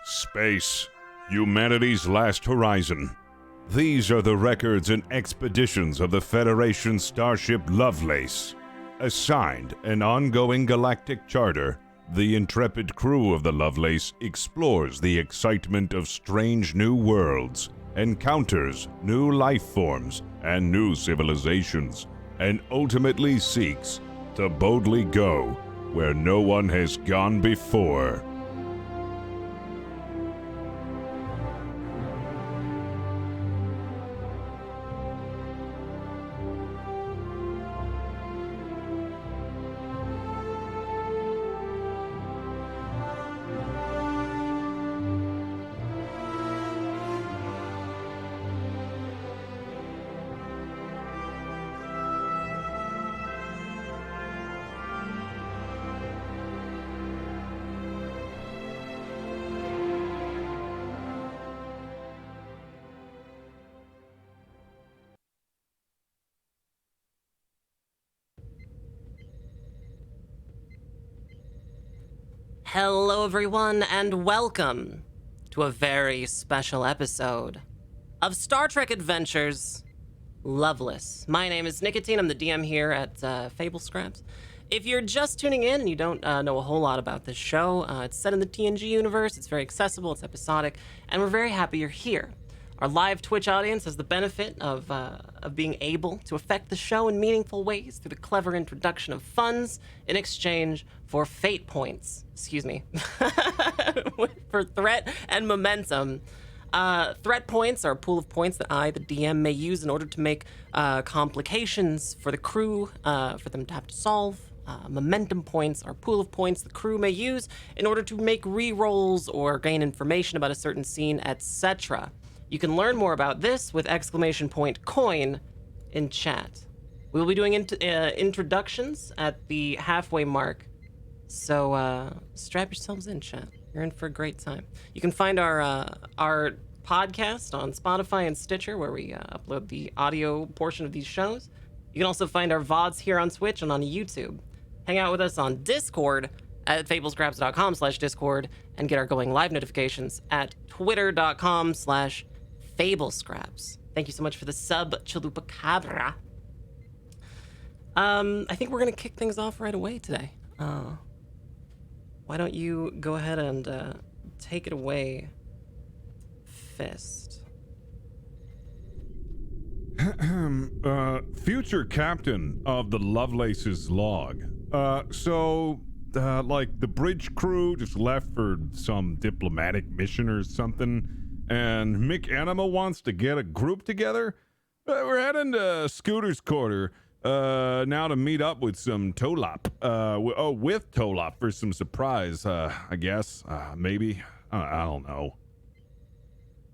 Space, humanity's last horizon. These are the records and expeditions of the Federation starship Lovelace. Assigned an ongoing galactic charter, the intrepid crew of the Lovelace explores the excitement of strange new worlds, encounters new life forms and new civilizations, and ultimately seeks to boldly go where no one has gone before. Hello everyone, and welcome to a very special episode of Star Trek Adventures Loveless. My name is Nicotine, I'm the DM here at Fable Scraps. If you're just tuning in and you don't know a whole lot about this show, it's set in the TNG universe, it's very accessible, it's episodic, and we're very happy you're here. Our live Twitch audience has the benefit of being able to affect the show in meaningful ways through the clever introduction of funds in exchange for fate points. Excuse me. For threat and momentum. Threat points are a pool of points that I, the DM, may use in order to make complications for the crew, for them to have to solve. Momentum points are a pool of points the crew may use in order to make re-rolls or gain information about a certain scene, etc. You can learn more about this with exclamation point coin in chat. We will be doing introductions at the halfway mark, so strap yourselves in, chat. You're in for a great time. You can find our podcast on Spotify and Stitcher, where we upload the audio portion of these shows. You can also find our VODs here on Twitch and on YouTube. Hang out with us on Discord at fablescraps.com/Discord and get our going live notifications at twitter.com/fablescraps. Thank you so much for the sub, Chalupa Cabra. I think we're gonna kick things off right away today. Why don't you go ahead and take it away, Fist? Future captain of the Lovelace's log. Like the bridge crew just left for some diplomatic mission or something, and Mick Anima wants to get a group together. We're heading to Scooter's Quarter now to meet up with some Tolop. With Tolop for some surprise, I guess. Maybe. I don't know.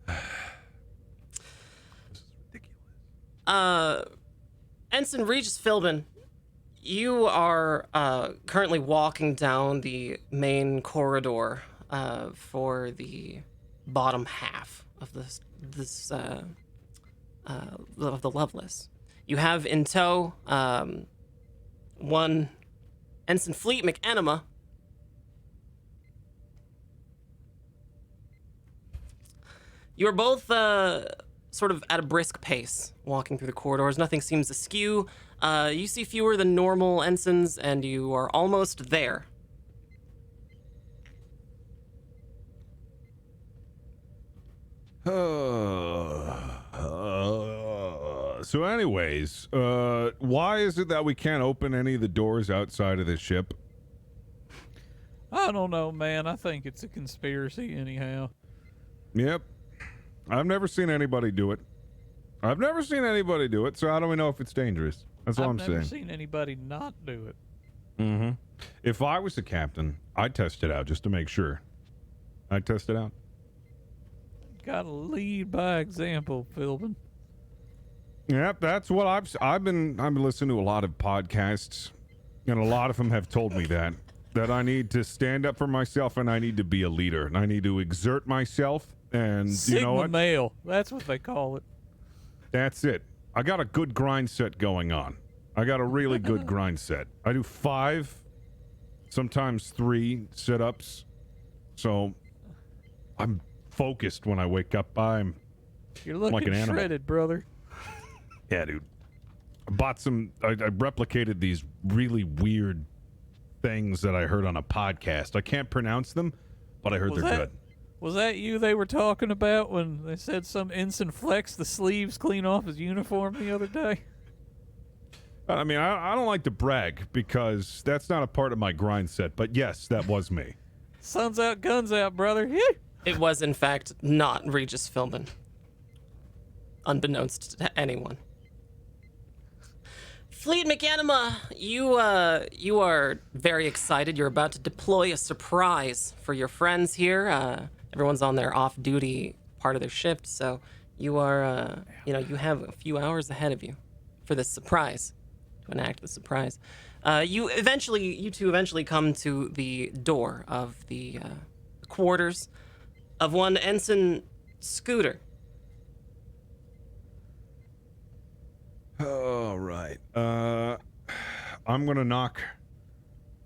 This is ridiculous. Ensign Regis Philbin, you are currently walking down the main corridor for the bottom half of of the Loveless. You have in tow one Ensign Fleet McEnema. You are both sort of at a brisk pace walking through the corridors. Nothing seems askew. You see fewer than normal ensigns, and you are almost there. So anyways, why is it that we can't open any of the doors outside of the ship? I don't know, man. I think it's a conspiracy anyhow. Yep. I've never seen anybody do it. So how do we know if it's dangerous? That's all I'm saying. I've never seen anybody not do it. Mm-hmm. If I was the captain, I'd test it out just to make sure. I'd test it out. Gotta lead by example, Philbin. Yep, that's what I've been listening to a lot of podcasts, and a lot of them have told me that I need to stand up for myself and I need to be a leader and I need to exert myself. And Sigma you know what? male. That's what they call it. That's it. I got a good grind set going on. I got a really good grind set. I do 5, sometimes 3 sit-ups. So I'm focused when I wake up. You're looking like an animal. shredded, brother. Yeah, dude. I bought some. I replicated these really weird things that I heard on a podcast. I can't pronounce them, but I heard they're good. Was that you they were talking about when they said some ensign flexed the sleeves clean off his uniform the other day? I mean, I don't like to brag because that's not a part of my grind set, but yes, that was me. Sun's out, guns out, brother. Yeah. It was, in fact, not Regis Philbin. Unbeknownst to anyone. Fleet McAnima, you are very excited. You're about to deploy a surprise for your friends here. Everyone's on their off-duty part of their shift, so you are, you have a few hours ahead of you for this surprise, to enact the surprise. You two eventually come to the door of the quarters of one Ensign Scooter. All right. I'm gonna knock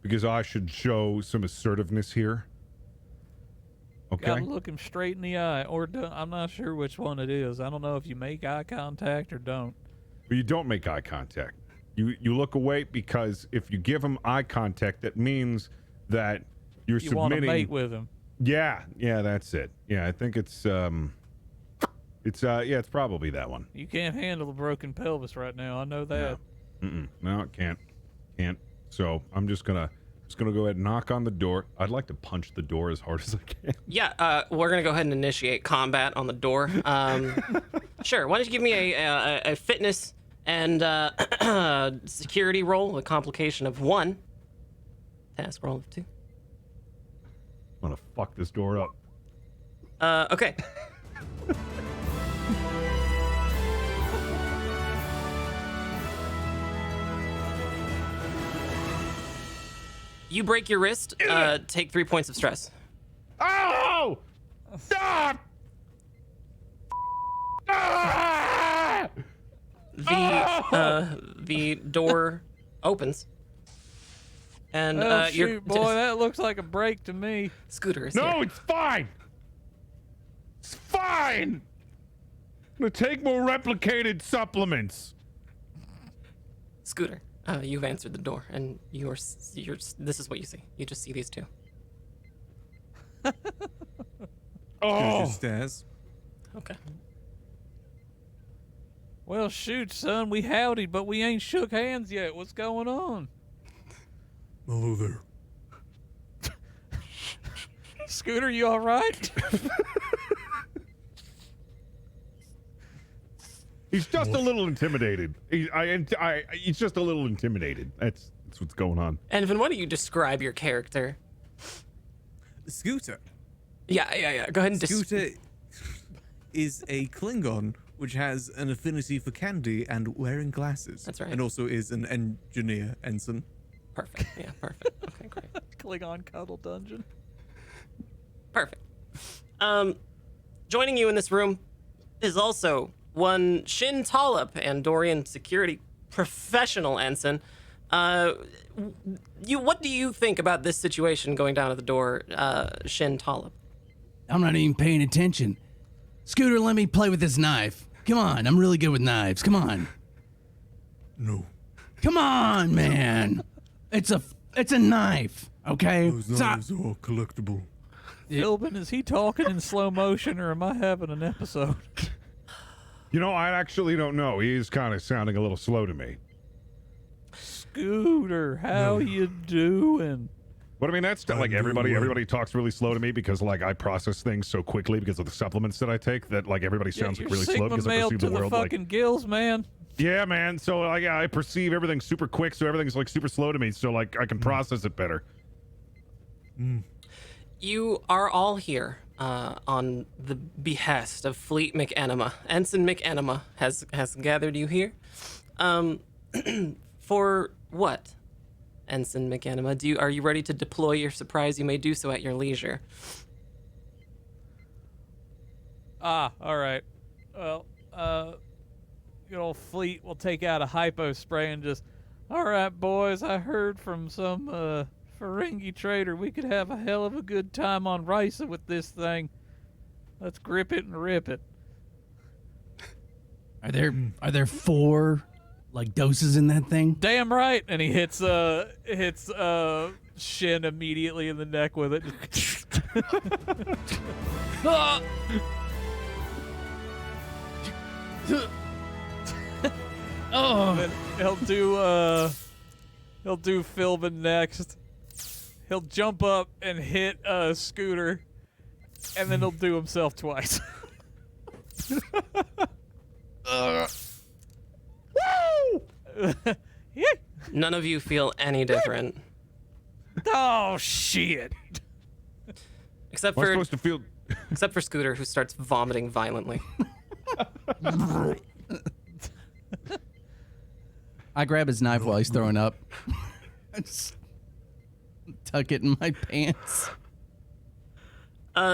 because I should show some assertiveness here. Okay. Gotta look him straight in the eye, or I'm not sure which one it is. I don't know if you make eye contact or don't. But you don't make eye contact. You look away because if you give him eye contact, that means that you're You want to submitting. mate with him. Yeah, that's it. Yeah, I think it's probably that one. You can't handle a broken pelvis right now. I know that. No, it can't. So I'm just gonna go ahead and knock on the door. I'd like to punch the door as hard as I can. Yeah, we're gonna go ahead and initiate combat on the door. Sure. Why don't you give me a fitness and security roll, a complication of 1, task roll of 2. I'm gonna fuck this door up. Okay. You break your wrist, take 3 points of stress. Oh! Stop! The door opens. And Oh, your shoot, boy, that looks like a break to me. Scooter is No, here. it's fine. It's fine. I'm gonna take more replicated supplements. Scooter, you've answered the door, and you're. This is what you see. You just see these two. Oh, Just stairs. Okay. Well, shoot, son, we howdied, but we ain't shook hands yet. What's going on? Hello there. Scooter, you all right? he's just a little intimidated. He's just a little intimidated. That's what's going on. Envin, why don't you describe your character? Scooter. Yeah. Go ahead and Scooter is a Klingon which has an affinity for candy and wearing glasses. That's right. And also is an engineer ensign. Perfect. Yeah, perfect. Okay, great. Klingon cuddle dungeon. Perfect. Joining you in this room is also one Shin Tollip, Andorian security professional ensign. What do you think about this situation going down at the door, Shin Tollip? I'm not even paying attention. Scooter, let me play with this knife. Come on, I'm really good with knives. Come on. No. Come on, man. It's a knife, okay? Those knives are collectible. Philbin, is he talking in slow motion, or am I having an episode? You know, I actually don't know. He's kind of sounding a little slow to me. Scooter, how you doing? But I mean, that's like everybody talks really slow to me because like I process things so quickly because of the supplements that I take that like everybody sounds You're really slow Sigma because I male perceive to the world like. fucking gills, man. Yeah, man. So like I perceive everything super quick, so everything's like super slow to me. So like I can process it better. You are all here on the behest of Fleet McAnima. Ensign McAnima has gathered you here. For what, Ensign McAnima? Are you ready to deploy your surprise? You may do so at your leisure. All right. Well, good old Fleet will take out a hypo spray and just, all right, boys, I heard from some Ferengi trader we could have a hell of a good time on Risa with this thing. Let's grip it and rip it. Are there 4 like doses in that thing? Damn right. And he hits Shin immediately in the neck with it. Ah! Oh, Then he'll do Philbin next. He'll jump up and hit Scooter, and then he'll do himself twice. Woo! Yeah. None of you feel any different, Oh shit! except Am I for supposed to feel? except for Scooter, who starts vomiting violently. I grab his knife while he's throwing up. I just tuck it in my pants.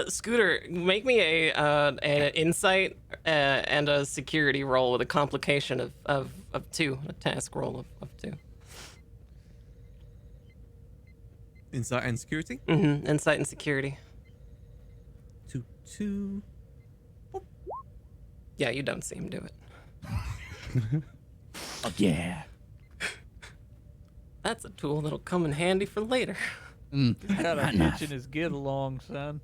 Scooter, make me an insight and a security roll with a complication of 2, a task roll of 2. Insight and security. Mm-hmm. Insight and security. 2. Yeah, you don't see him do it. Oh, yeah. That's a tool that'll come in handy for later. Got a Not hitch enough. in his get along, son.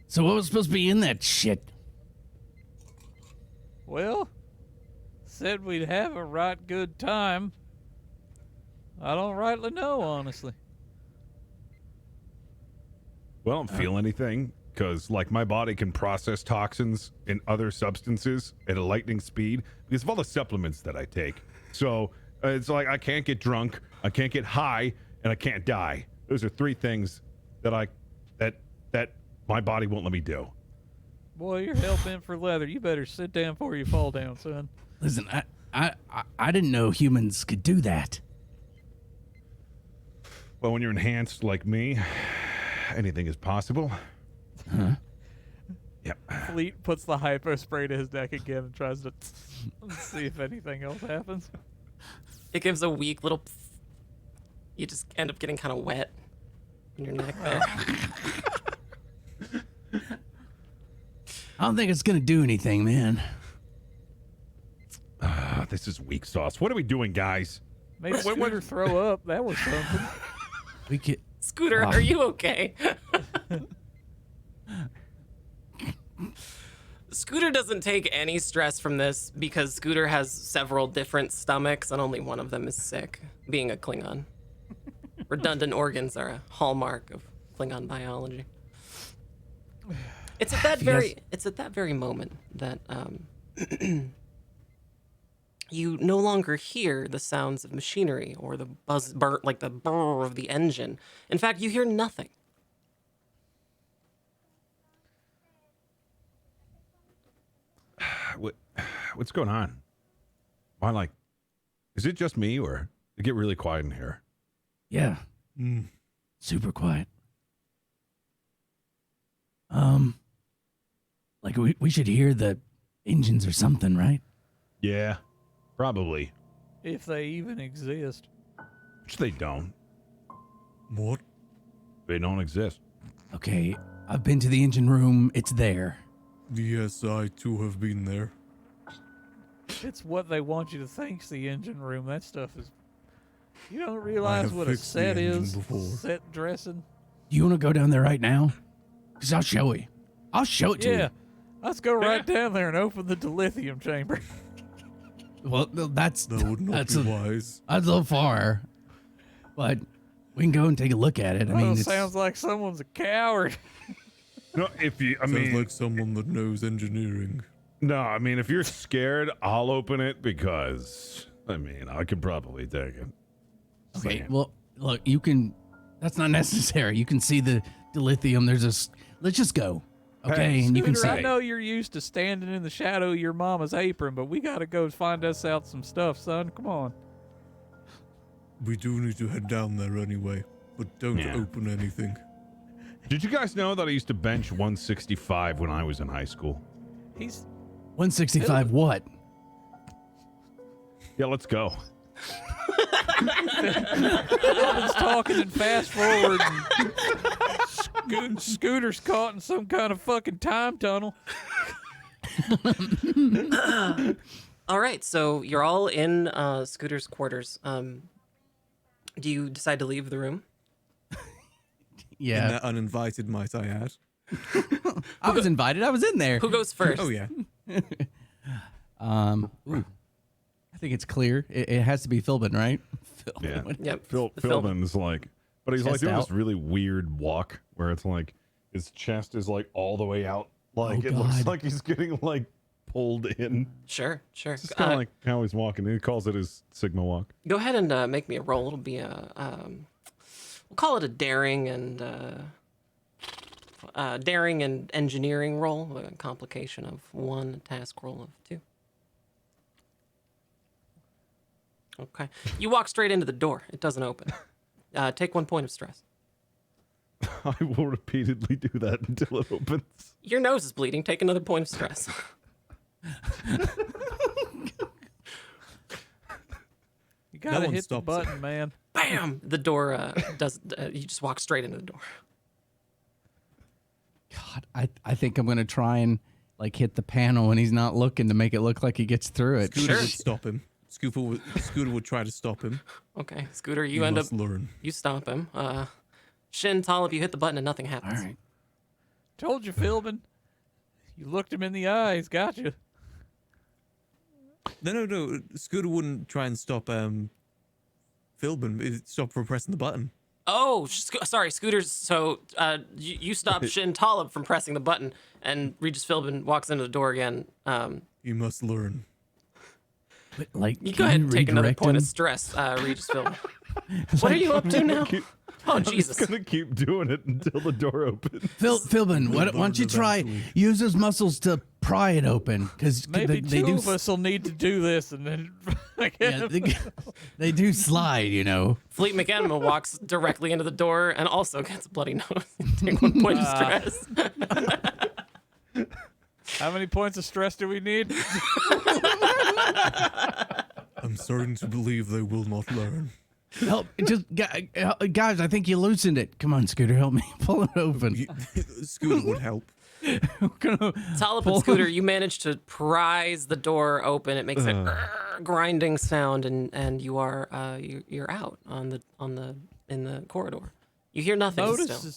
So what was supposed to be in that shit? Well, said we'd have a right good time. I don't rightly know, honestly. Well, I don't feel anything because, like, my body can process toxins and other substances at a lightning speed because of all the supplements that I take. So it's like I can't get drunk, I can't get high, and I can't die. Those are 3 things that that my body won't let me do. Boy, you're hell-bent for leather. You better sit down before you fall down, son. Listen, I didn't know humans could do that. Well, when you're enhanced like me, anything is possible. Huh? Yep. Fleet puts the hypo spray to his neck again and tries to see if anything else happens. It gives a weak little. You just end up getting kind of wet in your neck there. I don't think it's gonna do anything, man. This is weak sauce. What are we doing, guys? Made Scooter throw up. That was something. We could. Scooter, are you okay? Scooter doesn't take any stress from this because Scooter has several different stomachs and only one of them is sick, being a Klingon. Redundant organs are a hallmark of Klingon biology. It's at that very moment that you no longer hear the sounds of machinery or the like the burr of the engine. In fact, you hear nothing. What's going on? Why, like, is it just me or it get really quiet in here? Yeah. Super quiet. Like we should hear the engines or something, right? Yeah, probably. If they even exist. Which they don't. What? They don't exist. Okay, I've been to the engine room. It's there. Yes, I too have been there. It's what they want you to think's the engine room. That stuff is... You don't realize have what a fixed the set engine is? before. Set dressing? Do you want to go down there right now? Because I'll show you. I'll show it to Yeah. you. Let's go right down there and open the dilithium chamber. Well, that's That would not that's be a, wise. that's a little far, but we can go and take a look at it. I mean, it's, Sounds like someone's a coward. No, if you, I Sounds mean, like someone that knows engineering. no, I mean, if you're scared, I'll open it because, I mean, I could probably take it. okay. Saying. Well, look, you can. That's not necessary. You can see the dilithium. There's a. Let's just go. Okay, Hey, and you can see. Scooter, I know you're used to standing in the shadow of your mama's apron, but we gotta go find us out some stuff, son. Come on. We do need to head down there anyway, but don't Yeah. open anything. Did you guys know that I used to bench 165 when I was in high school? He's 165. What? Yeah, let's go. Philbin's talking and fast forward. And Scooter's caught in some kind of fucking time tunnel. All right, so you're all in Scooter's quarters. Do you decide to leave the room? Yeah. In that uninvited, might I add? I was invited. I was in there. Who goes first? Oh yeah. Ooh. I think it's clear. It has to be Philbin, right? Yeah. Yep. Philbin's like, but he's like Chest doing out. this really weird walk where it's like his chest is like all the way out. Like Oh, it looks God. like he's getting like pulled in. Sure. It's just kind of like how he's walking. He calls it his Sigma walk. Go ahead and make me a roll. It'll be a we'll call it a daring and engineering roll, a complication of 1, a task roll of 2. Okay. You walk straight into the door. It doesn't open. Take 1 point of stress. I will repeatedly do that until it opens. Your nose is bleeding. Take another point of stress. You gotta one hit the stops it. button, man. Bam! The door does. You just walk straight into the door. God, I think I'm gonna try and like hit the panel when he's not looking to make it look like he gets through it. Scooter Sure. would stop him. Scooter would try to stop him. Okay, Scooter, you You end up. must learn. You stop him. Shin, Talib, you hit the button and nothing All happens. right. Told you, Philbin. You looked him in the eye. He's got you. No. Scooter wouldn't try and stop Philbin. He'd stop from pressing the button. Oh, sorry, Scooters. So you stop Shin Talib from pressing the button, and Regis Philbin walks into the door again. You must learn. But, like, You can go ahead and take another redirect point of him? stress, Regis Philbin. What are you up to now? Oh, Jesus. I'm gonna keep doing it until the door opens. Philbin, why don't you try eventually. use those muscles to pry it open? Because Maybe they two do. of us will need to do this, and then Yeah, they do slide, you know. Fleet McAnima walks directly into the door and also gets a bloody nose. Take 1 point of stress. How many points of stress do we need? I'm starting to believe they will not learn. Help! Just guys, I think you loosened it. Come on, Scooter, help me pull it open. Scooter would help. Talib and Scooter, you manage to prise the door open. It makes a grinding sound, and you are you're out in the corridor. You hear nothing still.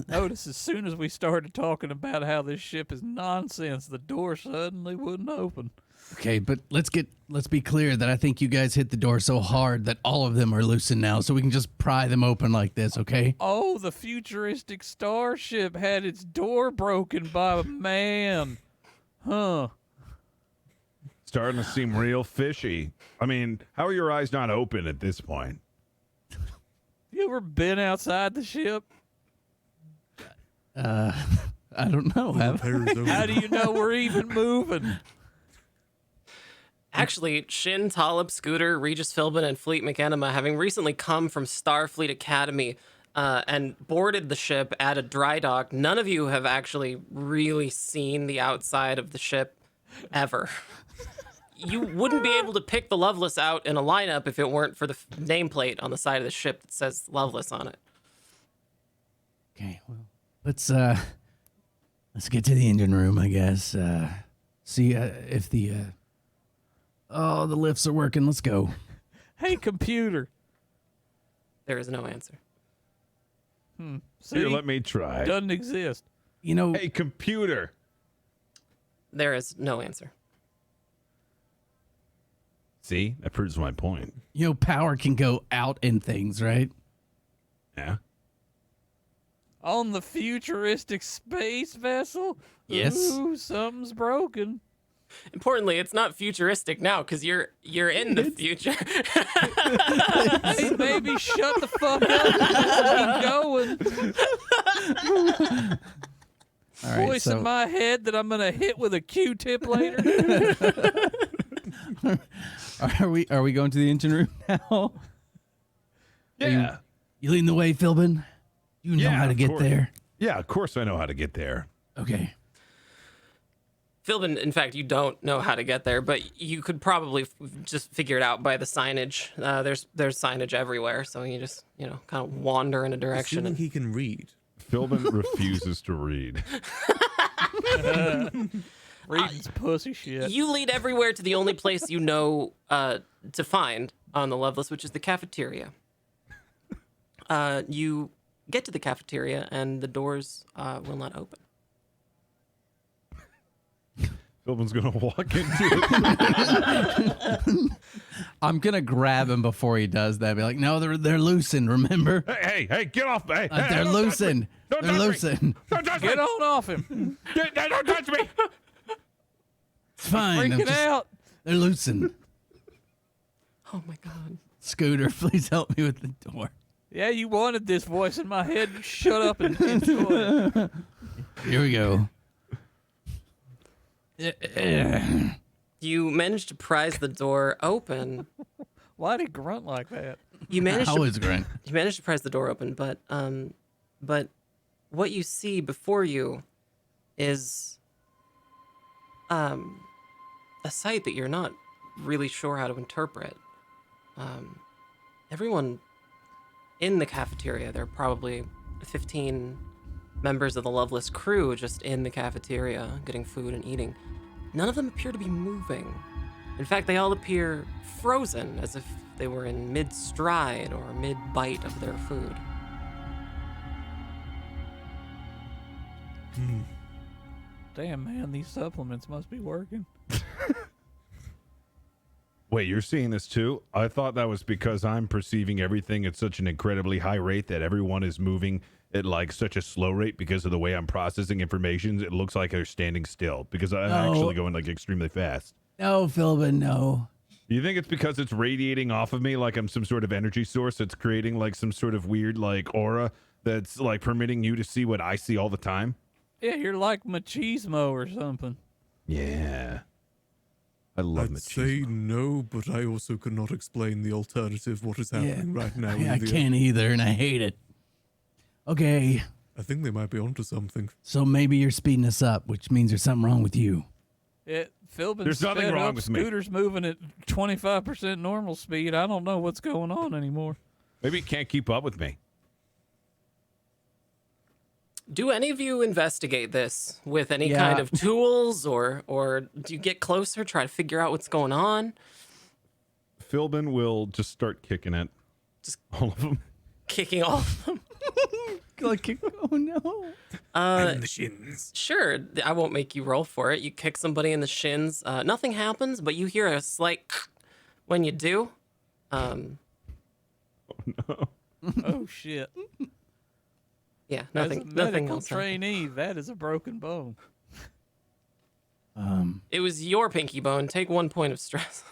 Notice as soon as we started talking about how this ship is nonsense, the door suddenly wouldn't open. Okay, but let's be clear that I think you guys hit the door so hard that all of them are loosened now, so we can just pry them open like this, okay? Oh, the futuristic starship had its door broken by a man. Huh. Starting to seem real fishy. I mean, how are your eyes not open at this point? You ever been outside the ship? I don't know. How do you know we're even moving? Actually, Shin, Talib, Scooter, Regis Philbin, and Fleet McAnima, having recently come from Starfleet Academy and boarded the ship at a dry dock, none of you have actually really seen the outside of the ship ever. You wouldn't be able to pick the Loveless out in a lineup if it weren't for the nameplate on the side of the ship that says Loveless on it. Okay, well, let's get to the engine room, I guess. See if the the lifts are working. Let's go. Hey, computer. There is no answer. See, Here, let me try. doesn't exist. You know, Hey, computer. There is no answer. See, that proves my point. power can go out in things, right? Yeah. On the futuristic space vessel? Yes. Ooh, something's broken. Importantly, it's not futuristic now because you're in the future. Hey, baby, shut the fuck up. Keep going. All right, Voice so in my head that I'm gonna hit with a Q-tip later. are we going to the engine room now? Yeah. You leading the way, Philbin? You know how to of get course. there. Yeah, of course I know how to get there. Okay. Philbin, in fact, you don't know how to get there, but you could probably just figure it out by the signage. There's signage everywhere, so you just kind of wander in a direction. Assuming And he can read. Philbin refuses to read. Reading's pussy shit. You lead everywhere to the only place you know to find on the Loveless, which is the cafeteria. You get to the cafeteria, and the doors will not open. Philbin's gonna walk into it. I'm gonna grab him before he does that. Be like, no, they're loosened. Remember? Hey, get off! Hey, They're loosened. They're loosened. Don't touch me! Get on off him. Don't touch me! It's fine. Freaking out. They're loosened. Oh my god. Scooter, please help me with the door. Yeah, you wanted this voice in my head. You shut up and enjoy it. Here we go. You managed to prise the door open. Why did he grunt like that? You managed to Always grunt. You managed to press the door open, but what you see before you is a sight that you're not really sure how to interpret. Everyone in the cafeteria, there are probably 15 members of the Loveless crew just in the cafeteria getting food and eating. None of them appear to be moving. In fact, they all appear frozen, as if they were in mid-stride or mid-bite of their food. Damn, man, these supplements must be working. Wait, you're seeing this too? I thought that was because I'm perceiving everything at such an incredibly high rate that everyone is moving at like such a slow rate because of the way I'm processing information. It looks like they're standing still because I'm actually going like extremely fast. No, Philbin, no. Do you think it's because it's radiating off of me like I'm some sort of energy source that's creating like some sort of weird like aura that's like permitting you to see what I see all the time? Yeah, you're like machismo or something. Yeah. I love I'd machismo. say no, but I also cannot explain the alternative, what is happening right now. I either. can't either, and I hate it. Okay, I think they might be onto something. so maybe you're speeding us up, which means there's something wrong with you. Philbin's There's nothing sped wrong up. with me. Scooter's moving at 25% normal speed. I don't know what's going on anymore. Maybe it can't keep up with me. Do any of you investigate this with any kind of tools, or do you get closer, try to figure out what's going on? Philbin will just start kicking it. Just all of them. kicking all of them? Like, oh no. And the shins. Sure, I won't make you roll for it. You kick somebody in the shins. Nothing happens, but you hear a slight when you do. Oh, shit. Yeah, As nothing a else medical happens. trainee, that is a broken bone. It was your pinky bone. Take 1 point of stress.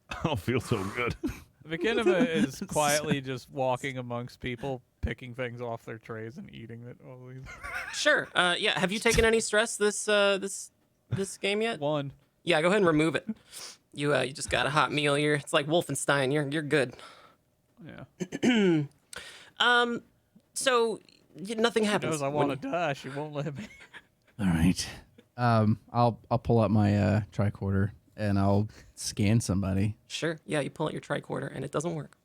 I don't feel so good. McKenna is quietly just walking amongst people, picking things off their trays and eating it. Always. Sure. Yeah. Have you taken any stress this game yet? One. Yeah. Go ahead and remove it. You just got a hot meal. It's like Wolfenstein. You're good. Yeah. So nothing She happens. knows I want to die. She won't let me. All right. I'll pull out my tricorder and I'll scan somebody. Sure. Yeah. You pull out your tricorder and it doesn't work.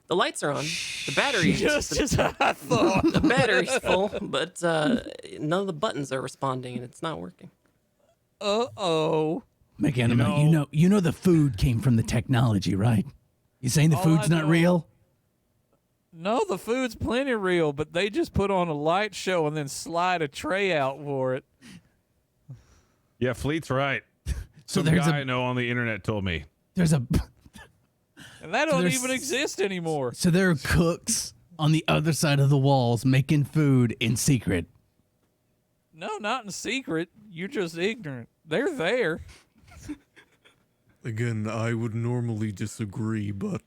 The lights are on. The battery. Just as I thought. The battery's full, but none of the buttons are responding, and it's not working. Uh-oh. McAnima, you know the food came from the technology, right? You saying the All food's I not know- real? No, the food's plenty real, but they just put on a light show and then slide a tray out for it. Yeah, Fleet's right. So Some there's guy a I know on the internet told me. there's a And that don't there's- even exist anymore. so there are cooks on the other side of the walls making food in secret. No, not in secret. You're just ignorant. They're there. Again, I would normally disagree, but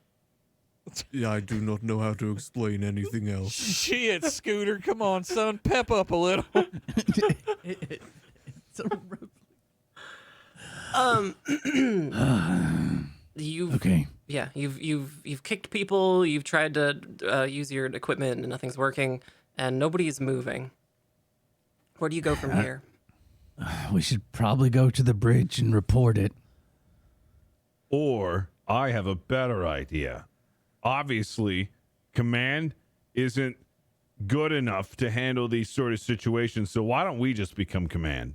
I do not know how to explain anything else. Shit, Scooter. Come on, son. Pep up a little. You've Okay. yeah, you've kicked people. You've tried to use your equipment, and nothing's working, and nobody is moving. Where do you go from here? We should probably go to the bridge and report it. Or I have a better idea. Obviously, command isn't good enough to handle these sort of situations, so why don't we just become command?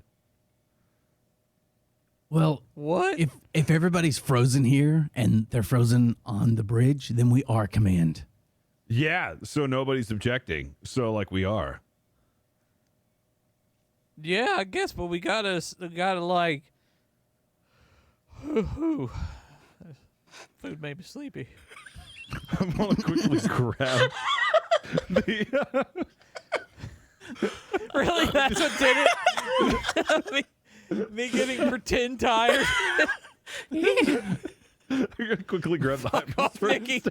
Well, What? if everybody's frozen here and they're frozen on the bridge, then we are command. Yeah, so nobody's objecting. So like we are. Yeah, I guess, but we gotta like. Food made me sleepy. I want to quickly grab the. Really, that's what did it. me getting pretend tired. I'm gonna quickly grab the hypospray. Mickey.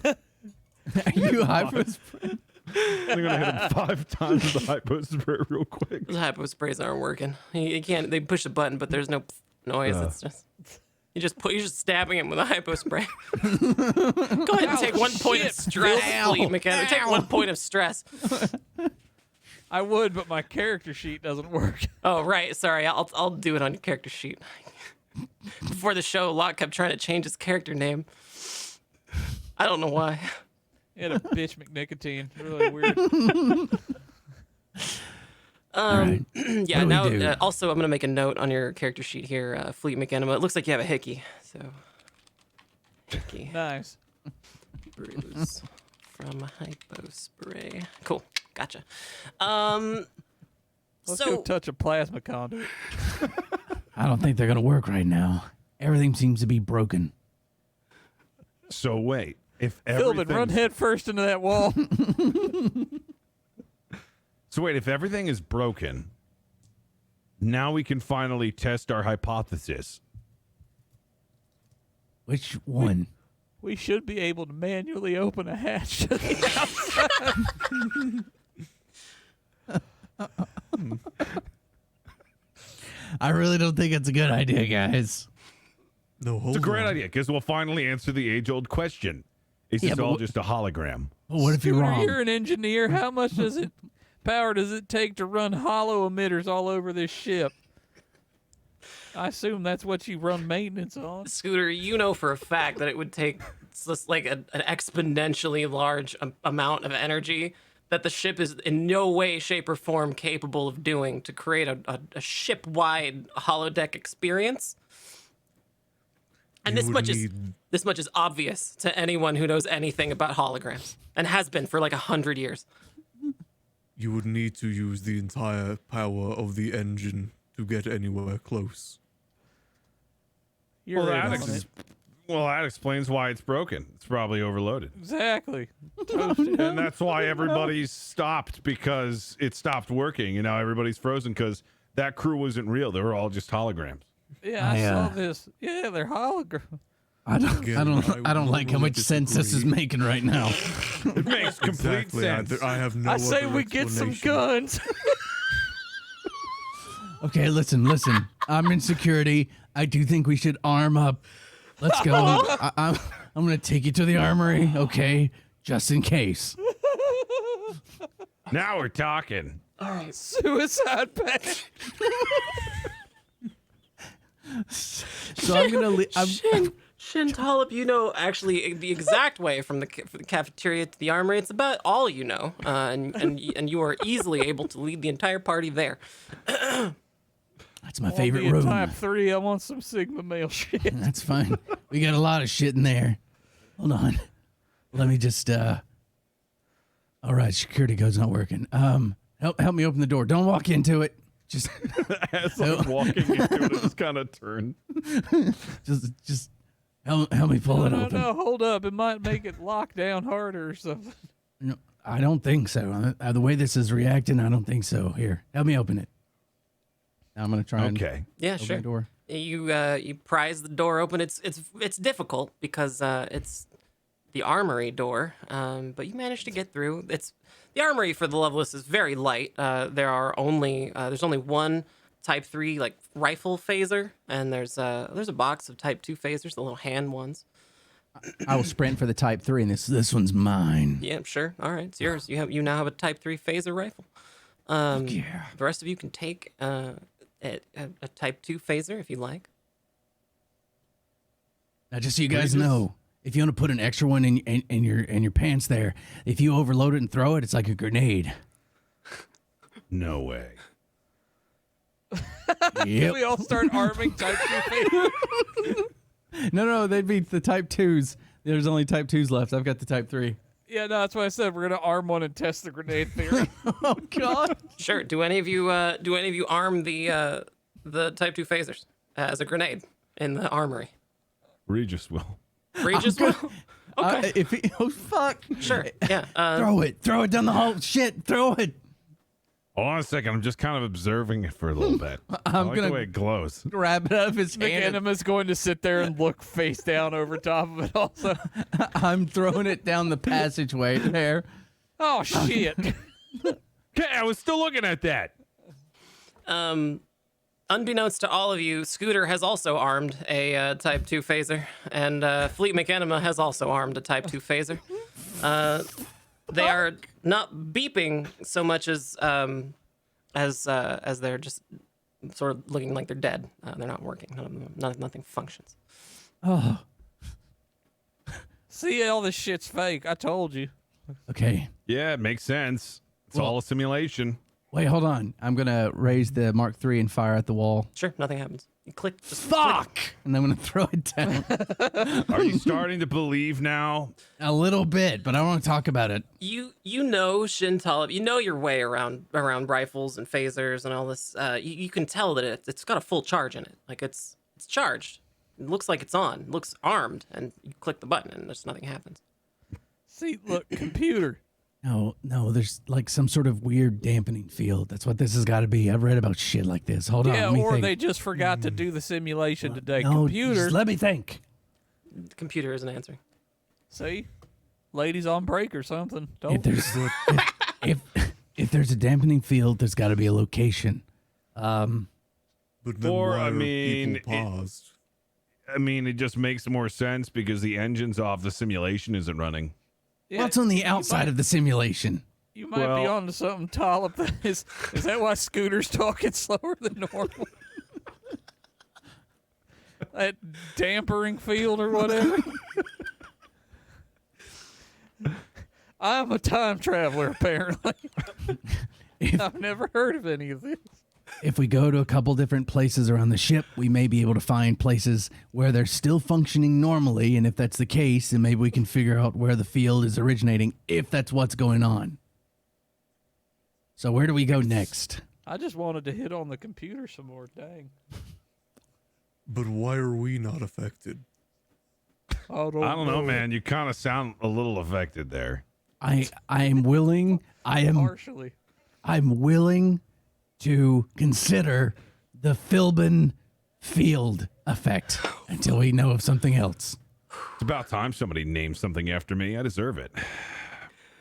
Are you hypospray? I'm gonna hit him 5 times with the hypospray real quick. The hypo sprays aren't working. You can't. They push a button, but there's no noise. It's just you're just stabbing him with a hypo spray. Go ahead and take 1 point of stress, Fleet McKenna. Take 1 point of stress. I would, but my character sheet doesn't work. Oh right, sorry. I'll do it on your character sheet. Before the show, Locke kept trying to change his character name. I don't know why. He had a bitch McNicotine. Really weird. Right. Yeah. What do we Now, do? also, I'm gonna make a note on your character sheet here, Fleet McEnema. It looks like you have a hickey. So, hickey Nice. bruise from hypo spray. Cool. Gotcha. Let's go So touch a plasma conduit. I don't think they're gonna work right now. Everything seems to be broken. So wait, if Philbin, run everything head first into that wall. if everything is broken, now we can finally test our hypothesis. Which one? We should be able to manually open a hatch to the outside. I really don't think it's a good idea, guys. No, hold It's a great on. idea because we'll finally answer the age-old question: Is Yeah, this but all what- just a hologram? Well, what if you're Scooter, wrong? You're an engineer. How much power does it take to run hollow emitters all over this ship? I assume that's what you run maintenance on. Scooter, you know for a fact that it would take just like an exponentially large amount of energy that the ship is in no way, shape, or form capable of doing to create a ship-wide holodeck experience. And You this would much need- is obvious to anyone who knows anything about holograms, and has been for like 100 years. You would need to use the entire power of the engine to get anywhere close. You're right that on it. that explains why it's broken. It's probably overloaded. Exactly. And that's why everybody's stopped, because it stopped working. You know, everybody's frozen because that crew wasn't real. They were all just holograms. Yeah, I I, saw uh, this. Yeah, they're hologram. I don't Again, I like how would much sense this is disagree. making right now. It makes complete Exactly. sense. I have no I say other we get some explanation. guns. Okay, listen. I'm in security. I do think we should arm up. Let's go. I'm gonna take you to the armory, okay? Just in case. Now we're talking. Suicide pact. So I'm gonna. Shin Tolop, you know actually the exact way from the cafeteria to the armory. It's about all you know, and you are easily able to lead the entire party there. That's my favorite in room. Type 3, I want some Sigma male shit. That's fine. We got a lot of shit in there. Hold on. Let me just. All right, security code's not working. Help me open the door. Don't walk into it. Just As I'm walking into it, I just kind of turn. just help me pull it No, open. no, hold up. It might make it lock down harder or something. No, I don't think so. The way this is reacting, I don't think so. Here, help me open it. Now I'm gonna try and Okay. Yeah, open sure. the door. You prise the door open. It's difficult because it's the armory door, but you managed to get through. It's the armory for the Loveless is very light. There's only one Type 3 like rifle phaser, and there's a box of Type 2 phasers, the little hand ones. I will sprint for the Type 3, and this one's mine. Yeah, sure. All right, it's yours. You now have a Type 3 phaser rifle. Yeah. The rest of you can take a Type 2 phaser if you like. Now, just so you guys know, if you want to put an extra one in your pants there, if you overload it and throw it, it's like a grenade. No way. Yep. We all start arming Type 2 No, they'd be the Type 2s. There's only Type 2s left. I've got the Type 3. Yeah, no, that's what I said. We're gonna arm one and test the grenade theory. Oh, God. Sure. Do any of you arm the Type 2 phasers as a grenade in the armory? Regis will. Regis will? Okay. Oh, fuck. Sure. Yeah. Throw it down the hall. Shit, throw it. Hold on a second. I'm just kind of observing it for a little bit. I like the way it glows. Grab it out of his hand. McEnima's going to sit there and look face down over top of it also. I'm throwing it down the passageway there. Oh, shit. Okay, I was still looking at that. Unbeknownst to all of you, Scooter has also armed a Type 2 phaser, and Fleet McEnema has also armed a Type 2 phaser. They are not beeping so much as they're just sort of looking like they're dead. They're not working. Nothing functions. Oh, See, all this shit's fake. I told you. okay. Yeah, it makes sense. It's all a simulation. Wait, hold on. I'm going to raise the Mark III and fire at the wall. Sure, nothing happens. You click. Just Fuck! click. And I'm going to throw it down. Are you starting to believe now? A little bit, but I don't want to talk about it. You know Shintalib. You know your way around rifles and phasers and all this. You can tell that it's got a full charge in it. Like it's charged. It looks like it's on. It looks armed, and you click the button, and just nothing happens. See, look, computer. No, there's like some sort of weird dampening field. That's what this has got to be. I've read about shit like this. Hold on, Yeah, let me or think. they just forgot to do the simulation today. No, Computer. just let me think. The computer isn't answering. See? Ladies on break or something. Don't. If there's if there's a dampening field, there's got to be a location. But then Or, why I are mean, people paused? It just makes more sense because the engine's off, the simulation isn't running. Yeah, What's on the you outside might- of the simulation? You might be Well- onto something, Tollip. Is that why Scooter's talking slower than normal? That dampering field or whatever? I'm a time traveler, apparently. I've never heard of any of this. If we go to a couple different places around the ship, we may be able to find places where they're still functioning normally. And if that's the case, then maybe we can figure out where the field is originating, if that's what's going on. So where do we go next? I just wanted to hit on the computer some more. Dang. But why are we not affected? I I don't know, man. You kind of sound a little affected there. I'm willing Partially. to consider the Philbin field effect until we know of something else. It's about time somebody named something after me. I deserve it.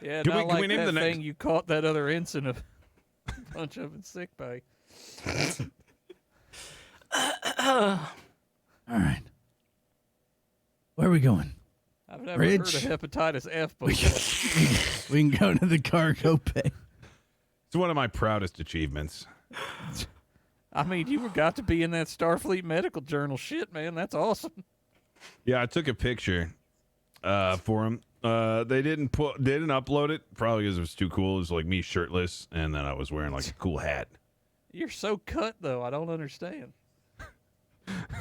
Yeah, Can not we like name that the thing next- you caught that other ensign a bunch of in sick bay. All right. Where are we going? I've never Rich. heard of hepatitis F before. We can go to the cargo bay. It's one of my proudest achievements. I mean, you got to be in that Starfleet Medical Journal shit, man. That's awesome. Yeah, I took a picture for him. They didn't upload it, probably because it was too cool. It was like me shirtless, and then I was wearing like a cool hat. You're so cut, though. I don't understand.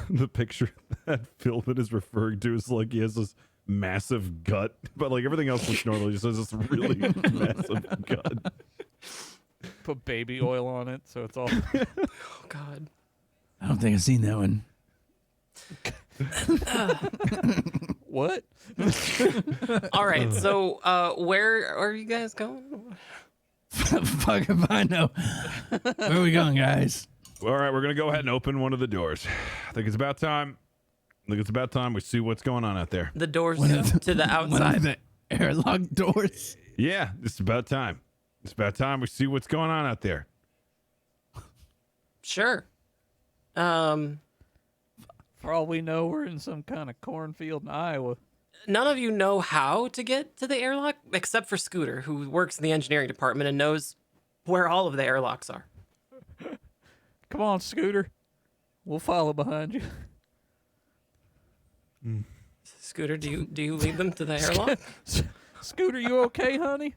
The picture that Philbin is referring to is like he has this massive gut, but like everything else looks normal. He just has this really massive gut. Put baby oil on it, so it's all. Oh God. I don't think I've seen that one. What? All right. So, where are you guys going? Fuck if I know. Where are we going, guys? All right, we're gonna go ahead and open one of the doors. I think it's about time. We see what's going on out there. The doors One of to the One of outside. the airlock doors. Yeah, it's about time. It's about time we see what's going on out there. Sure. For all we know, we're in some kind of cornfield in Iowa. None of you know how to get to the airlock except for Scooter, who works in the engineering department and knows where all of the airlocks are. Come on, Scooter. We'll follow behind you. Scooter, do you lead them to the airlock? Scooter, you okay, honey?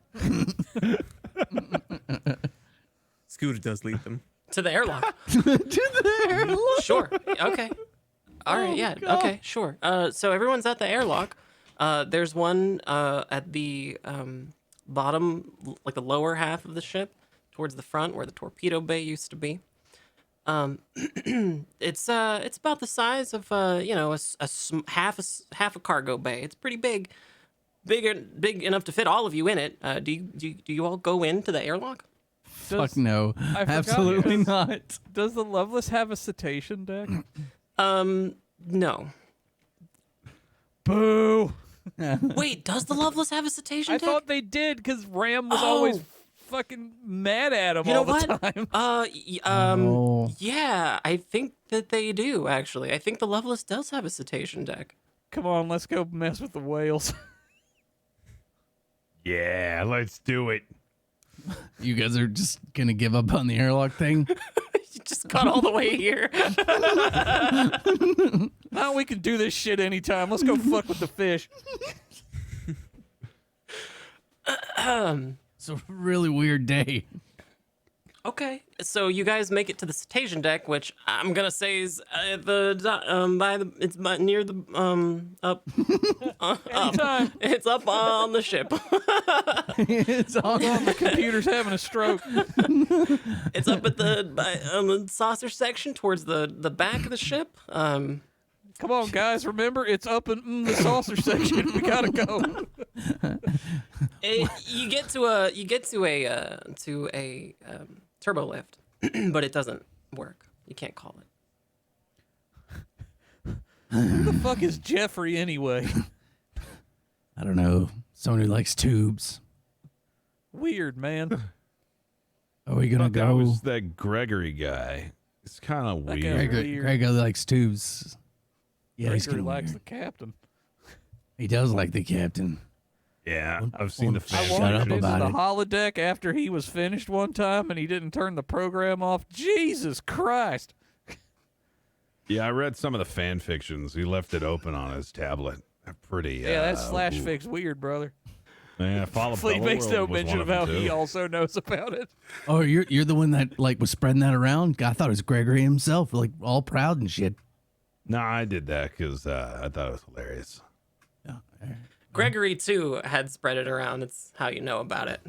Scooter does lead them. To the airlock. To the airlock. Sure. Okay. All right. Yeah. Okay. Sure. So everyone's at the airlock. There's one at the bottom, like the lower half of the ship, towards the front where the torpedo bay used to be. It's about the size of half a cargo bay. It's pretty big, big enough to fit all of you in it. Do you all go into the airlock? Fuck no. I forgot, Absolutely not. Does the Loveless have a cetacean deck? No. Boo! Wait, does the Loveless have a cetacean I deck? thought they did because Ram was always fucking mad at him all the time. Oh. Yeah, I think that they do, actually. I think the Loveless does have a cetacean deck. Come on, let's go mess with the whales. Yeah, let's do it. You guys are just gonna give up on the airlock thing? You just got all the way here. Now we can do this shit anytime. Let's go fuck with the fish. It's a really weird day. Okay, so you guys make it to the cetacean deck, which I'm gonna say is near the up. Anytime. It's up on the ship. It's all The computer's having a stroke. It's up at the saucer section towards the back of the ship. Come on, guys. Remember, it's up in the saucer section. We gotta go. You get to a turbo lift, but it doesn't work. You can't call it. Who the fuck is Jeffrey anyway? I don't know. Someone who likes tubes. Weird, man. Are we gonna That go? was that Gregory guy. It's kind of That weird. guy- Greg likes tubes. Yeah, he's Gregory kinda likes weird. the captain. He does like the captain. Yeah, I've seen the I fan I Shut wanted up into about the it. holodeck after he was finished one time and he didn't turn the program off. Jesus Christ. Yeah, I read some of the fan fictions. He left it open on his tablet. They're pretty. Yeah, that's slash ooh. fix weird, brother. Yeah, follow Fleet makes no mention of how he also knows about it. Oh, you're the one that like was spreading that around? I thought it was Gregory himself, like all proud and shit. No, I did that because I thought it was hilarious. Gregory too had spread it around. It's how you know about it.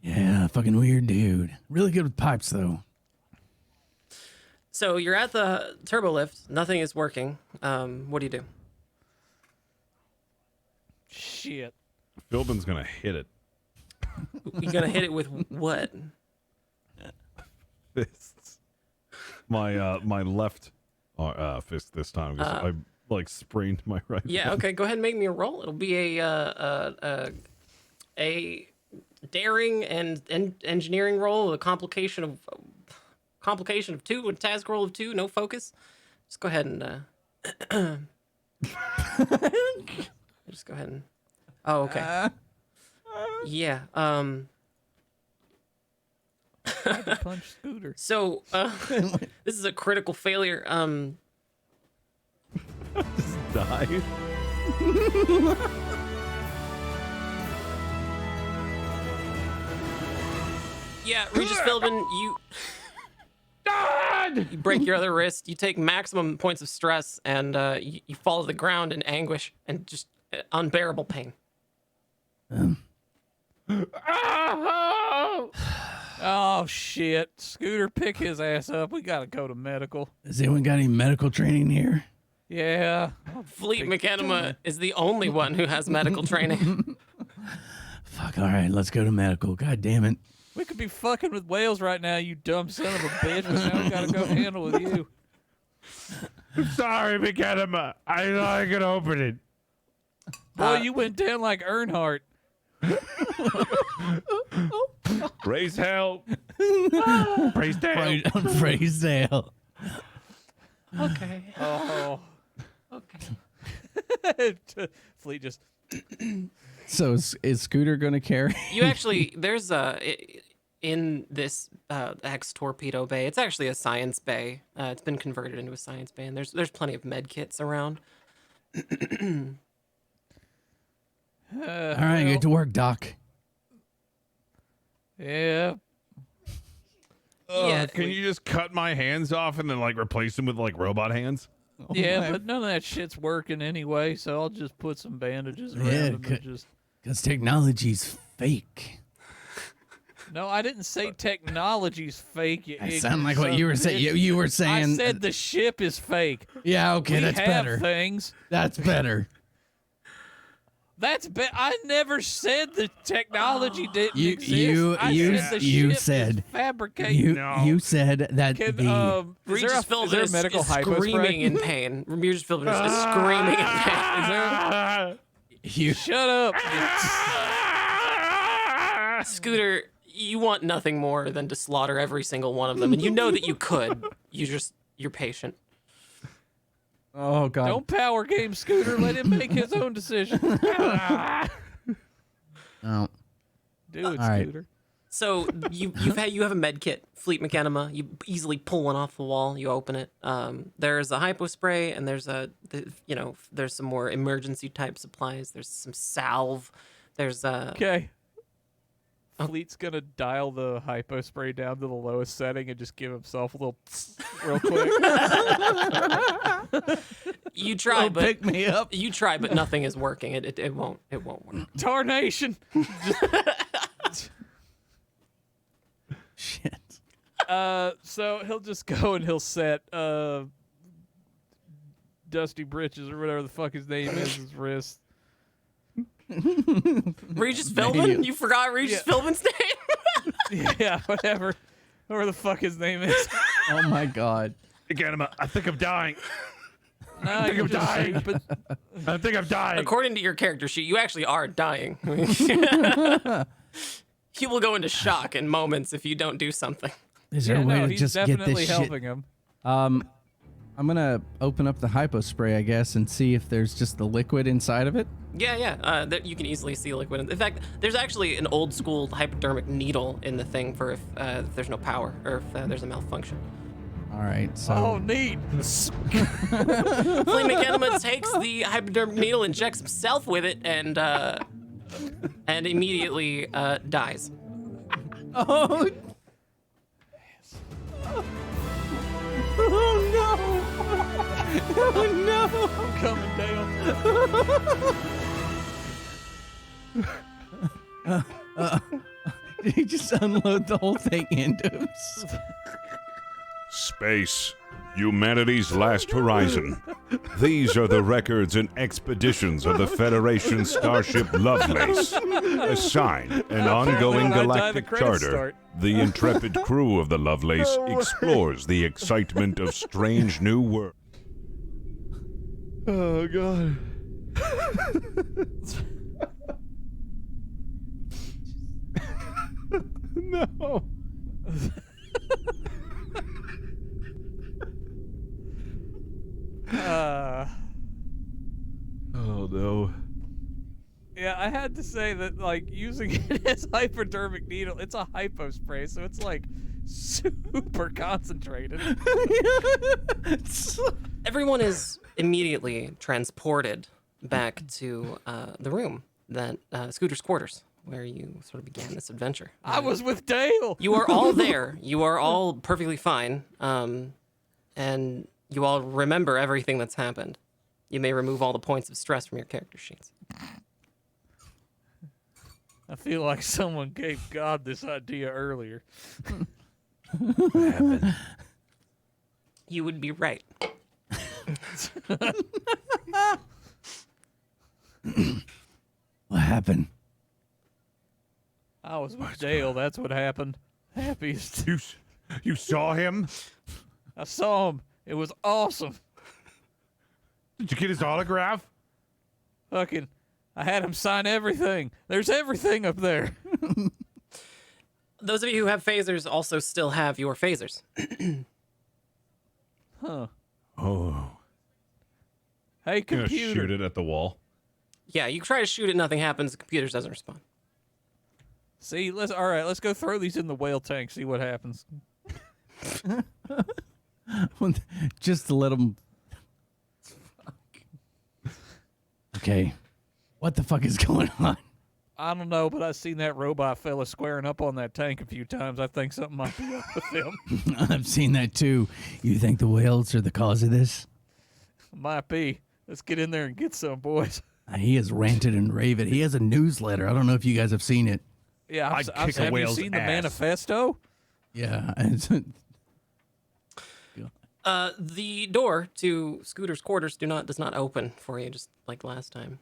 Yeah, fucking weird dude. Really good with pipes though. So you're at the turbo lift. Nothing is working. What do you do? Shit. Philbin's gonna hit it. You gonna hit it with what? Fists. My left fist this time because I like sprained my right. Yeah. one. Okay. Go ahead and make me a roll. It'll be a daring and engineering roll, a complication of 2, a task roll of 2, no focus. Just go ahead and just go ahead and. Oh, okay. Yeah. Punch Scooter. So this is a critical failure. Die. Yeah, Regis Philbin, you break your other wrist. You take maximum points of stress, and you fall to the ground in anguish and just unbearable pain. Oh, shit. Scooter, pick his ass up. We gotta go to medical. Has anyone got any medical training here? Yeah. Fleet McEnema is the only one who has medical training. Fuck, all right, let's go to medical. God damn it. We could be fucking with whales right now, you dumb son of a bitch, but now we gotta go handle with you. Sorry, McAdam. I thought I could open it. Boy, you went down like Earnhardt. Raise hell. Praise down. Phrase sale. Okay. Oh. Okay. Fleet just. So is Scooter gonna carry? You actually, there's in this X torpedo bay. It's actually a science bay. It's been converted into a science bay, and there's plenty of med kits around. All right, get to work, Doc. Yeah. Yeah, Can you just cut my hands off and then like replace them with like robot hands? Yeah, but none of that shit's working anyway, so I'll just put some bandages around Yeah, them and just... Because technology's fake. No, I didn't say technology's fake. You That ignorant sounded like what son you of were a saying. bitch. You were saying. I said the ship is fake. Yeah, okay, We that's have better. things. That's better. That's I never said the technology didn't exist. I you said the you ship said is fabricated. you said that Can, the Regis is there a medical is hypo screaming spray? in pain. Regis Philbin is screaming in pain. Is there? you Shut up. Scooter, you want nothing more than to slaughter every single one of them, and you know that you could. You're patient. oh god. Don't power game Scooter. Let him make his own decision. Oh. Do it, All right. Scooter. So you have a med kit, Fleet Mechanima. You easily pull one off the wall. You open it. There's a hypo spray, and there's there's some more emergency type supplies. There's some salve. There's Okay. Fleet's gonna dial the hypo spray down to the lowest setting and just give himself a little real quick. You try, but pick me up. you try, but nothing is working. It won't work. Tarnation. Shit. So he'll just go and he'll set Dusty Britches or whatever the fuck his name is, his wrist. Regis Philbin? You forgot Regis Philbin's name? Yeah, whatever the fuck his name is. Oh my god. Again, I think I'm dying. Nah, think you're I'm just dying. stupid. I think I'm dying. According to your character sheet, you actually are dying. He will go into shock in moments if you don't do something. Is there Yeah, a way no, to he's just get definitely this helping shit? him. I'm gonna open up the hypo spray, I guess, and see if there's just the liquid inside of it. Yeah. You can easily see liquid. In fact, there's actually an old school hypodermic needle in the thing for if there's no power or if there's a malfunction. All right, so Oh, neat. Flame Mechanima takes the hypodermic needle, injects himself with it, and immediately dies. oh. Oh no! Oh no! I'm coming down. Did he just unload the whole thing into him? Space, humanity's last horizon. These are the records and expeditions of the Federation starship Lovelace. Assigned an ongoing when I die, the galactic credits charter, start. the intrepid crew of the Lovelace explores the excitement of strange new worlds. Oh god. No. Oh no. Yeah, I had to say that, like, using it as hypodermic needle, it's a hypo spray, so it's, like, super concentrated. Everyone is immediately transported back to the room that Scooter's quarters, where you sort of began this adventure. I was with Dale. You are all there. You are all perfectly fine, and you all remember everything that's happened. You may remove all the points of stress from your character sheets. I feel like someone gave God this idea earlier. You would be right. What happened? I was with Dale. That's what happened. Happiest. You saw him? I saw him. It was awesome. Did you get his autograph? Fucking, I had him sign everything. There's everything up there. Those of you who have phasers also still have your phasers. Huh. Oh. Hey, Gonna computer. shoot it at the wall. Yeah, you try to shoot it, nothing happens. The computer doesn't respond. See, all right, let's go throw these in the whale tank, see what happens. Just to let them. Okay. What the fuck is going on? I don't know, but I've seen that robot fella squaring up on that tank a few times. I think something might be up with him. I've seen that too. You think the whales are the cause of this? Might be. Let's get in there and get some, boys. He has ranted and raved. He has a newsletter. I don't know if you guys have seen it. Yeah, I'd kick a have you whale's seen the ass. manifesto? Yeah. The door to Scooter's quarters does not open for you, just like last time.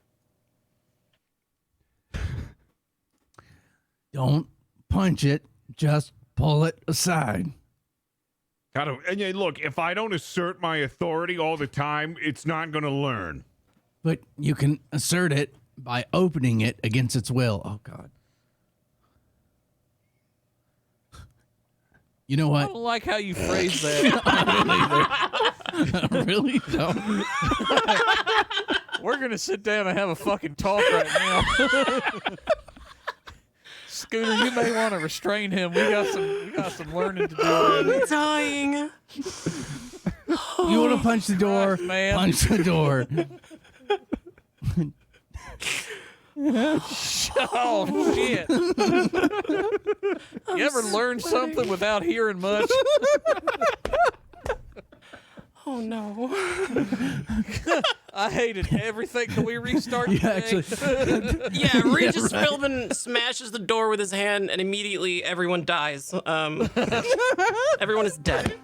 Don't punch it. Just pull it aside. And yeah, look, if I don't assert my authority all the time, it's not going to learn. But you can assert it by opening it against its will. Oh, God. You know I what? don't like how you phrase that. Really? No. We're going to sit down and have a fucking talk right now. Scooter, you may want to restrain him. We got some learning to do. I'm dying. You want to punch the door? Christ, man. Punch the door. Oh, shit. You ever learn something without hearing much? Oh no. I hated everything. Can we restart Yeah, today? actually. Yeah, Regis Philbin smashes the door with his hand, and immediately everyone dies. Everyone is dead.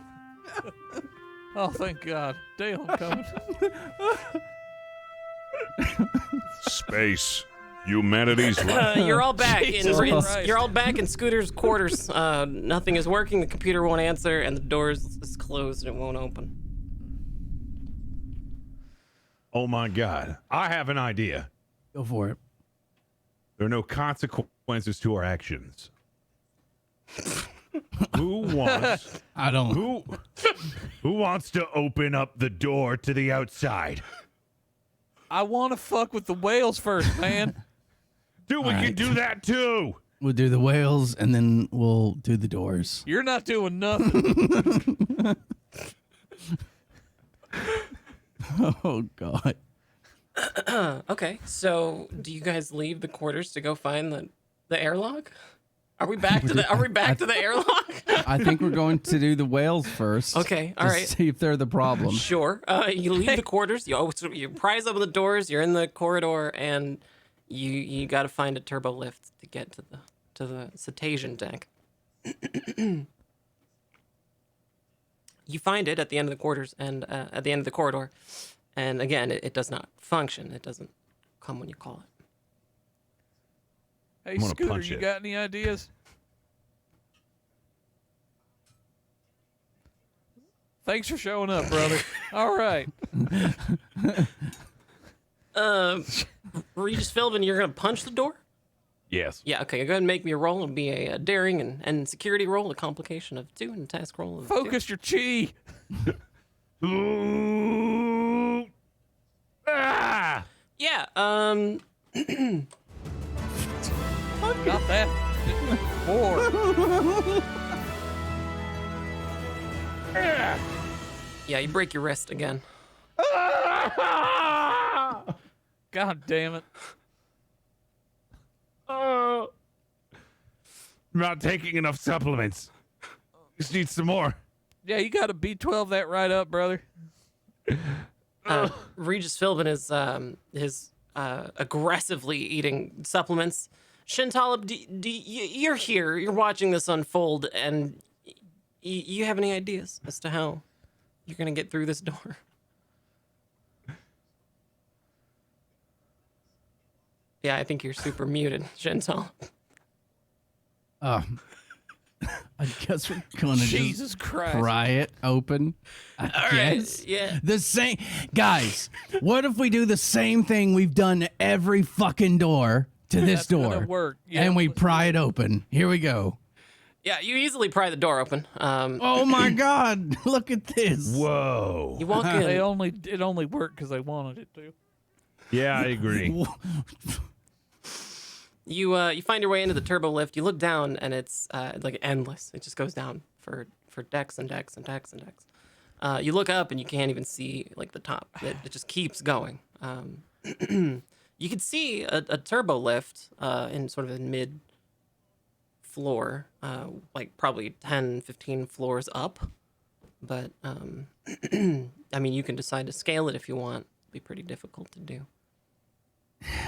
Oh, thank God. Dale, I'm coming. Space. Humanity's last. You're all back Jesus Christ. you're all back in Scooter's quarters. Nothing is working. The computer won't answer, and the door is closed and it won't open. Oh my God. I have an idea. Go for it. There are no consequences to our actions. Who wants I don't. who wants to open up the door to the outside? I want to fuck with the whales first, man. Dude, we can right. do that too. We'll do the whales and then we'll do the doors. You're not doing nothing. Oh, God. Okay, so do you guys leave the quarters to go find the airlock? Are we back to the airlock? I think we're going to do the whales first. Okay, all to right. See if they're the problem. Sure. You leave the quarters. You prise open the doors. You're in the corridor, and you got to find a turbo lift to get to the cetacean deck. You find it at the end of the quarters and at the end of the corridor, and again, it does not function. It doesn't come when you call it. Hey, gonna Scooter, punch you it. got any ideas? Thanks for showing up, brother. All right. Regis Philbin, you're gonna punch the door? Yes. Yeah. Okay. Go ahead and make me a roll. It'll be a daring and security roll, a complication of 2, and a task roll of 2. Focus your chi. Ooh. Ah! Yeah. Not that. 4. Yeah. You break your wrist again. God damn it. I'm not taking enough supplements. Just need some more. Yeah, you got to B12 that right up, brother. Regis Philbin is aggressively eating supplements. Shintalib, you're here. You're watching this unfold, and you have any ideas as to how you're gonna get through this door? Yeah, I think you're super muted, Shintalib. I guess we're going to Jesus just Christ. pry it open. I guess. Yeah. The same. Guys, what if we do the same thing we've done to every fucking door to this That's gonna door? work. Yeah, and we pry it open. Here we go. Yeah, you easily pry the door open. Oh my God. Look at this. Whoa. You walk in. It only worked because they wanted it to. Yeah, I agree. You find your way into the turbo lift. You look down, and it's like endless. It just goes down for decks and decks and decks and decks. You look up, and you can't even see like the top. It just keeps going. You can see a turbo lift in sort of a mid floor, like probably 10, 15 floors up. But I mean, you can decide to scale it if you want. It'll be pretty difficult to do.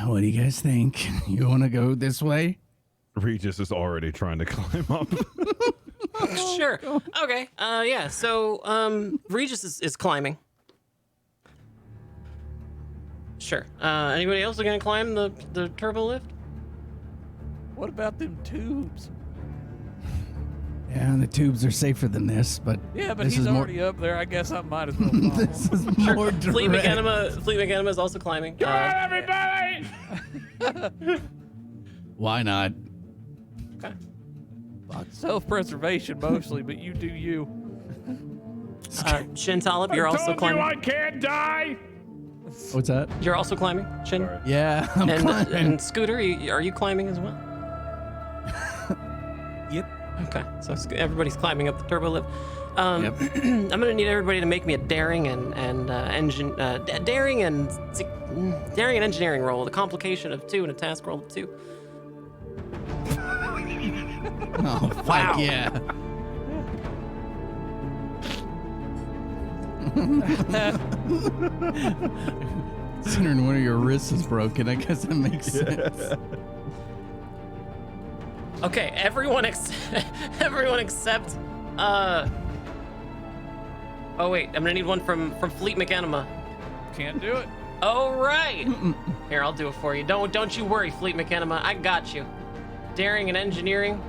What do you guys think? You want to go this way? Regis is already trying to climb up. Sure. Okay. Yeah. So, Regis is climbing. Sure. Anybody else gonna climb the turbo lift? What about them tubes? Yeah, the tubes are safer than this, but Yeah, but this he's is more, already up there. I guess I might as well follow. this is more Fleet direct. McEnema is also climbing. Everybody! Why not? Okay. Self-preservation mostly, but you do you. Shin Talib, you're also Told you climbing. I can't die. What's that? You're also climbing, Shin. Yeah, I'm climbing. And Scooter, are you climbing as well? Yep. Okay, so everybody's climbing up the turbo lift. Yep. I'm gonna need everybody to make me a daring and engineering roll, the complication of 2 and a task roll of 2. Oh, fuck Wow. yeah. Considering one of your wrists is broken, I guess that makes sense. Okay, everyone except. Oh wait, I'm gonna need one from Fleet McEnema. Can't do it. Oh right. Here, I'll do it for you. Don't you worry, Fleet McEnema. I got you. Daring and engineering.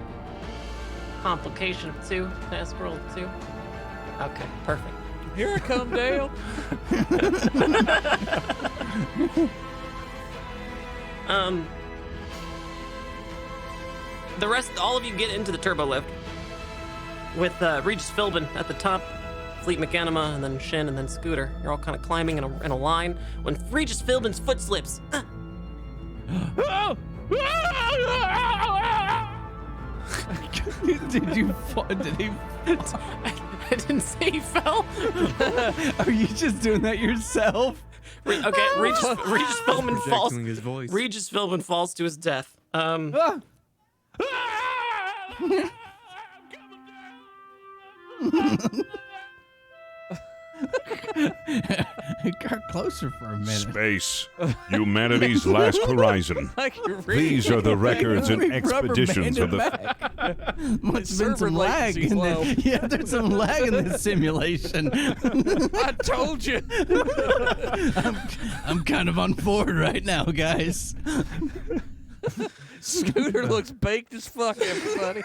Complication of 2. Task roll of 2. Okay, perfect. Here I come, Dale. The rest, all of you get into the turbo lift with Regis Philbin at the top, Fleet McEnema, and then Shin, and then Scooter. You're all kind of climbing in a line when Regis Philbin's foot slips. Did you fall? Did he? I didn't say he fell. Are you just doing that yourself? Okay, Regis Philbin falls. Projecting his voice. Regis Philbin falls to his death. It got closer for a minute. Space, humanity's last horizon. Like you're reading. These are the records and We expeditions of the. Must have been some server lag. latency's In low. yeah, there's some lag in this simulation. I told you. I'm kind of on board right now, guys. Scooter looks baked as fuck, everybody.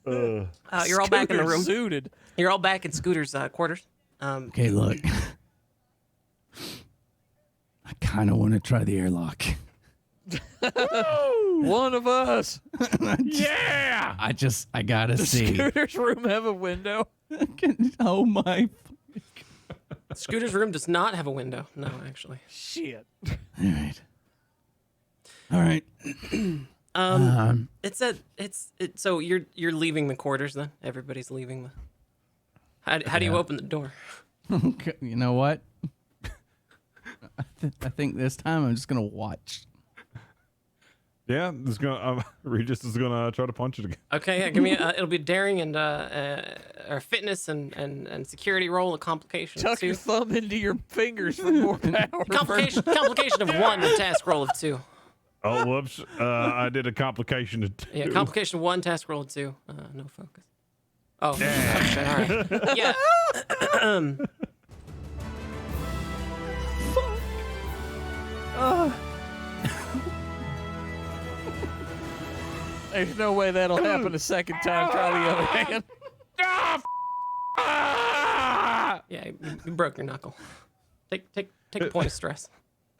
You're all back in the Scooter's room. Suited. You're all back in Scooter's quarters. Okay, look. I kind of want to try the airlock. One of us. Yeah! I gotta Does see. Scooter's room have a window? Oh my. Scooter's room does not have a window. No, actually. Shit. All right. So you're leaving the quarters then? Everybody's leaving the. How do you open the door? Okay, you know what? I think this time I'm just gonna watch. Yeah, Regis is gonna try to punch it again. Okay, yeah, give me it'll be daring and or fitness and security roll, a complication of Tuck 2. your thumb into your fingers for more power. Complication of 1, a task roll of 2. Oh, whoops! I did a complication of 2. Yeah, complication of 1, task roll of 2. No focus. Oh, okay, all right. Yeah. There's no way that'll happen a second time. Try the other hand. Yeah, you broke your knuckle. Take a point of stress.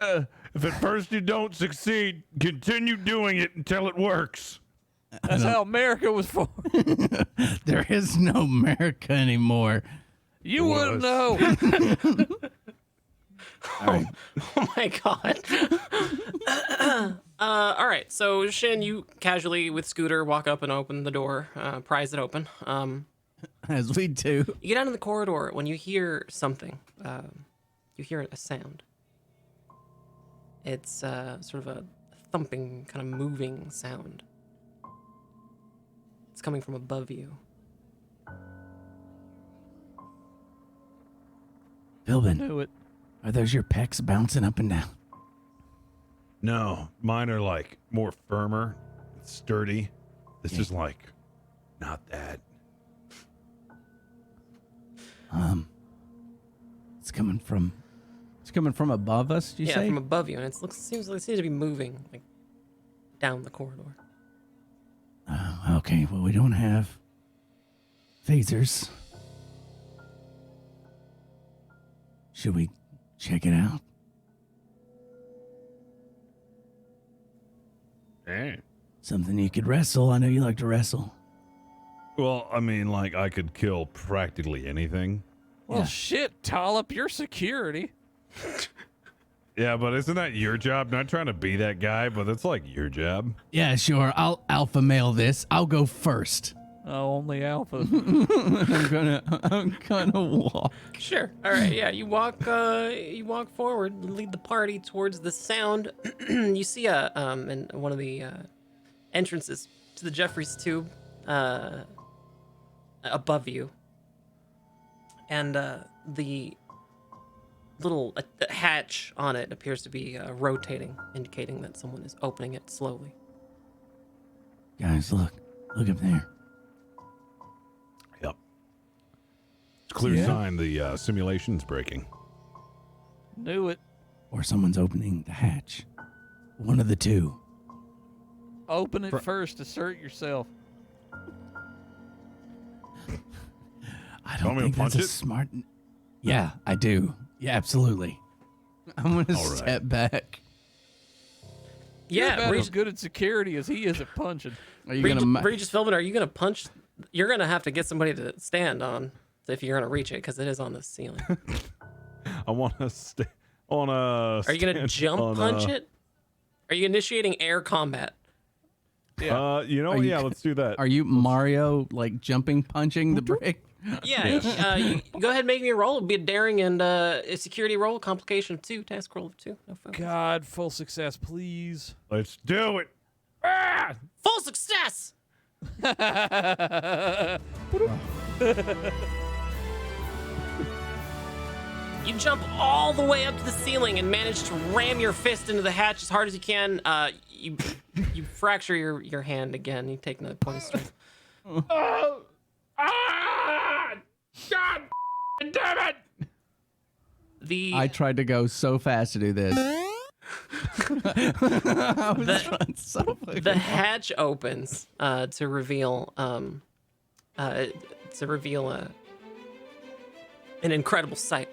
If at first you don't succeed, continue doing it until it works. That's how America was formed. There is no America anymore. You wouldn't know. All right. Oh my god. All right. So Shin, you casually with Scooter walk up and open the door, prise it open. As we do. You get out in the corridor when you hear something. You hear a sound. It's sort of a thumping, kind of moving sound. It's coming from above you. Philbin, Knew it. are those your pecs bouncing up and down? No, mine are like more firmer, sturdy. This is like not that. It's coming from above us, you Yeah, say? from above you, and it seems to be moving like down the corridor. Okay, well, we don't have phasers. Should we check it out? Eh. Something you could wrestle. I know you like to wrestle. Well, I mean, like I could kill practically anything. Well, Yeah. shit, Tollip, your security. Yeah, but isn't that your job? Not trying to be that guy, but it's like your job. Yeah, sure. I'll alpha male this. I'll go first. Oh, only Alpha. I'm gonna walk. Sure. All right. Yeah, you walk forward, lead the party towards the sound. You see in one of the entrances to the Jeffries tube, above you, and the little hatch on it appears to be rotating, indicating that someone is opening it slowly. Guys, look up there. Yep. It's clear Yeah. sign the simulation's breaking. Knew it. Or someone's opening the hatch. One of the two. Open it first. Assert yourself. I Want don't me to think that's punch a it? smart. Yeah, I do. Yeah, absolutely. I'm gonna All right. step back. You're Yeah, about as good at security as he is at punching. Are you gonna? Regis Philbin, are you gonna punch? You're gonna have to get somebody to stand on if you're gonna reach it because it is on the ceiling. I want to stay on a. Are you gonna jump punch it? Are you initiating air combat? You know, Are you- yeah, let's do that. Are you Mario like jumping, punching the brick? Yeah. You go ahead and make me a roll. It'll be a daring and a security roll, complication of 2, task roll of 2. No focus. God, full success, please. Let's do it. Ah! Full success. You jump all the way up to the ceiling and manage to ram your fist into the hatch as hard as you can. You fracture your hand again. You take another point of strength. Oh! Ah! God damn it! I tried to go so fast to do this. I was trying so fucking The hard. hatch opens to reveal an incredible sight.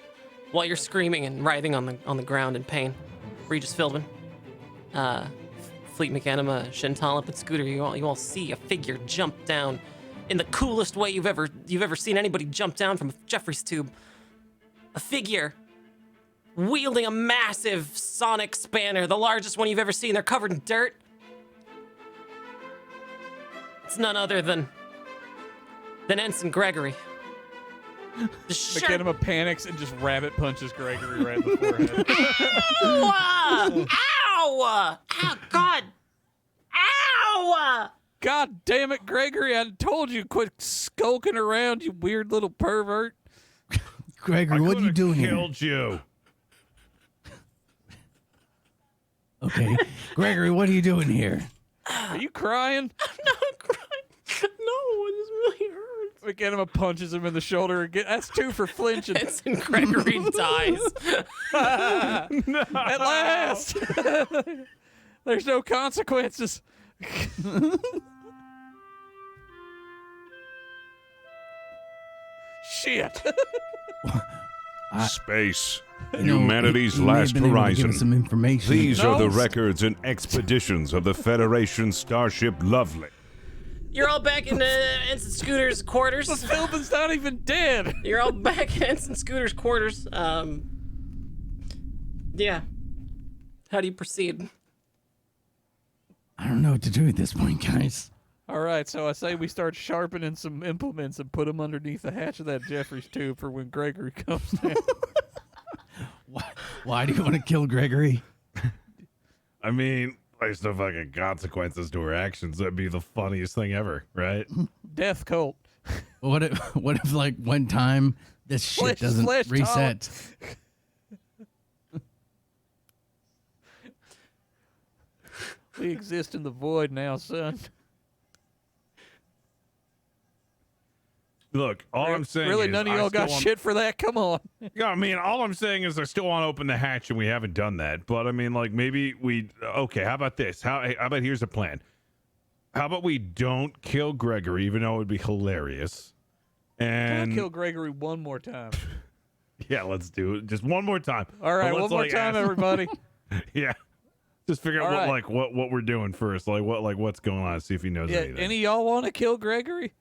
While you're screaming and writhing on the ground in pain, Regis Philbin, Fleet McAnima, Shin Tollip, and Scooter, you all see a figure jump down in the coolest way you've ever seen anybody jump down from a Jeffries tube. A figure wielding a massive sonic spanner, the largest one you've ever seen. They're covered in dirt. It's none other than Ensign Gregory. The shirt. McKenna panics and just rabbit punches Gregory right in the forehead. Ow! Ow! Ow! God! Ow! God damn it, Gregory! I told you, quit skulking around, you weird little pervert. Gregory, what are you doing here? Killed you. Okay, Gregory, what are you doing here? Are you crying? I'm not crying. No, it just really hurts. McKenna punches him in the shoulder again. That's 2 for flinching. Ensign Gregory dies. At last! There's no consequences. Shit. Space. You know, Humanity's you may have last been able to give horizon. us some information. These are the No. records and expeditions of the Federation starship Lovelace. You're all back in Ensign Scooter's quarters. Philbin's not even dead. You're all back in Ensign Scooter's quarters. Yeah. How do you proceed? I don't know what to do at this point, guys. All right, so I say we start sharpening some implements and put them underneath the hatch of that Jeffrey's tube for when Gregory comes down. Why do you want to kill Gregory? I mean, there's no fucking consequences to her actions. That'd be the funniest thing ever, right? Death cult. What if like one time this shit doesn't reset? We exist in the void now, son. Look, all I'm saying Really, is none of I y'all got still want- shit for that? Come on. Yeah, I mean, all I'm saying is I still want to open the hatch, and we haven't done that. But I mean, like, maybe okay, how about this? How about here's the plan? How about we don't kill Gregory, even though it would be hilarious? And Kill Gregory one more time. yeah, let's do it just one more time. All right, But one more time, everybody. Yeah, just figure out All what we're doing first, what's going on, see if he knows Yeah, anything. any of y'all want to kill Gregory?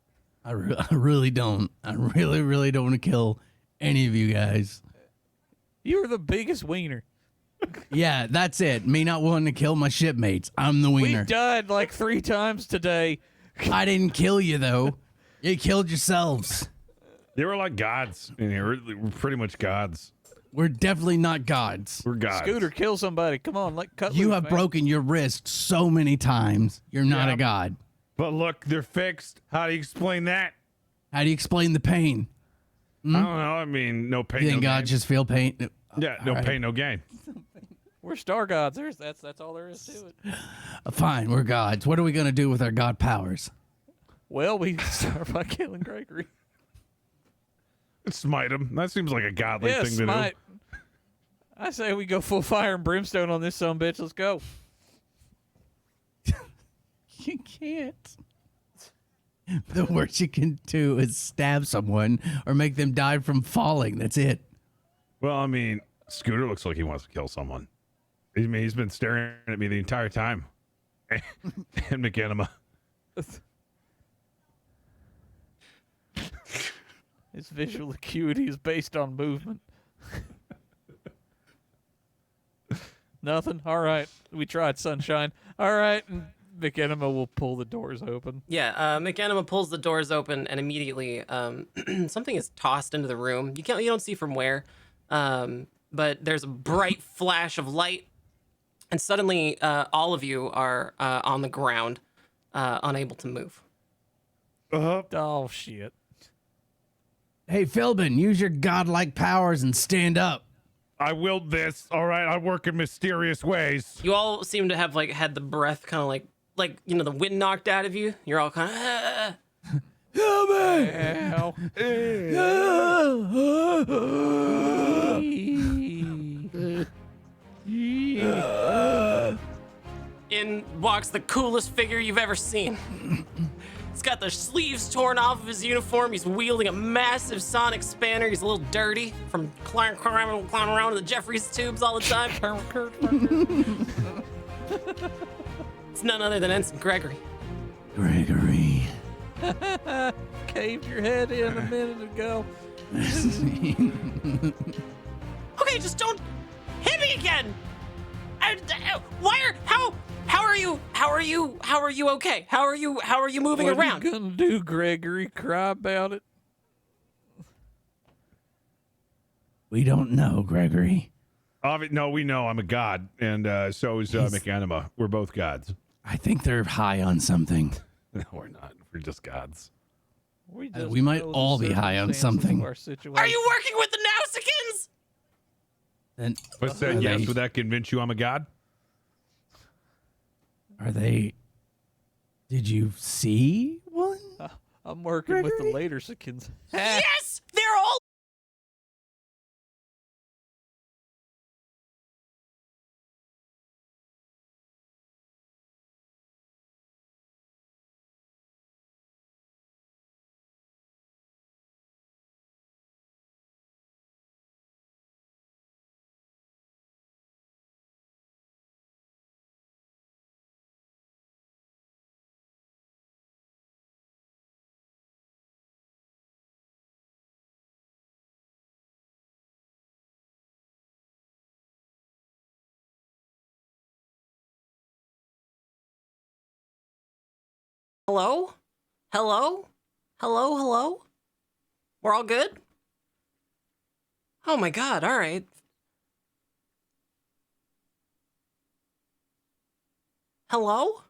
I really don't. I really don't want to kill any of you guys. You were the biggest wiener. Yeah, that's it. Me not wanting to kill my shipmates. I'm the We wiener. died like 3 times today. I didn't kill you though. You killed yourselves. They were like gods in here. We're pretty much gods. We're definitely not gods. We're gods. Scooter, kill somebody. Come on, cut You loose, have man. broken your wrist so many times. You're not Yeah. a god. But look, they're fixed. How do you explain that? How do you explain the pain? I don't know. I mean, no pain, You think no God gain. just feel pain? Yeah, no All right. pain, no gain. We're star gods. That's all there is to it. Fine, we're gods. What are we gonna do with our god powers? Well, we start by killing Gregory. Smite him. That seems like a godly Yeah, thing smite. I say we go full fire and brimstone on this sumbitch. Let's go. You can't. The worst you can do is stab someone or make them die from falling. That's it. to do. Well, I mean, Scooter looks like he wants to kill someone. I mean, he's been staring at me the entire time. And McEnema. His visual acuity is based on movement. Nothing? All right. We tried, sunshine. All right. And McEnema will pull the doors open. Yeah, McEnema pulls the doors open, and immediately something is tossed into the room. You don't see from where, but there's a bright flash of light, and suddenly all of you are on the ground, unable to move. Oh, shit. Hey, Philbin, use your godlike powers and stand up. I willed this. All right, I work in mysterious ways. You all seem to have had the breath kind of like the wind knocked out of you. You're all kind of. Help me! Ow. In walks the coolest figure you've ever seen. He's got the sleeves torn off of his uniform. He's wielding a massive sonic spanner. He's a little dirty from climbing around in the Jeffrey's tubes all the time. It's none other than Ensign Gregory. Gregory. Caved your head in a minute ago. Okay, just don't hit me again. How are you okay? How are you moving What around? are you gonna do, Gregory? Cry about it? We don't know, Gregory. No, we know I'm a god, and so is McEnema. We're both gods. I think they're high on something. No, we're not. We're just gods. Just we might know the all be high on circumstances something. of our situation. Are you working with the Nausicaans? Then But said are yes. they- Would that convince you I'm a god? Are they? Did you see one? I'm working with the Gregory? later Sikins. Yes, they're all Hello? Hello? Hello? Hello? We're all good? Oh my god, all right. Hello?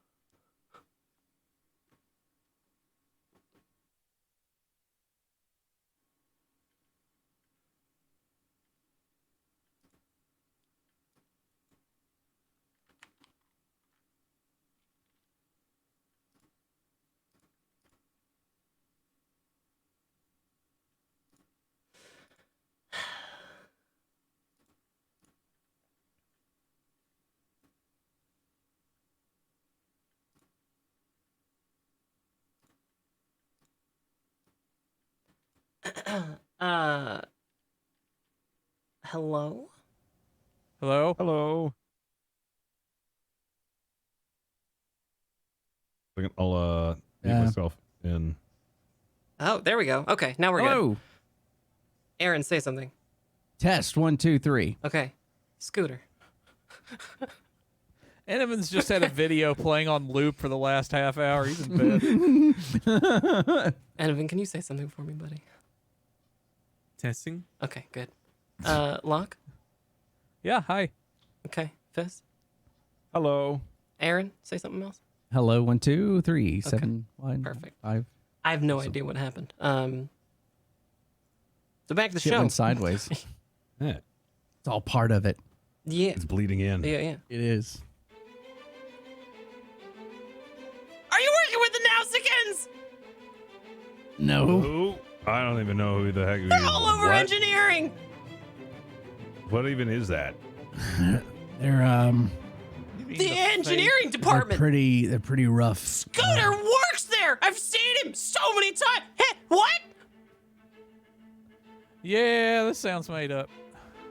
uh, hello? Hello? Hello. I'll mute Yeah. myself in. Oh, there we go. Okay, now we're good. Hello. Aaron, say something. Test 1, 2, 3. Okay. Scooter. Enemin's just had a video playing on loop for the last half hour. He's in bed. Evan, can you say something for me, buddy? Testing. Okay, good. Locke? Yeah, hi. Okay. Fizz? Hello. Aaron, say something else? Hello, 1, 2, 3, 7, 1, Perfect. 5. I have no idea what happened. So back to the Shit show. went sideways. Yeah, It's all part of it. Yeah. it's bleeding in. Yeah. It is. Are you working with the Nausicaans? No. Who? I don't even know who the heck. They're all over what? engineering. What even is that? They're The engineering they're department. pretty rough. Scooter works there. I've seen him so many times. Hey, what? Yeah, this sounds made up.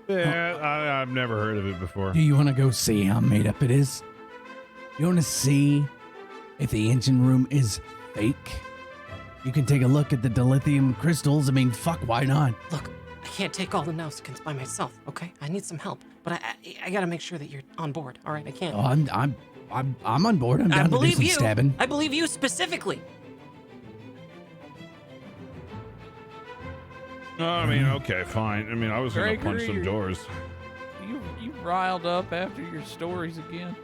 Yeah, I've never heard of it before. Do you want to go see how made up it is? You want to see if the engine room is fake? You can take a look at the dilithium crystals. I mean, fuck, why not? Look, I can't take all the Nausicaans by myself. Okay, I need some help, but I gotta make sure that you're on board. All right, I can't. Oh, I'm on board. I'm I down to do believe some you. stabbing. I believe you specifically. I mean, okay, fine. I mean, I was gonna punch some Gregory, doors. You riled up after your stories again.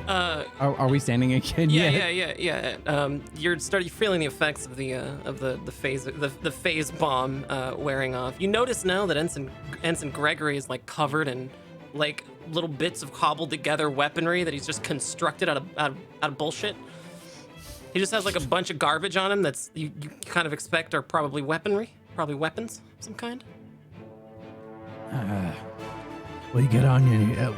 Are we standing again? Yeah. You're starting feeling the effects of the phase bomb wearing off. You notice now that Ensign Gregory is like covered in like little bits of cobbled together weaponry that he's just constructed out of bullshit. He just has like a bunch of garbage on him that's you kind of expect are probably weaponry, probably weapons of some kind. Well, you get on your.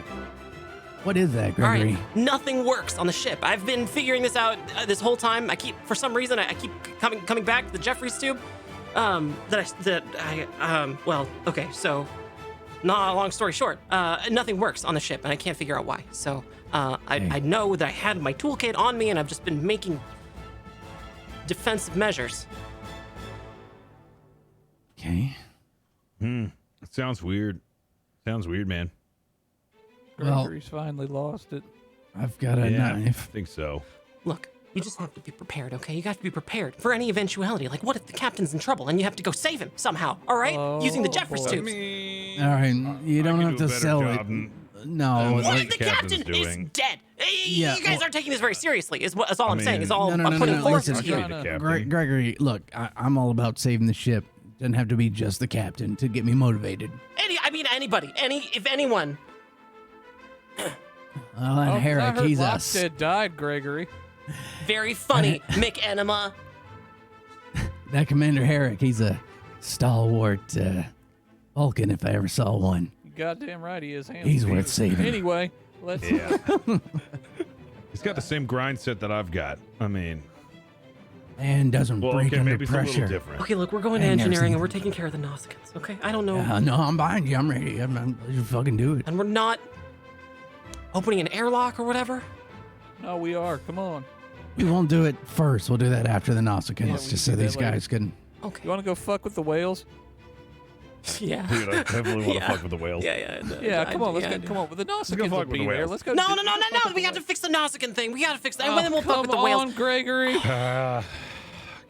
What is that, All Gregory? right, nothing works on the ship. I've been figuring this out this whole time. For some reason, I keep coming back to the Jeffries tube. Well, okay, so, not a long story short, nothing works on the ship, and I can't figure out why. So, I know that I had my toolkit on me, and I've just been making defensive measures. Okay. It sounds weird. Sounds weird, man. Well- Gregory's finally lost it. I've got a Yeah, I knife. think so. Look, you just have to be prepared, okay? You have to be prepared for any eventuality. Like, what if the captain's in trouble and you have to go save him somehow, all right? Using the Jeffries boy. tubes. All right, you don't can have do a to better sell job it. than- No, What What like if the captain's captain is doing. dead? Yeah, You guys well- aren't taking this very seriously, is all I'm saying. mean- Is all No, I'm putting forth listen, I here. can be the captain. Gregory, look, I'm all about saving the ship. Doesn't have to be just the captain to get me motivated. Anybody, if anyone. Well, and I Herrick, heard he's a Lockstead died, Gregory. Very funny, McEnema. that Commander Herrick. He's a stalwart Vulcan, if I ever saw one. You goddamn right he is. Hands He's and worth feet. saving. Anyway, let's. Yeah. He's got the same grind set that I've got. I mean, And doesn't well, break okay, under maybe it's a pressure. little different. Okay, look, we're going to I've never engineering seen and we're taking care of the Nausicaans, okay? I don't know. No, I'm behind you. I'm ready. I'm just fucking do it. And we're not opening an airlock or whatever. No, we are. Come on. We won't do it first. We'll do that after the Nausicans, Yeah, we just can so do that these later. guys can. Okay. You want to go fuck with the whales? Yeah. Dude, I definitely want to Yeah. fuck with the whales. Yeah, come on, let's go. Come on, with the Nausicaans fuck will with the be there. whales. Let's go. No, do- no, no, no, no. We got to fix the Nausicaan thing. We got to fix that. And then we'll fuck come with the whales. on, Gregory.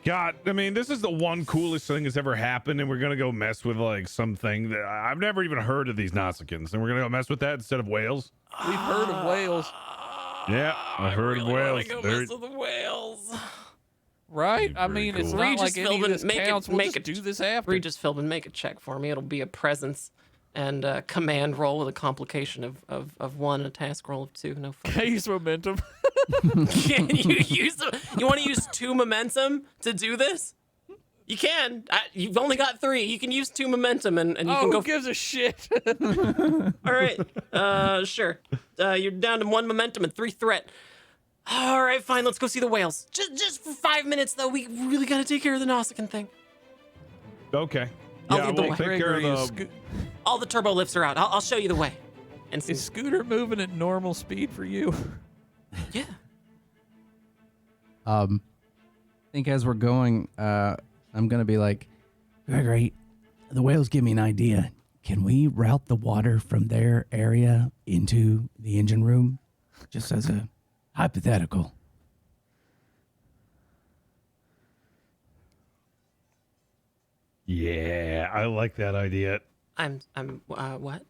God, I mean, this is the one coolest thing that's ever happened, and we're gonna go mess with like something that I've never even heard of these Nausicaans, and we're gonna go mess with that instead of whales. We've heard of whales, Yeah, I've heard of whales. Go They're- mess with the whales. right? I Pretty mean, it's cool. not Regis like any of Philbin, this make it- counts. We'll make just it- do this after. Regis Philbin, make a check for me. It'll be a presence and a command roll with a complication of 1, a task roll of 2. No fun. Case momentum. Can you use them? You want to use 2 momentum to do this? You can. You've only got 3. You can use 2 momentum and you Oh, can who go. gives a shit? All right. Sure. You're down to 1 momentum and 3 threat. All right, fine. Let's go see the whales. Just for 5 minutes, though. We really got to take care of the Nausicaan thing. Okay. I'll Yeah, lead the we'll way. take care of Gregory, is, the. All the turbo lifts are out. I'll show you the way. And is Scooter moving at normal speed for you? yeah. I think as we're going, I'm gonna be like, Gregory, the whales give me an idea. Can we route the water from their area into the engine room, just as a hypothetical? Yeah, I like that idea. I'm what?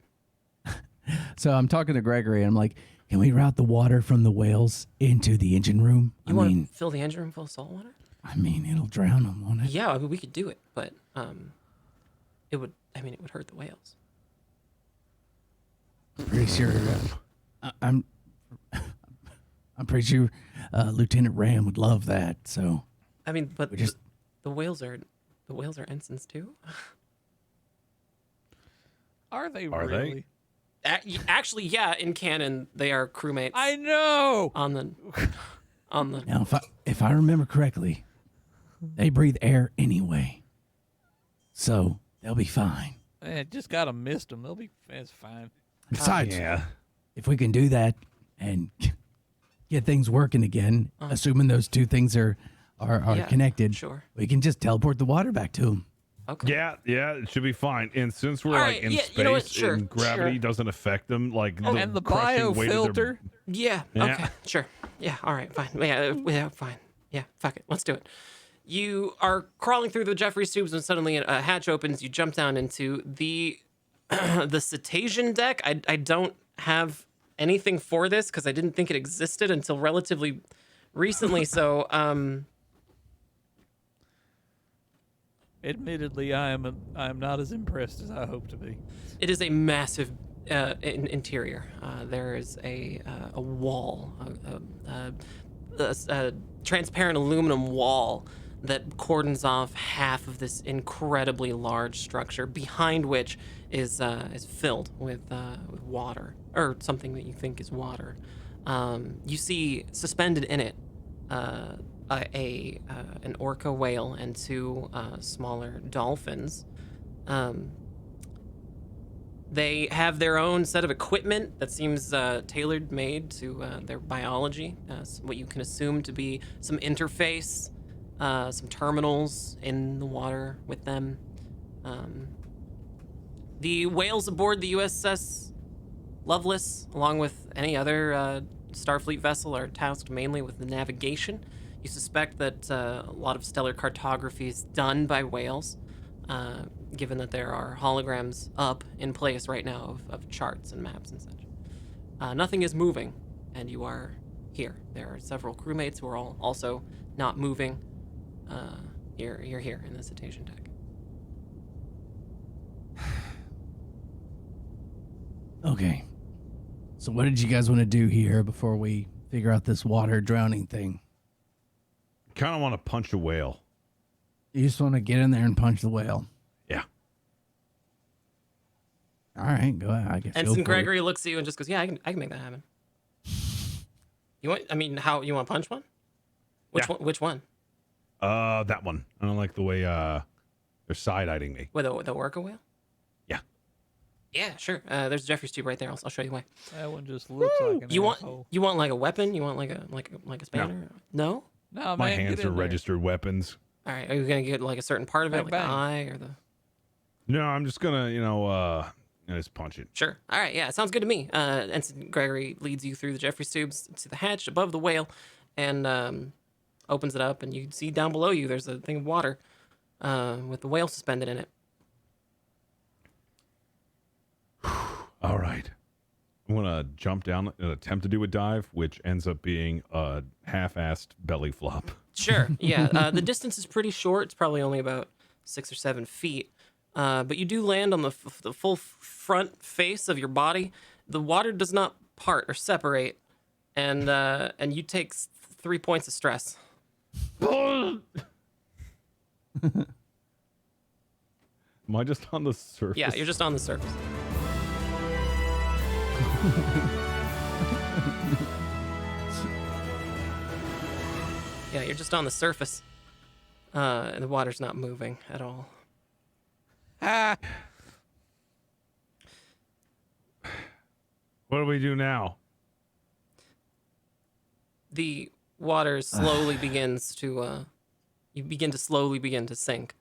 So I'm talking to Gregory, and I'm like, can we route the water from the whales into the engine room? You want to fill the engine room full of salt water? I mean, it'll drown them, won't it? Yeah, I mean, we could do it, but it would. I mean, it would hurt the whales. Pretty sure. I'm pretty sure Lieutenant Ram would love that. So I mean, but We just- the whales are ensigns too. Are they Are they? really? Actually, yeah, in canon they are crewmates. I know. on the now, if I remember correctly, they breathe air anyway, so they'll be fine. Just gotta mist them. They'll be. It's fine. Besides, Yeah. if we can do that and get things working again, assuming those two things are Yeah, connected, sure. we can just teleport the water back to them. Okay. Yeah, it should be fine. And since we're All like right, in yeah, space you know what? Sure, and gravity sure. doesn't affect them, like And the crushing weight of their- biofilter. Yeah. Yeah. Okay. Sure. Yeah. All right. Fine. Yeah. Fine. Yeah. Fuck it. Let's do it. You are crawling through the Jeffries tubes, and suddenly a hatch opens. You jump down into the the cetacean deck. I don't have anything for this because I didn't think it existed until relatively recently. So Admittedly, I am not as impressed as I hope to be. it is a massive interior. There is a wall, a transparent aluminum wall that cordons off half of this incredibly large structure, behind which is filled with water, or something that you think is water. You see suspended in it an orca whale and 2 smaller dolphins. They have their own set of equipment that seems tailored made to their biology. What you can assume to be some interface, some terminals in the water with them. The whales aboard the USS Lovelace, along with any other Starfleet vessel, are tasked mainly with the navigation. You suspect that a lot of stellar cartography is done by whales, given that there are holograms up in place right now of charts and maps and such. Nothing is moving, and you are here. There are several crewmates who are all also not moving. You're here in the cetacean deck. Okay. So what did you guys want to do here before we figure out this water drowning thing? Kind of want to punch a whale. You just want to get in there and punch the whale. Yeah. All right, go ahead. I guess. Ensign go for Gregory looks at you and just goes, "Yeah, I can make that happen." You want? I mean, how you want to punch one? Which Yeah. one? Which one? That one. I don't like the way they're side-eyeing me. With the orca whale? Yeah. Yeah, sure. There's a Jeffries tube right there. I'll show you the way. That one just looks like an You asshole. want like a weapon? You want like a spanner? No. No, My man, hands get are in there. registered weapons. All right. Are you gonna get like a certain part of it, Bang, like bang. the eye or the? No, I'm just gonna, just punch it. Sure. All right. Yeah, sounds good to me. Ensign Gregory leads you through the Jeffries tubes to the hatch above the whale, and opens it up, and you see down below you there's a thing of water with the whale suspended in it. All right. I'm gonna jump down and attempt to do a dive, which ends up being a half-assed belly flop. Sure. Yeah. The distance is pretty short. It's probably only about 6 or 7 feet. But you do land on the full front face of your body. The water does not part or separate, and you take 3 points of stress. Am I just on the surface? Yeah, you're just on the surface. Yeah, you're just on the surface, and the water's not moving at all. What do we do now? The water slowly begins to, slowly begin to sink.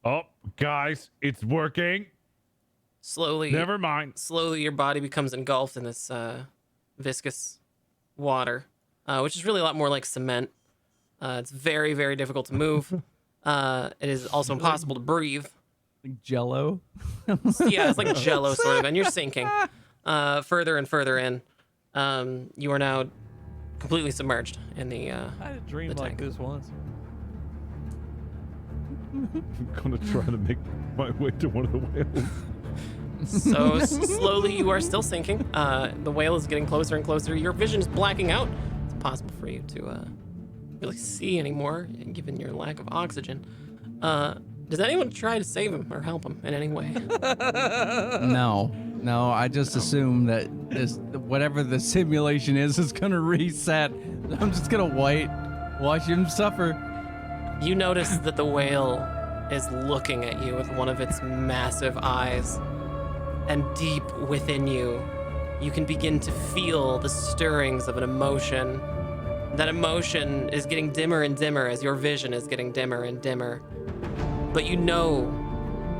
Oh, guys, it's working. Slowly. Never mind. Slowly, your body becomes engulfed in this viscous water, which is really a lot more like cement. It's very, very difficult to move. It is also impossible to breathe. Like Jello. Yeah, it's like Jello sort of, and you're sinking further and further in. You are now completely submerged in the. I had a dream the like tank. this once. I'm gonna try to make my way to one of the whales. So slowly, you are still sinking. The whale is getting closer and closer. Your vision is blacking out. It's impossible for you to really see anymore, given your lack of oxygen. Does anyone try to save him or help him in any way? No, I just assume that whatever the simulation is gonna reset. I'm just gonna watch him suffer. You notice that the whale is looking at you with one of its massive eyes. And deep within you, you can begin to feel the stirrings of an emotion. That emotion is getting dimmer and dimmer as your vision is getting dimmer and dimmer. But you know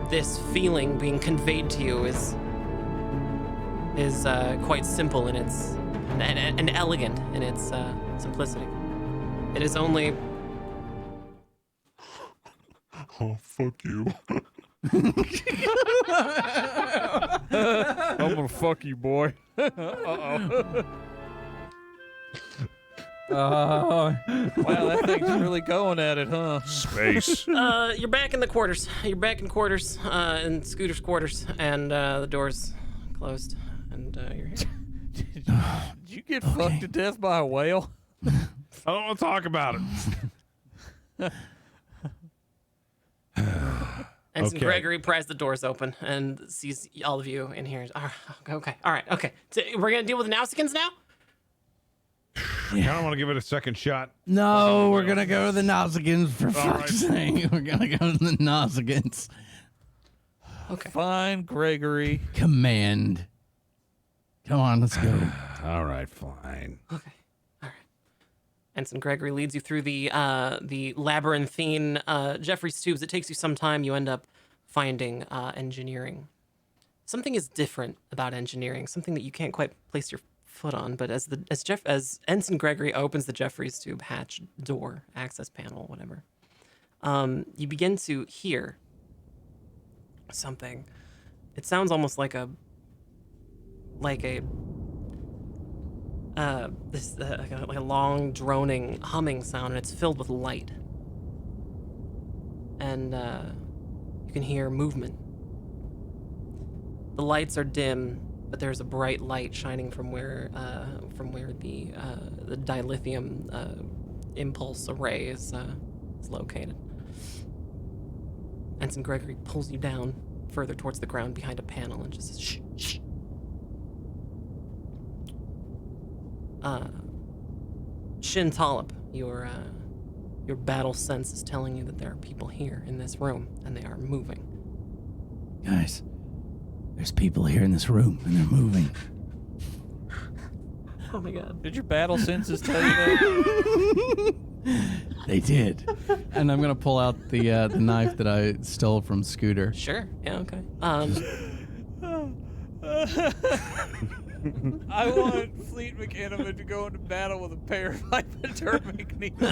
this feeling being conveyed to you is quite simple in its and elegant in its simplicity. It is only. Oh, fuck you. I'm gonna fuck you, boy. Wow, that thing's really going at it, huh? Space. You're back in the quarters. You're back in quarters, in Scooter's quarters, and the door's closed, and you're here. Did you get fucked to death by a whale? I don't want to talk about it. Ensign Okay. Gregory pries the doors open and sees all of you in here. Okay, all right, okay. So we're gonna deal with the Nausicaans now? I don't want to give it a second shot. No, we're gonna go to the Nausicaans for fuck's right. sake. We're gonna go to the Nausicaans. Okay. Fine, Gregory. Command. Come on, let's go. All right, fine. Okay. All right. Ensign Gregory leads you through the labyrinthine Jeffries tubes. It takes you some time. You end up finding engineering. Something is different about engineering. Something that you can't quite place your foot on. But as Ensign Gregory opens the Jeffries tube hatch door, access panel, whatever, you begin to hear something. It sounds almost like a long droning humming sound, and it's filled with light. And you can hear movement. The lights are dim, but there's a bright light shining from where the dilithium impulse array is located. Ensign Gregory pulls you down further towards the ground behind a panel and just says, shh, shh. Shin Talib, your battle sense is telling you that there are people here in this room, and they are moving. Guys, there's people here in this room, and they're moving. Oh my god. Did your battle senses tell you that? They did. And I'm gonna pull out the knife that I stole from Scooter. Sure. Yeah. Okay. I want Fleet McInneman to go into battle with a pair of hypodermic needles.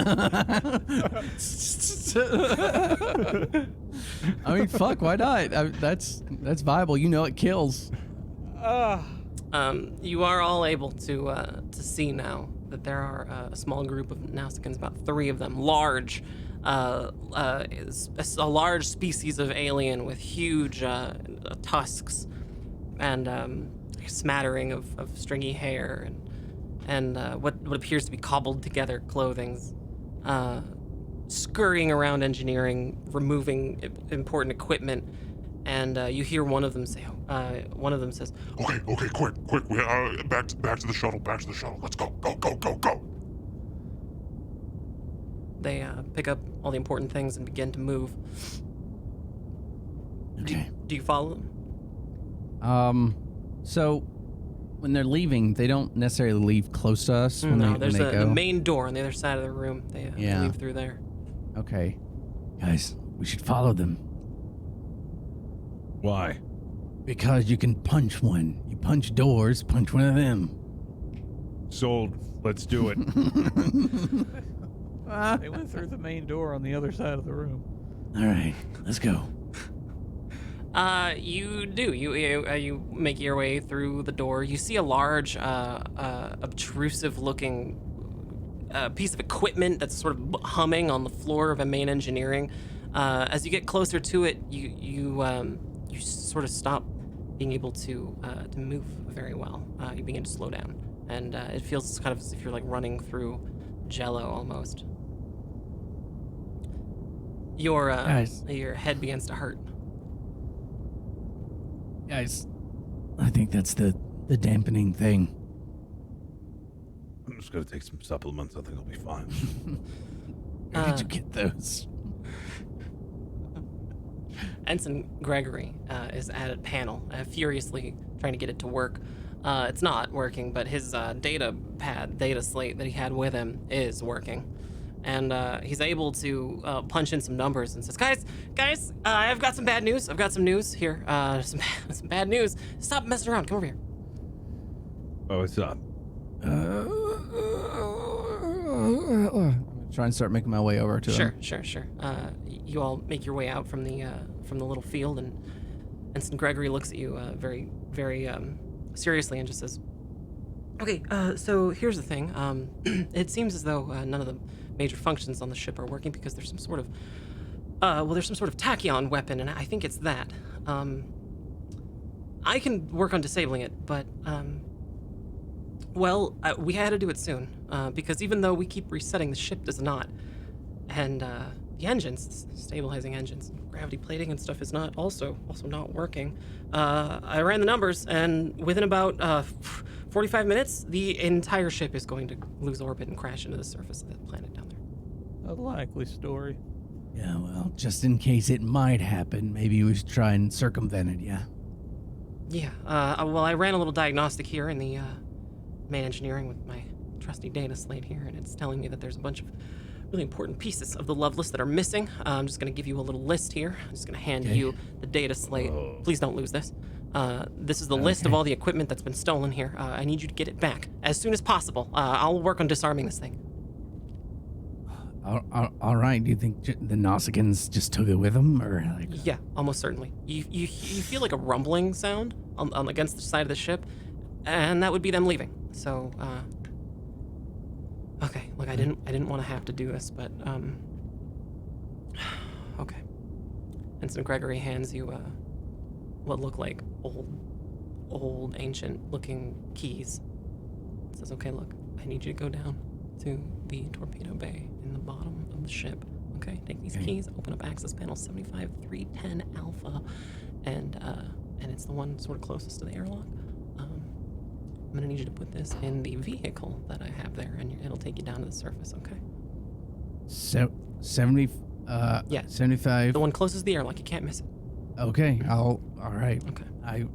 I mean, fuck, why not? That's viable. You know it kills. You are all able to see now that there are a small group of Nausicaans, about 3 of them, large, a large species of alien with huge tusks and a smattering of stringy hair and what appears to be cobbled together clothing, scurrying around engineering, removing important equipment. And you hear one of them says, Okay, quick. We back to the shuttle. Let's go. Go. They pick up all the important things and begin to move. Okay. Do you follow them? So when they're leaving, they don't necessarily leave close to us when There's they go. the main door on the other side of the room. They leave through there. Okay. Guys, we should follow them. Why? Because you can punch one. You punch doors, punch one of them. Sold. Let's do it. They went through the main door on the other side of the room. All right, let's go. You do. You make your way through the door. You see a large, obtrusive-looking piece of equipment that's sort of humming on the floor of a main engineering. As you get closer to it, you sort of stop being able to move very well. You begin to slow down, and it feels kind of as if you're like running through jello almost. Your head begins to hurt. Guys, I think that's the dampening thing. I'm just gonna take some supplements. I think I'll be fine. Where did you get those? Ensign Gregory is at a panel, furiously trying to get it to work. It's not working, but his data slate that he had with him is working. And he's able to punch in some numbers and says, guys, I've got some bad news. I've got some news here. Some bad news. Stop messing around. Come over here. Oh, what's up? I'm gonna try and start making my way over to him. Sure. You all make your way out from the little field, and Ensign Gregory looks at you very, very seriously and just says, okay, so here's the thing. It seems as though none of the major functions on the ship are working because there's some sort of tachyon weapon, and I think it's that. I can work on disabling it, but we had to do it soon because even though we keep resetting, the ship does not, and the engines, stabilizing engines, gravity plating and stuff is not also not working. I ran the numbers, and within about 45 minutes, the entire ship is going to lose orbit and crash into the surface of the planet down there. A likely story. Yeah, well, just in case it might happen, maybe we should try and circumvent it, yeah? Yeah, I ran a little diagnostic here in the main engineering with my trusty data slate here, and it's telling me that there's a bunch of really important pieces of the Lovelace that are missing. I'm just going to give you a little list here. I'm just going to hand you the data slate. Please don't lose this. This is the list of all the equipment that's been stolen here. I need you to get it back as soon as possible. I'll work on disarming this thing. All right. Do you think the Nausicaans just took it with them, or like? Yeah, almost certainly. You feel like a rumbling sound on against the side of the ship, and that would be them leaving. So, okay. Look, I didn't want to have to do this, but okay. Ensign Gregory hands you what look like old, ancient-looking keys. Says, okay, look, I need you to go down to the torpedo bay in the bottom of the ship. Okay, take these keys, open up access panel 75310 Alpha, and it's the one sort of closest to the airlock. I'm gonna need you to put this in the vehicle that I have there, and it'll take you down to the surface. Okay. 75. The one closest to the airlock. You can't miss it. Okay. All right. Okay. I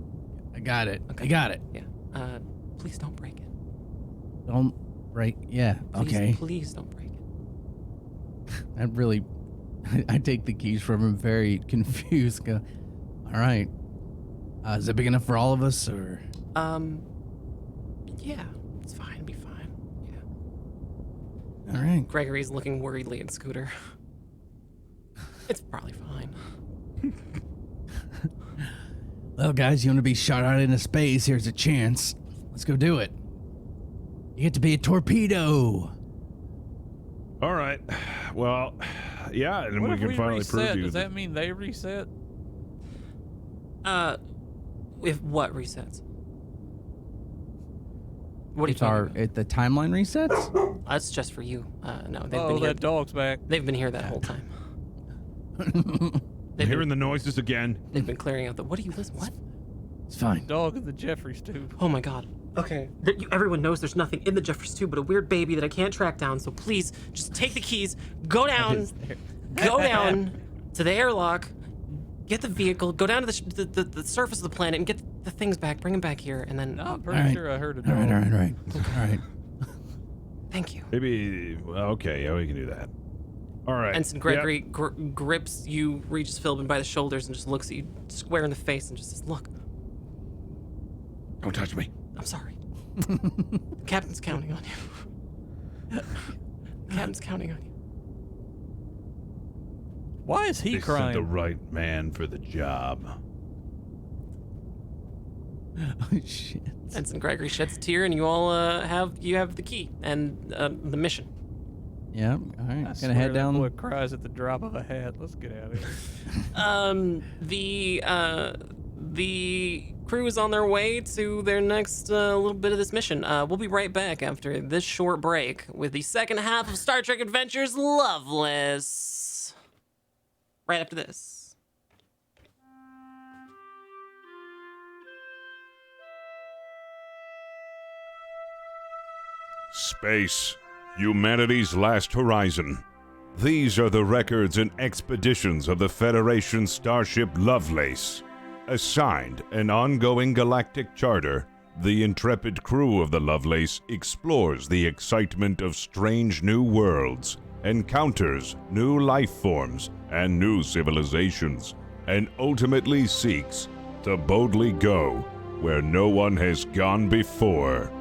got it. Okay. I got it. Yeah. Please don't break it. Don't break. Yeah. Please, Okay. Please don't break it. I take the keys from him, very confused. Go, all right. Is it big enough for all of us, or? Yeah, it's fine. It'll be fine. Yeah. All right. Gregory's looking worriedly at Scooter. It's probably fine. Well, guys, you want to be shot out into space? Here's a chance. Let's go do it. You get to be a torpedo. All right. Well, yeah, and What we if can finally reset? prove to you. Does that mean they reset? If what resets? What are you If our talking if the timeline resets? about? That's just for you. No, they've been Oh, here. that dog's back. They've been here that whole time. I'm hearing the noises again. They've been clearing out the. What are you listening? What? It's fine. Dog in the Jeffries tube. Oh my god. Okay. Everyone knows there's nothing in the Jeffers tube but a weird baby that I can't track down. So please, just take the keys, go down to the airlock, get the vehicle, go down to the surface of the planet, and get the things back. Bring them back here, and then. No, I'm pretty All right. sure I heard a All dog. right. All right. Thank you. Maybe, well, okay, yeah, we can do that. All right. Ensign Gregory grips you, reaches Philbin by the shoulders, and just looks at you square in the face and just says, "Look, Don't touch me. I'm sorry. The captain's counting on you. The captain's counting on you." Why is he They crying? sent the right man for the job. Oh shit. Ensign Gregory sheds a tear, and you all have the key and the mission. Yeah. All right. I Gonna swear head that down. boy cries at the drop of a hat. Let's get out of here. The crew is on their way to their next little bit of this mission. We'll be right back after this short break with the second half of Star Trek Adventures Loveless. Right after this. Space, humanity's last horizon. These are the records and expeditions of the Federation starship Lovelace. Assigned an ongoing galactic charter, the intrepid crew of the Lovelace explores the excitement of strange new worlds, encounters new life forms and new civilizations, and ultimately seeks to boldly go where no one has gone before.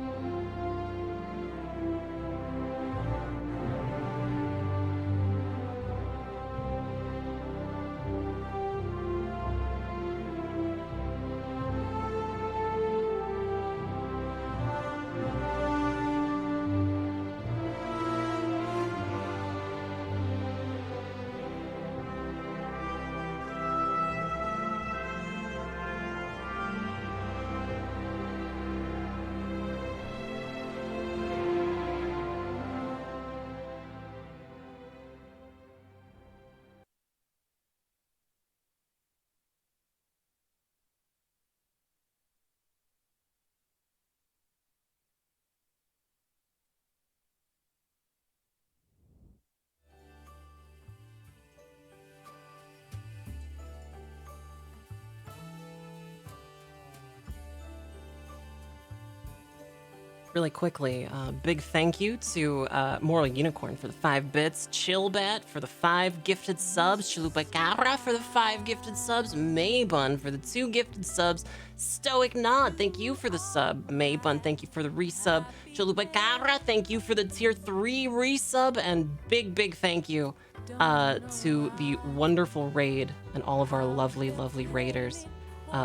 Really quickly, big thank you to Moral Unicorn for the 5 bits, Chillbat for the 5 gifted subs, Chalupacara for the 5 gifted subs, Maybun for the 2 gifted subs, Stoic Nod, thank you for the sub, Maybun, thank you for the resub, Chalupacara, thank you for the tier 3 resub, and big thank you to the wonderful raid and all of our lovely raiders.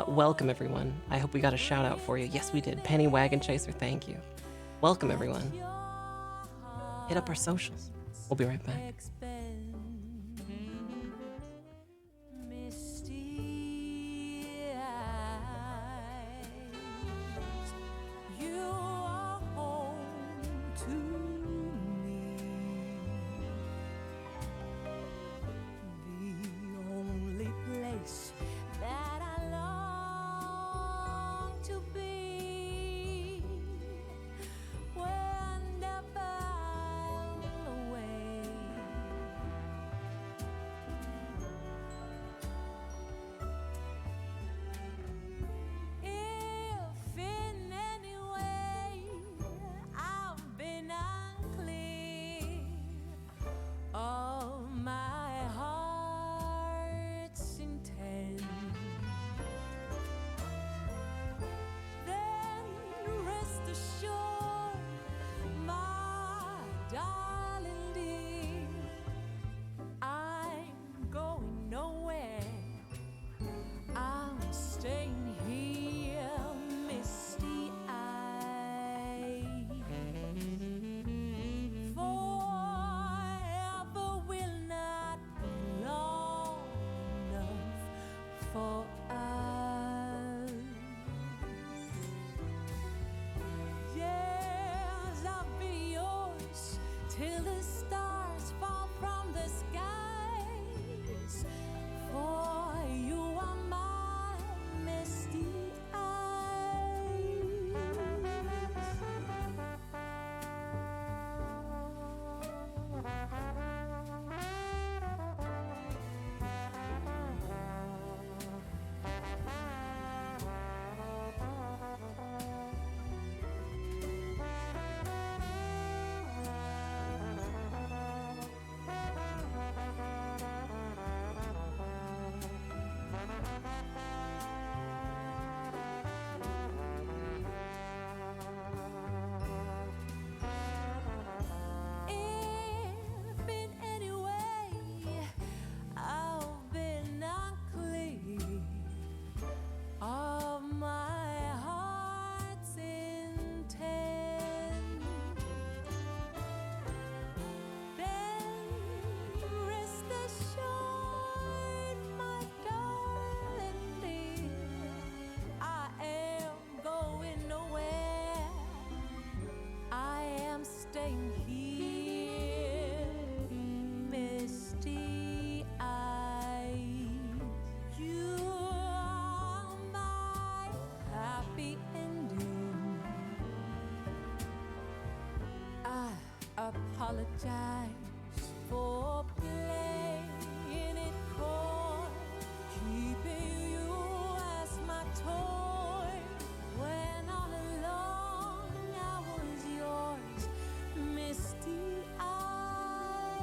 Welcome, everyone. I hope we got a shout out for you. Yes, we did. Penny Wagon Chaser, thank you. Welcome, everyone. Hit up our socials. We'll be right back. apologize for playing it coy, keeping you as my toy, when all along I was yours, misty eyes.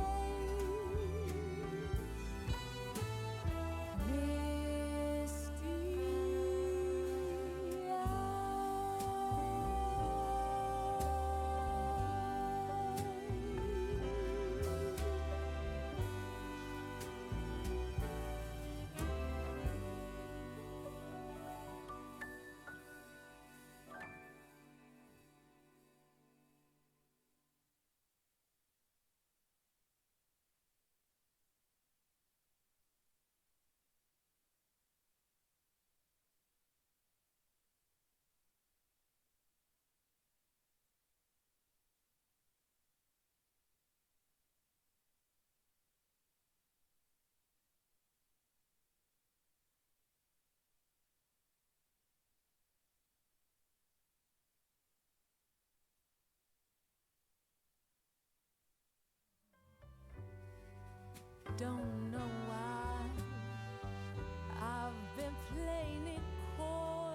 Don't know why I've been playing it coy,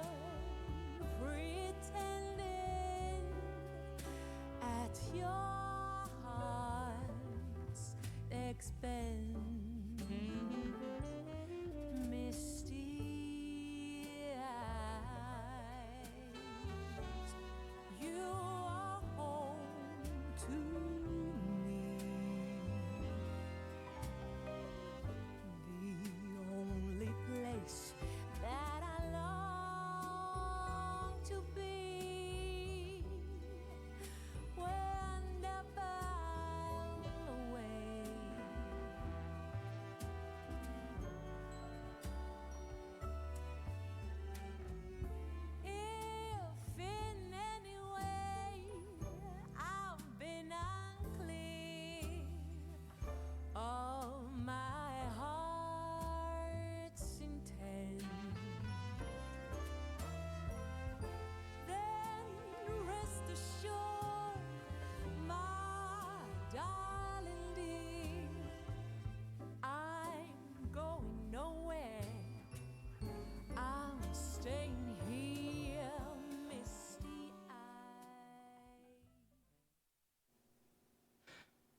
pretending at your heart's expense. Misty eyes, you are home to me. The only place that I long to be, whenever I'm away. If in any way I've been unclear of my heart's intent, then rest assured, my darling dear, I'm going nowhere. I'm staying here, misty eyes.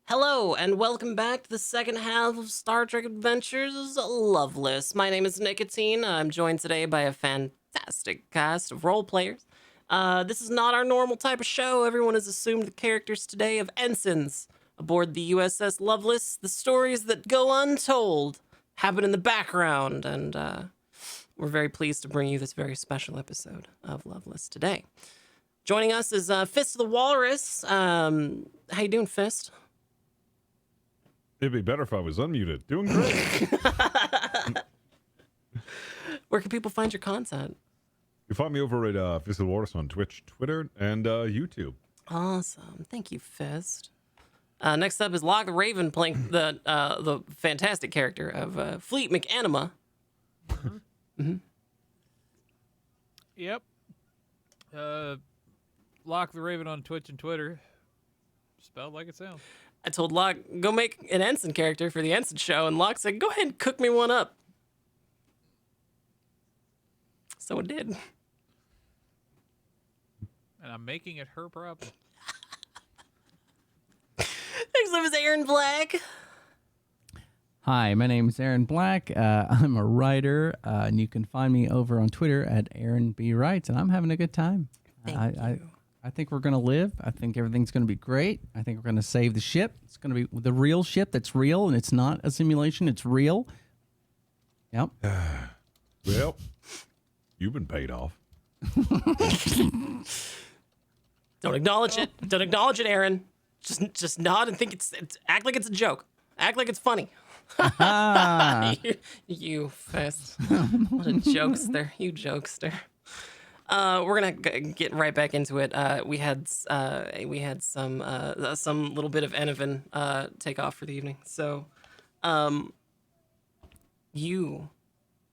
Hello, and welcome back to the second half of Star Trek Adventures Loveless. My name is Nicotine. I'm joined today by a fantastic cast of role players. This is not our normal type of show. Everyone has assumed the characters today of ensigns aboard the USS Loveless. The stories that go untold happen in the background, and we're very pleased to bring you this very special episode of Loveless today. Joining us is Fist of the Walrus. How you doing, Fist? It'd be better if I was unmuted. Doing great. Where can people find your content? You find me over at Fist of the Walrus on Twitch, Twitter, and YouTube. Awesome. Thank you, Fist. Next up is Locke the Raven playing the fantastic character of Fleet McAnima. Yep. Lock the Raven on Twitch and Twitter. Spelled like it sounds. I told Locke, go make an ensign character for the ensign show, and Locke said, go ahead and cook me one up. So it did. And I'm making it her problem. Next up is Aaron Black. Hi, my name is Aaron Black. I'm a writer, and you can find me over on Twitter at Aaron B. Writes, and I'm having a good time. I think we're going to live. I think everything's going to be great. I think we're going to save the ship. It's going to be the real ship that's real, and it's not a simulation. It's real. Yep. Well, you've been paid off. Don't acknowledge it. Don't acknowledge it, Aaron. Just nod and think it's act like it's a joke. Act like it's funny. you Fist. What a jokester. You jokester. We're gonna get right back into it. We had some little bit of Enovan take off for the evening. So, you,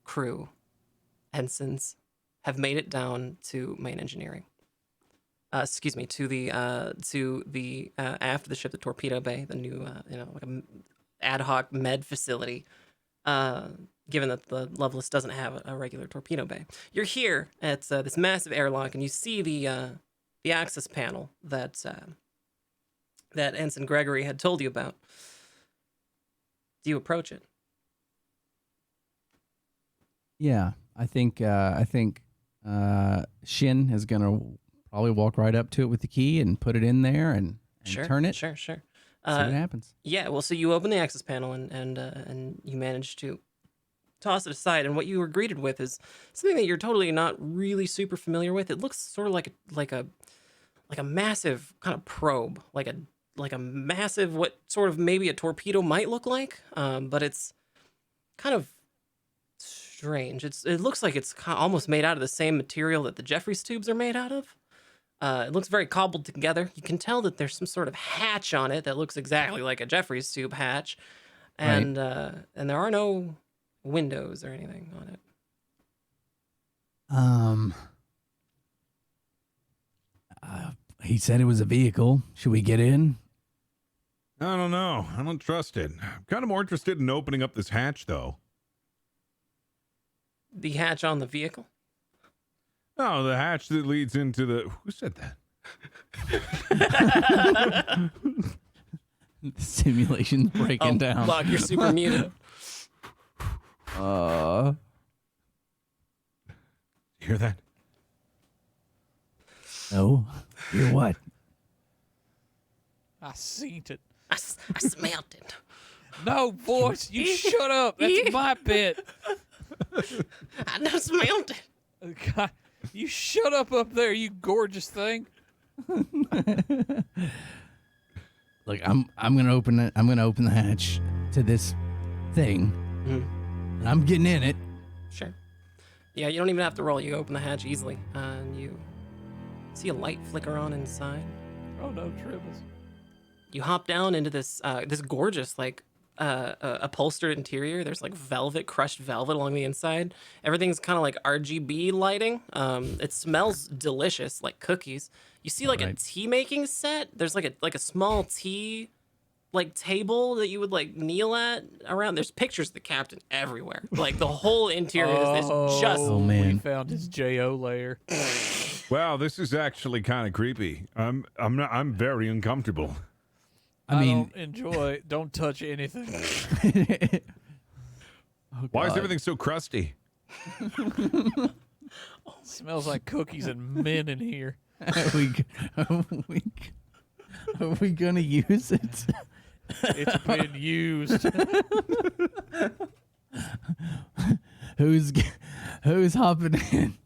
crew, ensigns, have made it down to main engineering. excuse me, to the aft of the ship, the torpedo bay, the new like a ad hoc med facility. Given that the Lovelace doesn't have a regular torpedo bay, you're here at this massive airlock, and you see the access panel that Ensign Gregory had told you about. Do you approach it? Yeah, I think Shin is gonna probably walk right up to it with the key and put it in there and turn it. Sure. See what happens. Yeah, well, so you open the access panel and you manage to toss it aside, and what you were greeted with is something that you're totally not really super familiar with. It looks sort of like a massive kind of probe, like a massive, what sort of maybe a torpedo might look like, but it's kind of strange. It looks like it's almost made out of the same material that the Jeffries tubes are made out of. It looks very cobbled together. You can tell that there's some sort of hatch on it that looks exactly like a Jeffries tube hatch, and there are no windows or anything on it. He said it was a vehicle. Should we get in? I don't know. I don't trust it. I'm kind of more interested in opening up this hatch, though. The hatch on the vehicle? Oh, the hatch that leads into the... Who said that? The simulation's breaking down. Look, you're super muted. You hear that? No. Hear what? I seen it. I smelled it. No, boys, you shut up. That's my bit. I done smelled it. God, you shut up there, you gorgeous thing. Look, I'm gonna open it. I'm gonna open the hatch to this thing. And I'm getting in it. Sure. Yeah, you don't even have to roll. You open the hatch easily, and you see a light flicker on inside. Oh no, Tribbles. You hop down into this this gorgeous upholstered interior. There's like crushed velvet along the inside. Everything's kind of like RGB lighting. It smells delicious, like cookies. You see like a tea making set. There's like a small tea table that you would kneel at around. There's pictures of the captain everywhere. Like the whole interior is this just. Oh man, we found his JO lair. Wow, this is actually kind of creepy. I'm very uncomfortable. I mean, don't touch anything. Why is everything so crusty? Smells like cookies and men in here. are we gonna use it? It's been used. Who's hopping in?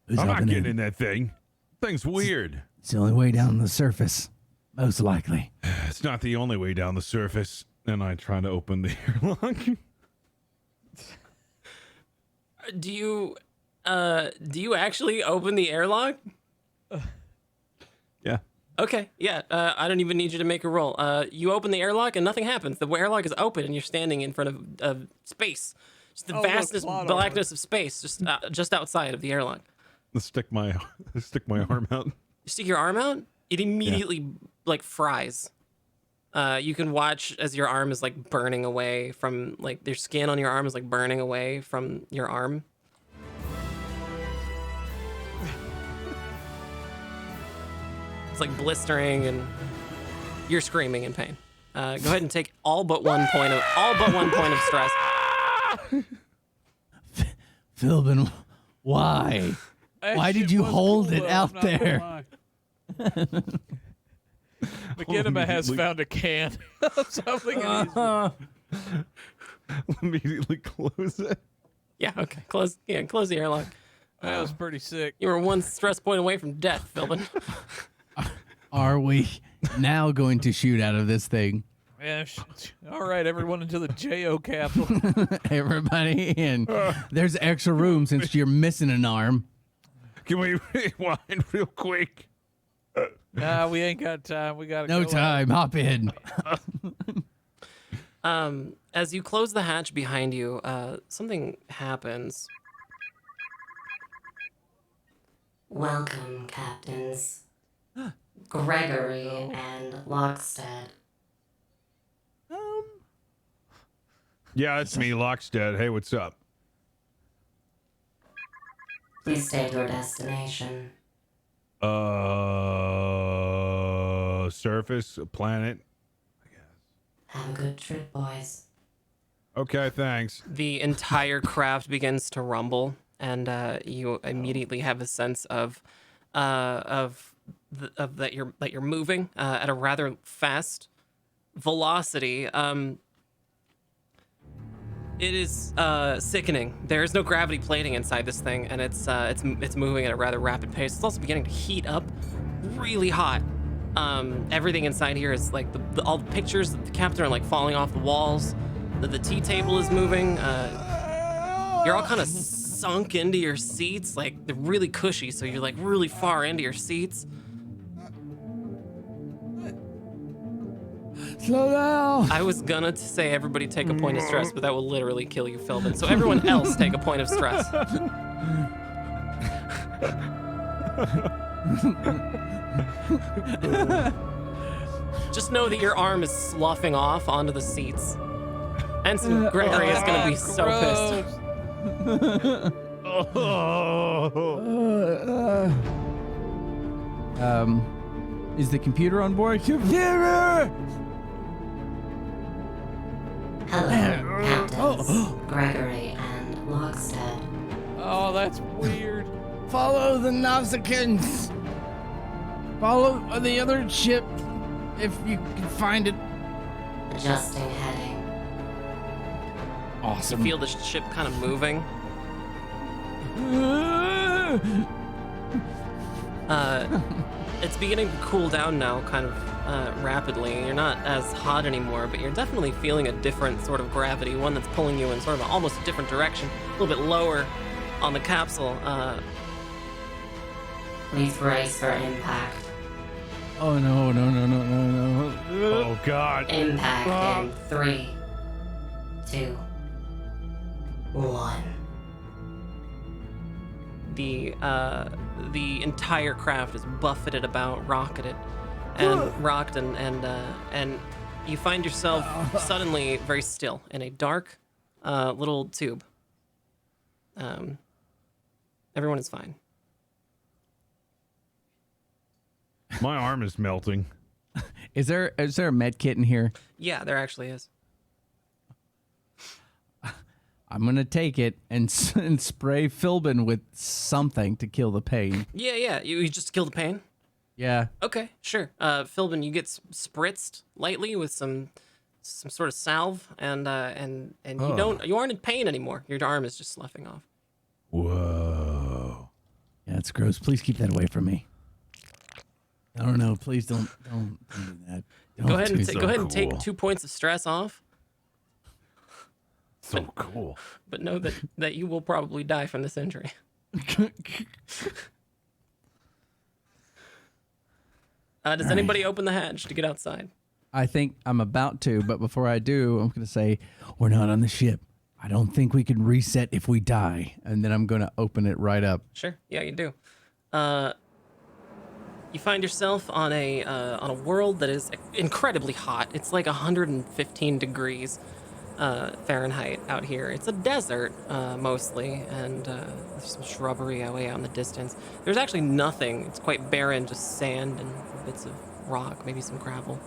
I'm not getting in that thing. Thing's weird. It's the only way down the surface, most likely. It's not the only way down the surface. And I try to open the airlock. Do you actually open the airlock? Yeah. Okay, yeah. I don't even need you to make a roll. You open the airlock and nothing happens. The airlock is open and you're standing in front of space. Just the vastness, blackness of space, just outside of the airlock. Let's stick my arm out. You stick your arm out, it immediately fries. You can watch as your arm is burning away from your skin on your arm is burning away from your arm. It's blistering and you're screaming in pain. Go ahead and take all but one point of stress. Philbin, why? Why did you hold it out there? McKenna has found a can of something. Immediately close it. Yeah, okay. Close the airlock. That was pretty sick. You were one stress point away from death, Philbin. Are we now going to shoot out of this thing? Yeah, all right, everyone into the JO capsule. Everybody in. There's extra room since you're missing an arm. Can we rewind real quick? Nah, we ain't got time. We got no time. Hop in. As you close the hatch behind you, something happens. Welcome, Captains Gregory and Lockstead. Yeah, it's me, Lockstead. Hey, what's up? Please state your destination. Surface, planet. Have a good trip, boys. Okay, thanks. The entire craft begins to rumble, and you immediately have a sense of that you're moving at a rather fast velocity. It is sickening. There is no gravity plating inside this thing, and it's moving at a rather rapid pace. It's also beginning to heat up, really hot. Everything inside here is like all the pictures of the captain are like falling off the walls. The tea table is moving. You're all kind of sunk into your seats, like they're really cushy, so you're like really far into your seats. Slow down. I was gonna say everybody take a point of stress, but that will literally kill you, Philbin. So everyone else take a point of stress. Just know that your arm is sloughing off onto the seats. Ensign Gregory is gonna be so pissed. Is the computer on board? Computer! Hello, Captains Gregory and Lockstead. Oh, that's weird. Follow the Nausicaans. Follow the other ship if you can find it. Adjusting heading. You Awesome. feel the ship kind of moving. It's beginning to cool down now, kind of rapidly. You're not as hot anymore, but you're definitely feeling a different sort of gravity, one that's pulling you in sort of almost a different direction, a little bit lower on the capsule. Please brace for impact. Oh no. Oh, God. Impact in 3, 2, 1. The entire craft is buffeted about, rocketed, and rocked, and you find yourself suddenly very still in a dark little tube. Everyone is fine. My arm is melting. Is there a med kit in here? Yeah, there actually is. I'm gonna take it and spray Philbin with something to kill the pain. Yeah. You just kill the pain. Yeah. Okay, sure. Philbin, you get spritzed lightly with some sort of salve, and you aren't in pain anymore. Your arm is just sloughing off. Whoa. Yeah, it's gross. Please keep that away from me. I don't know. Please don't do that. Go ahead and so cool. take 2 points of stress off. So cool. But know that you will probably die from this injury. Does anybody open the hatch to get outside? I think I'm about to, but before I do, I'm going to say, we're not on the ship. I don't think we can reset if we die. And then I'm going to open it right up. Sure. Yeah, you do. You find yourself on a world that is incredibly hot. It's like 115 degrees Fahrenheit out here. It's a desert mostly, and there's some shrubbery away out in the distance. There's actually nothing. It's quite barren, just sand and bits of rock, maybe some gravel.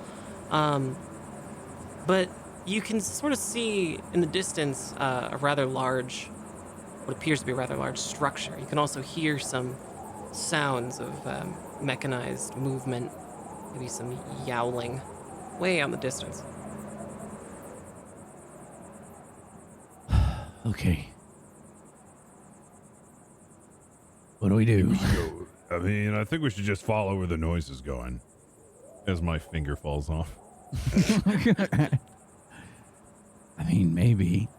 But you can sort of see in the distance a rather large, what appears to be a rather large structure. You can also hear some sounds of mechanized movement, maybe some yowling, way out in the distance. Okay. What do we do? I mean, I think we should just follow where the noise is going as my finger falls off. I mean, maybe.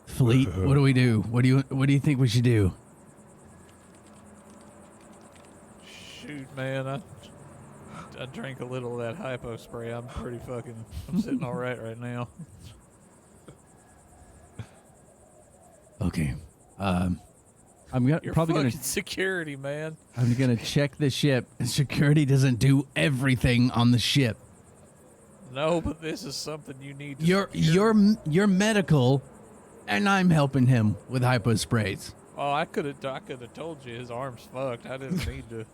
Fleet, what do we do? What do you think we should do? Shoot, man, I drank a little of that hypo spray. I'm sitting all right now. Okay. You're probably fucking gonna security, man. I'm gonna check the ship. Security doesn't do everything on the ship. No, but this is something you need to You're medical, and I'm helping him with hypo sprays. Oh, I could have told you his arm's fucked. I didn't need to.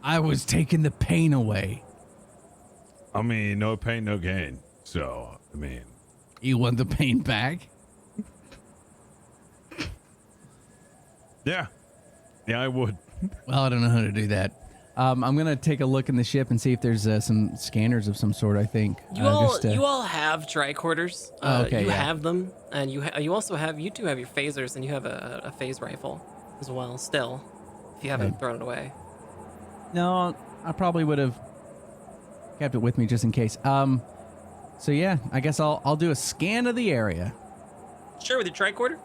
I was taking the pain away. I mean, no pain, no gain. So, I mean, You want the pain back? yeah, I would. Well, I don't know how to do that. I'm gonna take a look in the ship and see if there's some scanners of some sort. I think You all have tricorders. okay, you yeah. have them, and you two have your phasers, and you have a phase rifle as well. Still, if you haven't thrown it away. No, I probably would have kept it with me just in case. So yeah, I guess I'll do a scan of the area. Sure, with your tricorder.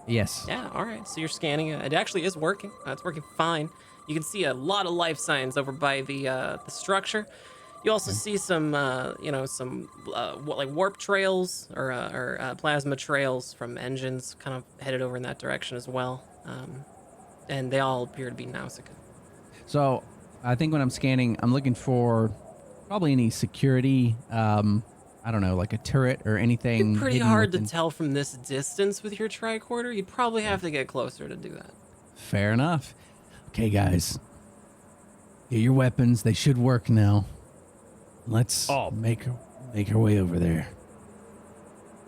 Yes. Yeah. All right. So you're scanning it. It actually is working. It's working fine. You can see a lot of life signs over by the structure. You also see some, like warp trails or plasma trails from engines kind of headed over in that direction as well. And they all appear to be Nausicaa. So I think when I'm scanning, I'm looking for probably any security. I don't know, like a turret or anything. It's pretty hidden hard to within- tell from this distance with your tricorder. You'd probably have to get closer to do that. Fair enough. Okay, guys, get your weapons. They should work now. Let's make our way over there.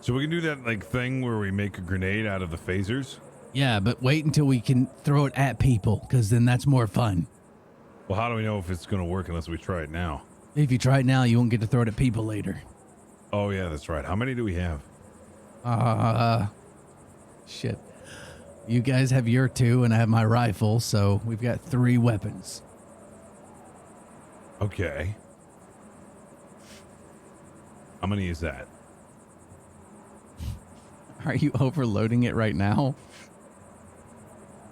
So we can do that like thing where we make a grenade out of the phasers. Yeah, but wait until we can throw it at people, because then that's more fun. Well, how do we know if it's going to work unless we try it now? If you try it now, you won't get to throw it at people later. Oh yeah, that's right. How many do we have? Shit. You guys have your 2, and I have my rifle, so we've got 3 weapons. Okay. I'm gonna use that. Are you overloading it right now?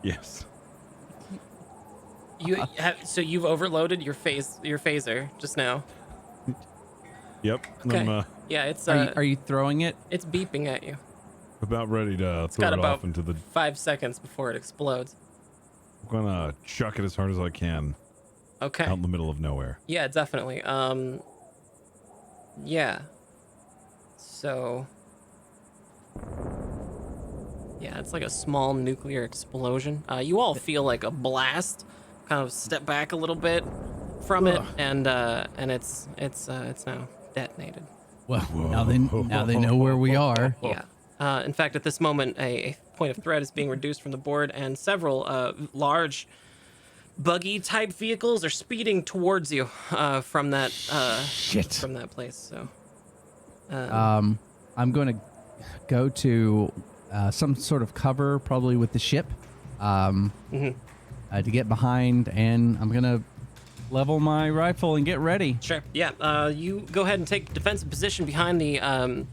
Yes. So you've overloaded your phaser just now. Yep. Okay. I'm Yeah, it's Are you throwing it? it's beeping at you. about ready to It's throw got it about off into the. 5 seconds before it explodes. I'm gonna chuck it as hard as I can Okay. out in the middle of nowhere. Yeah, definitely. Yeah. So. Yeah, it's like a small nuclear explosion. You all feel like a blast. Kind of step back a little bit from it, and it's now detonated. Well, now they know where we are. Yeah. In fact, at this moment, a point of threat is being reduced from the board, and several large buggy-type vehicles are speeding towards you from that Shit. from that place. So. I'm going to go to some sort of cover, probably with the ship, to get behind, and I'm going to level my rifle and get ready. Sure. Yeah. You go ahead and take defensive position behind the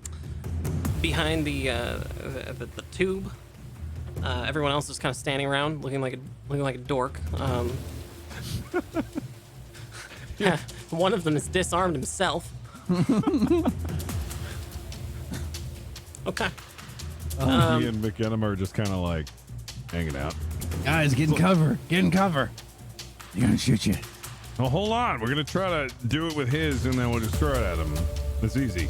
tube. Everyone else is kind of standing around, looking like a dork. Yeah, one of them is disarmed himself. Okay. Me and McEnum are just kind of like hanging out. Guys, get in cover. Get in cover. They're going to shoot you. Well, hold on. We're gonna try to do it with his, and then we'll just throw it at him. It's easy.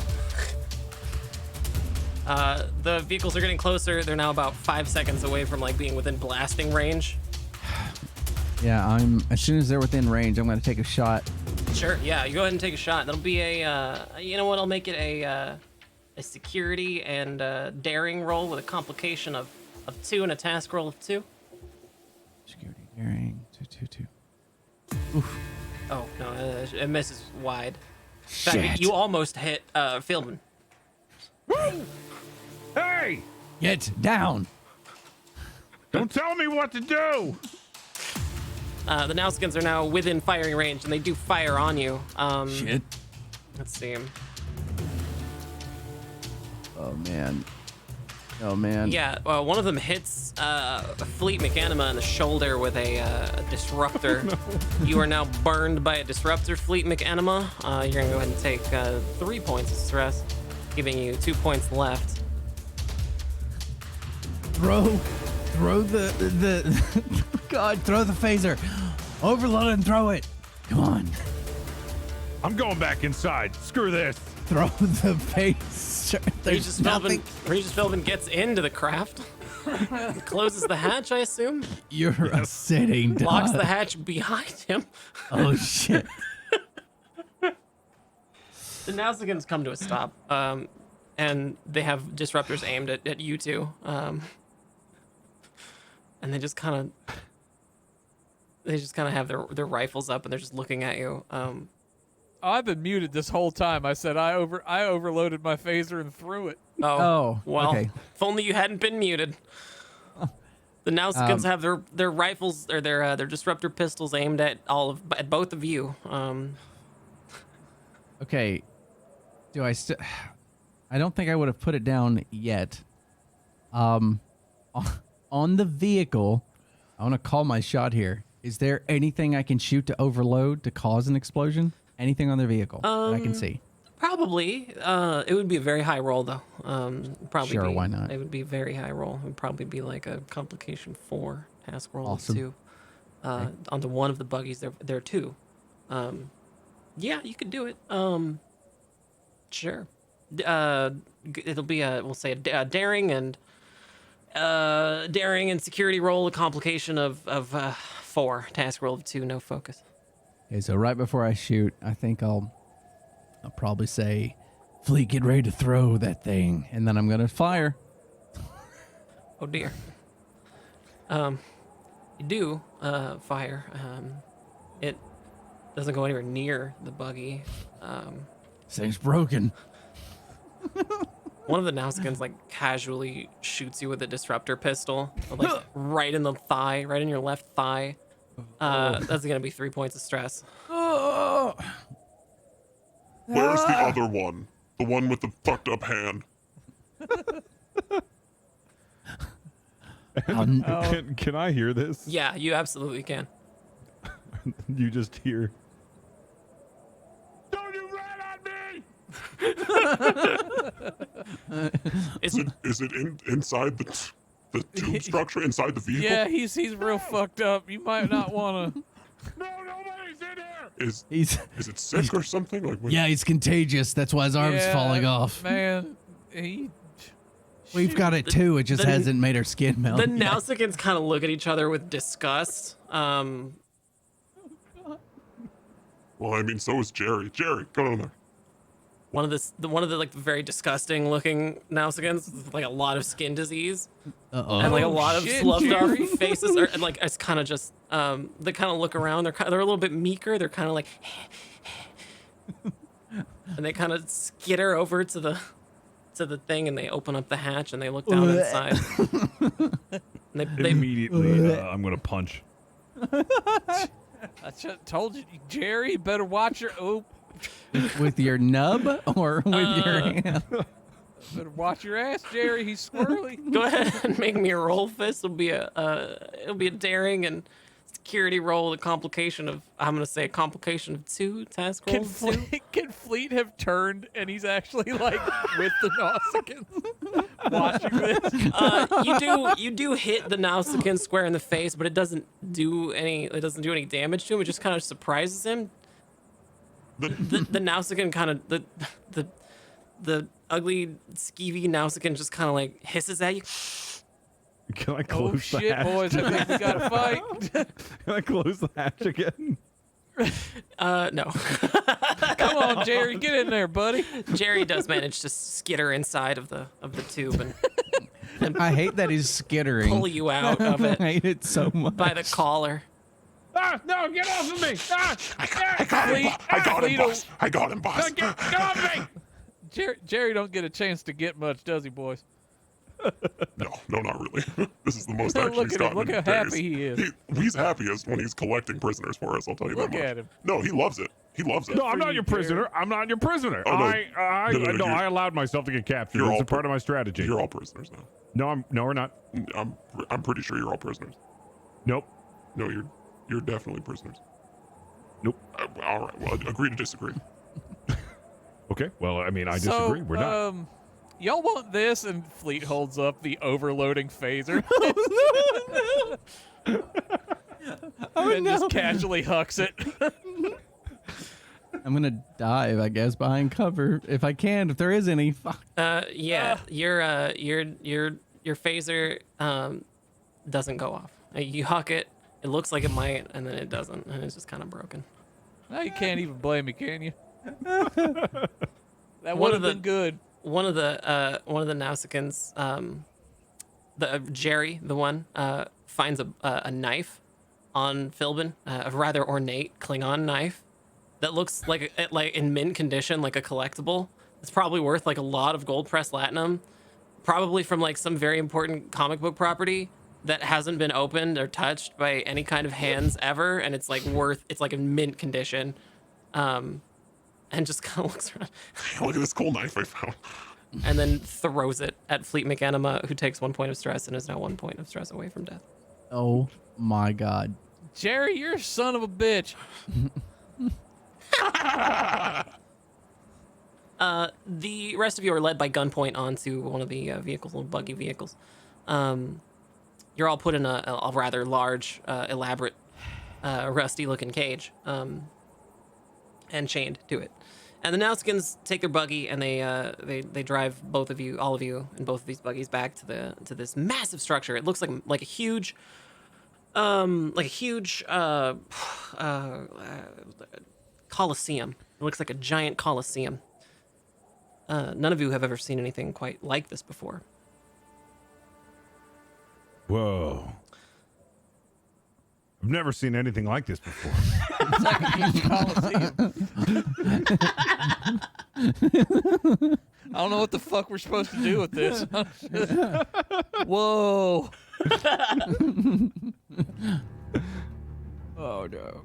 The vehicles are getting closer. They're now about 5 seconds away from like being within blasting range. Yeah, as soon as they're within range, I'm going to take a shot. Sure. Yeah. You go ahead and take a shot. That'll be you know what? I'll make it a security and daring roll with a complication of 2 and a task roll of 2. Security daring 2. Oh no, it misses wide. In Shit. fact, you almost hit Philman. Hey! Get down. Don't tell me what to do. The Nausicaans are now within firing range, and they do fire on you. Shit. Let's see. Oh, man. Yeah, one of them hits Fleet McAnima in the shoulder with a disruptor. You are now burned by a disruptor, Fleet McAnima. You're gonna go ahead and take 3 points of stress, giving you 2 points left. Throw Throw the God, throw the phaser. Overload and throw it. Come on. I'm going back inside. Screw this. Throw the phaser. There's nothing. Regis Philbin gets into the craft. Closes the hatch, I assume. You're a sitting duck. Locks the hatch behind him. Oh shit. The Nausicaans come to a stop, and they have disruptors aimed at you two, and they just kind of have their rifles up, and they're just looking at you. Oh, I've been muted this whole time. I said I overloaded my phaser and threw it. Oh, well, okay. if only you hadn't been muted. The Nausicaans have their rifles or their disruptor pistols aimed at both of you. Okay. Do I still? I don't think I would have put it down yet. On the vehicle, I want to call my shot here. Is there anything I can shoot to overload to cause an explosion? Anything on their vehicle that I can see? Probably. It would be a very high roll, though. Probably. Sure, why not? It would be a very high roll. It would probably be like a complication 4 task roll Awesome. of 2. Onto one of the buggies, there are 2. Yeah, you could do it. Sure. It'll be we'll say a daring and security roll, a complication of 4, task roll of 2, no focus. Okay, so right before I shoot, I think I'll probably say, "Fleet, get ready to throw that thing," and then I'm gonna fire. Oh dear. You do fire. It doesn't go anywhere near the buggy. This thing's broken. One of the Nausicaans like casually shoots you with a disruptor pistol, like right in the thigh, right in your left thigh. That's gonna be 3 points of stress. Oh. Where's the other one? The one with the fucked up hand. Can I hear this? Yeah, you absolutely can. You just hear. Don't you rat on me! It's Is it inside the tube structure, inside the vehicle? Yeah, he's real fucked up. You might not want to. No, nobody's in here! Is it sick or something? Like, Yeah, he's contagious. That's why his arm's falling off. Man, We've got it too. It just hasn't made our skin melt. the yet. Nausicaans kind of look at each other with disgust. Well, I mean, so is Jerry. Jerry, go down there. One of the like very disgusting looking Nausicaans with like a lot of skin disease. And like a lot of shit, sloughed out Jerry. faces are, and like it's kind of just they kind of look around. They're a little bit meeker. They're kind of like and they kind of skitter over to the thing, and they open up the hatch and they look down inside. And they Immediately, I'm gonna punch. I told you, Jerry, you better watch your. Oh, With your nub or with your hand? better watch your ass, Jerry. He's squirrely. go ahead and make me a roll. Fist. It'll be a daring and security roll. A complication of I'm gonna say a complication of 2 task roll. Can Fleet have turned and he's actually like with the Nausicaans watching this? You do hit the Nausican square in the face, but it doesn't do any damage to him. It just kind of surprises him. The Nausican kind of the ugly skeevy Nausican just kind of like hisses at you. Can I Oh close the shit, hatch? boys! I think we gotta fight. Can I close the hatch again? No. Come on, Jerry, get in there, buddy. Jerry does manage to skitter inside of the tube and I hate that he's skittering. pull you out of I it hate it so much. by the collar. Ah, no, get off of me! Ah, I got him, boss. I got him, boss. get off me! Jerry don't get a chance to get much, does he, boys? No, not really. This is the most action Look he's at him. gotten Look in how days. happy he is. He's happiest when he's collecting prisoners for us, I'll tell you Look that much. at him. No, he loves it. He loves it. No, I'm for not you, your prisoner. I'm not your prisoner. Oh, no. No, I allowed myself to get captured. You're It's all a part of my strategy. You're all prisoners now. No, we're not. I'm pretty sure you're all prisoners. Nope. No, you're definitely prisoners. Nope. All right. Well, agree to disagree. Okay. Well, I mean, I disagree. We're not. y'all want this? And Fleet holds up the overloading phaser. And just casually hucks it. I'm gonna dive, I guess, behind cover if I can, if there is any. Fuck. Yeah, your phaser doesn't go off. You huck it. It looks like it might, and then it doesn't, and it's just kind of broken. Now you can't even blame me, can you? That would have been good. One of the Nausicaans, Jerry, the one, finds a knife on Philbin, a rather ornate Klingon knife that looks like in mint condition, like a collectible. It's probably worth like a lot of gold pressed latinum, probably from like some very important comic book property that hasn't been opened or touched by any kind of hands ever, and it's like in mint condition, and just kind of looks around. Look at this cool knife I found. And then throws it at Fleet McAnima, who takes 1 point of stress and is now 1 point of stress away from death. Oh my god. Jerry, you're a son of a bitch. The rest of you are led by gunpoint onto one of the vehicles, little buggy vehicles. You're all put in a rather large, elaborate, rusty-looking cage, and chained to it. And the Nausicaans take their buggy and they drive all of you, in both of these buggies back to this massive structure. It looks like a huge coliseum. It looks like a giant coliseum. None of you have ever seen anything quite like this before. Whoa. I've never seen anything like this before. It's like a huge coliseum. I don't know what the fuck we're supposed to do with this. Whoa. Oh no.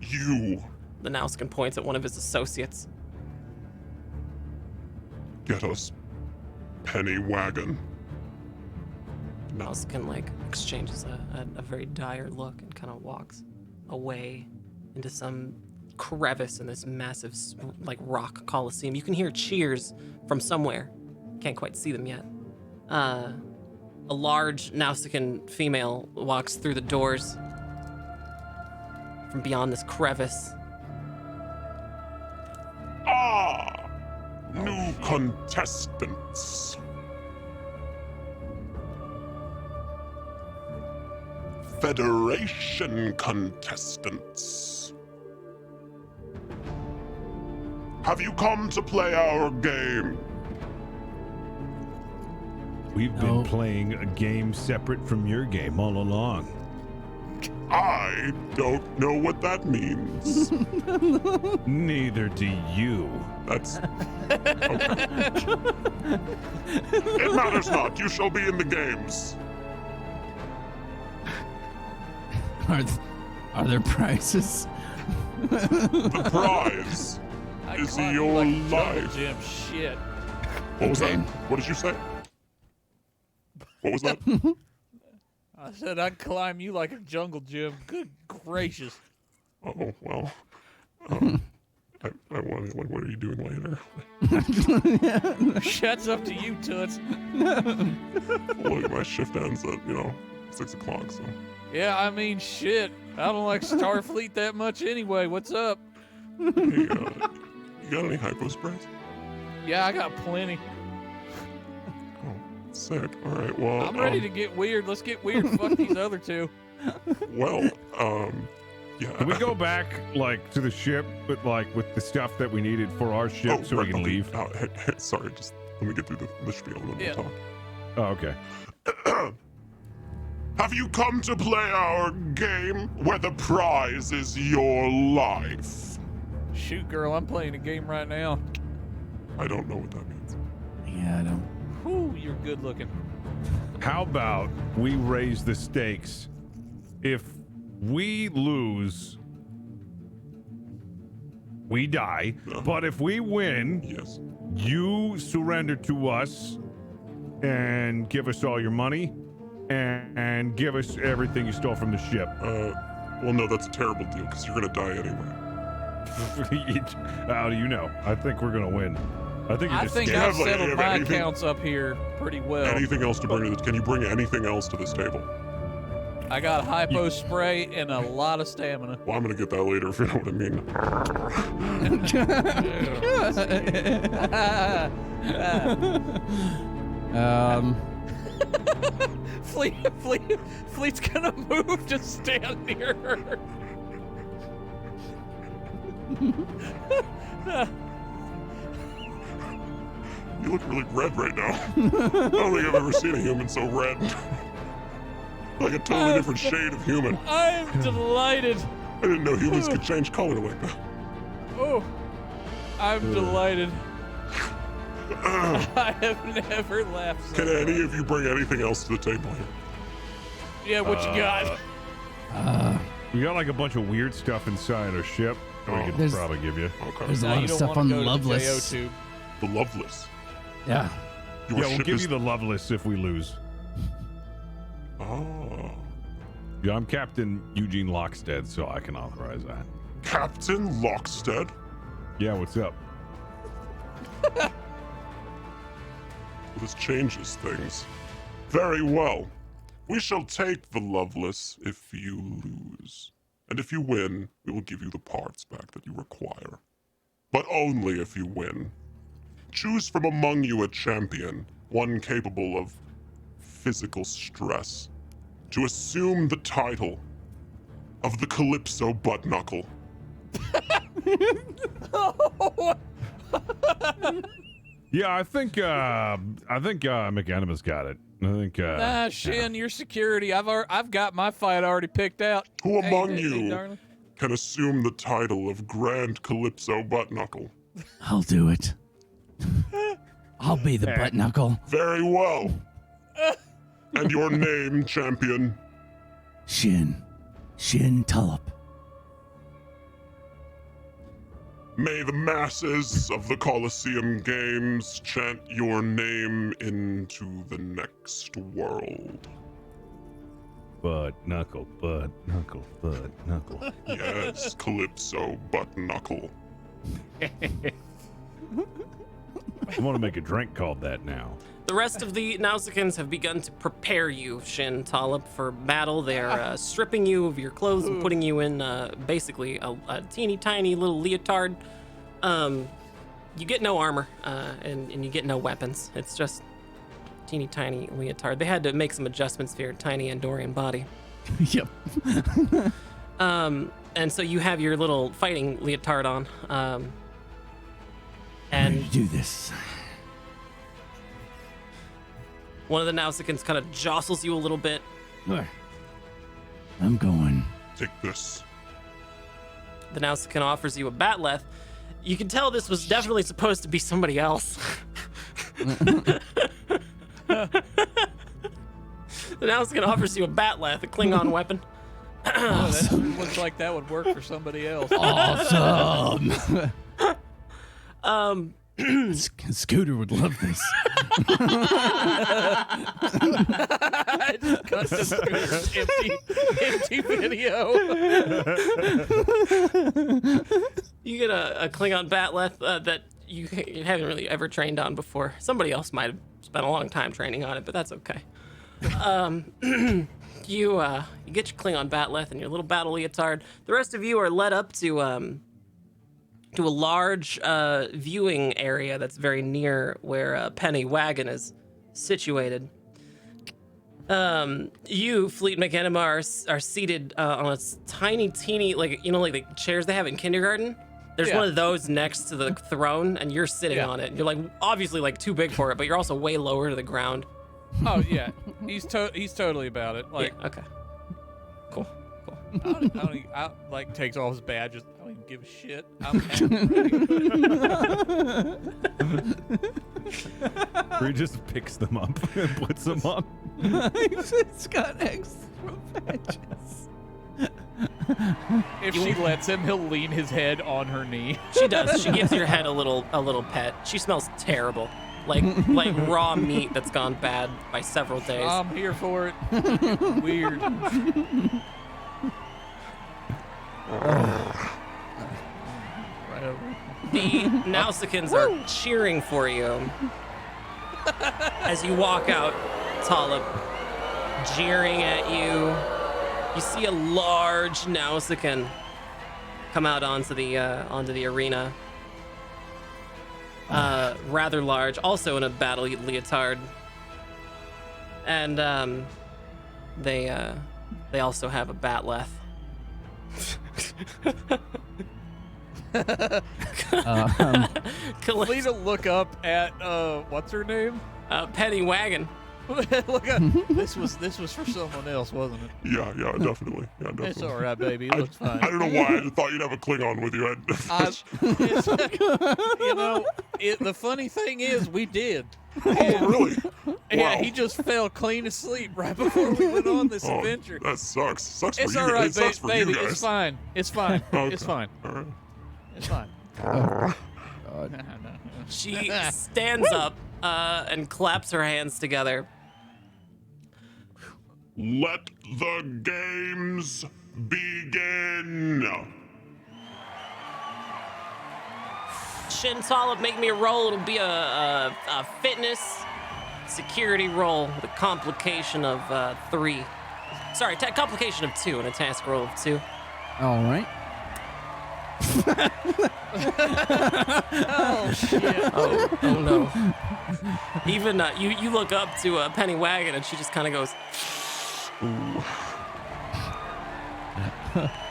You The Nausicaan points at one of his associates. get us penny wagon. Nausicaan exchanges a very dire look and kind of walks away into some crevice in this massive rock coliseum. You can hear cheers from somewhere. Can't quite see them yet. A large Nausicaan female walks through the doors from beyond this crevice. New contestants. Federation contestants. Have you come to play our game? We've been playing a game separate from your game all along. I don't know what that means. Neither do you. That's okay. It matters not. You shall be in the games. Are there prizes? The prize is your life. Jim, shit. What was that? What did you say? What was that? I said I'd climb you like a jungle gym. Good gracious. Oh, well. I want to, what are you doing later? Shuts up to you, Toots. Look, my shift ends at, 6 o'clock, so. Yeah, I mean, shit. I don't like Starfleet that much anyway. What's up? Hey, you got any hypo sprays? Yeah, I got plenty. Oh, sick. All right, well. I'm ready to get weird. Let's get weird. Fuck these other two. Well, yeah. Can we go back, to the ship, with the stuff that we needed for our ship so we can leave? Hey, sorry, just let me get through the spiel and then we'll talk. Oh, okay. Have you come to play our game where the prize is your life? Shoot, girl, I'm playing a game right now. I don't know what that means. Yeah, I don't. Whew, you're good looking. How about we raise the stakes? If we lose, we die. But if we win, Yes. you surrender to us and give us all your money and give us everything you stole from the ship. Well, no, that's a terrible deal because you're gonna die anyway. How do you know? I think we're gonna win. I think you're I just think scared. I've like, settled yeah, my anything- accounts up here pretty well. Anything else to bring to this? Can you bring anything else to this table? I got hypo spray and a lot of stamina. Well, I'm gonna get that later if you know what I mean. Fleet's gonna move to stand near her. You look really red right now. I don't think I've ever seen a human so red. Like a totally different shade of human. I'm delighted. I didn't know humans could change color like that. Oh, I'm delighted. I have never laughed so Can hard. any of you bring anything else to the table here? Yeah, what you got? We got like a bunch of weird stuff inside our ship that we could There's- probably give you. Okay. There's a Now lot you of don't stuff wanna on go to the Loveless. JO tube. The Loveless. Yeah. Your Yeah, we'll ship give is... you the Loveless if we lose. Oh. Yeah, I'm Captain Eugene Lockstead, so I can authorize that. Captain Lockstead? Yeah, what's up? Well, this changes things. Very well. We shall take the Loveless if you lose. And if you win, we will give you the parts back that you require. But only if you win. Choose from among you a champion, one capable of physical stress, to assume the title of the Calypso Butt Knuckle. Yeah, I think McAnimus got it. I think Nah, Shin, your security. I've got my fight already picked out. Who among Hey, you darling. can assume the title of Grand Calypso Butt Knuckle? I'll do it. I'll be the butt knuckle. Very well. And your name, champion? Shin Tulip. May the masses of the Colosseum Games chant your name into the next world. butt knuckle, butt knuckle, butt knuckle. Yes, Calypso Butt Knuckle. I want to make a drink called that now. The rest of the Nausicaans have begun to prepare you, Shin Talib, for battle. They're stripping you of your clothes and putting you in basically a teeny tiny little leotard. You get no armor and you get no weapons. It's just teeny tiny leotard. They had to make some adjustments for your tiny Andorian body. Yep. And so you have your little fighting leotard on. And And do this. one of the Nausicaans kind of jostles you a little bit. Where? I'm going. Take this. The Nausican offers you a batleth. You can tell this was definitely supposed to be somebody else. The Nausican offers you a batleth, a Klingon weapon. Oh, that looks like that would work for somebody else. Awesome. Scooter would love this. Custom Scooter's empty video. You get a Klingon batleth that you haven't really ever trained on before. Somebody else might have spent a long time training on it, but that's okay. You get your Klingon batleth and your little battle leotard. The rest of you are led up to a large viewing area that's very near where Penny Wagon is situated. You, Fleet McEnema, are seated on a tiny, teeny, like the chairs they have in kindergarten. There's Yeah. one of those next to the throne, and you're sitting Yeah. on it. You're like obviously like too big for it, but you're also way lower to the ground. Oh yeah, he's totally about it. Like Yeah, okay. Cool. I like takes off his badges. I don't even give a shit. I'm happy. Or he just picks them up and puts them on. It's got extra badges. If she lets him, he'll lean his head on her knee. She does. She gives your head a little pet. She smells terrible. Like raw meat that's gone bad by several days. I'm here for it. Weird. Right over. The Nausicaans are cheering for you as you walk out, Tolip, jeering at you. You see a large Nausican come out onto the arena. Rather large, also in a battle leotard. And they also have a batleth. Lita look up at what's her name? Penny Wagon. Look up. This was for someone else, wasn't it? Yeah, definitely. Yeah, definitely. It's all right, baby. It looks fine. I don't know why I thought you'd have a Klingon with you. The funny thing is, we did. Oh, really? Yeah, Wow. he just fell clean asleep right before we went on this adventure. That sucks. Sucks for It's you. all right, It sucks for baby. you guys. It's fine. It's fine. Okay. It's fine. All right. It's fine. She stands up and claps her hands together. Let the games begin. Shin Tolip, make me a roll. It'll be a fitness security roll with a complication of 3. Sorry, complication of 2 and a task roll of 2. All right. Oh shit! Oh no! Even you look up to Penny Wagon and she just kind of goes. Ooh.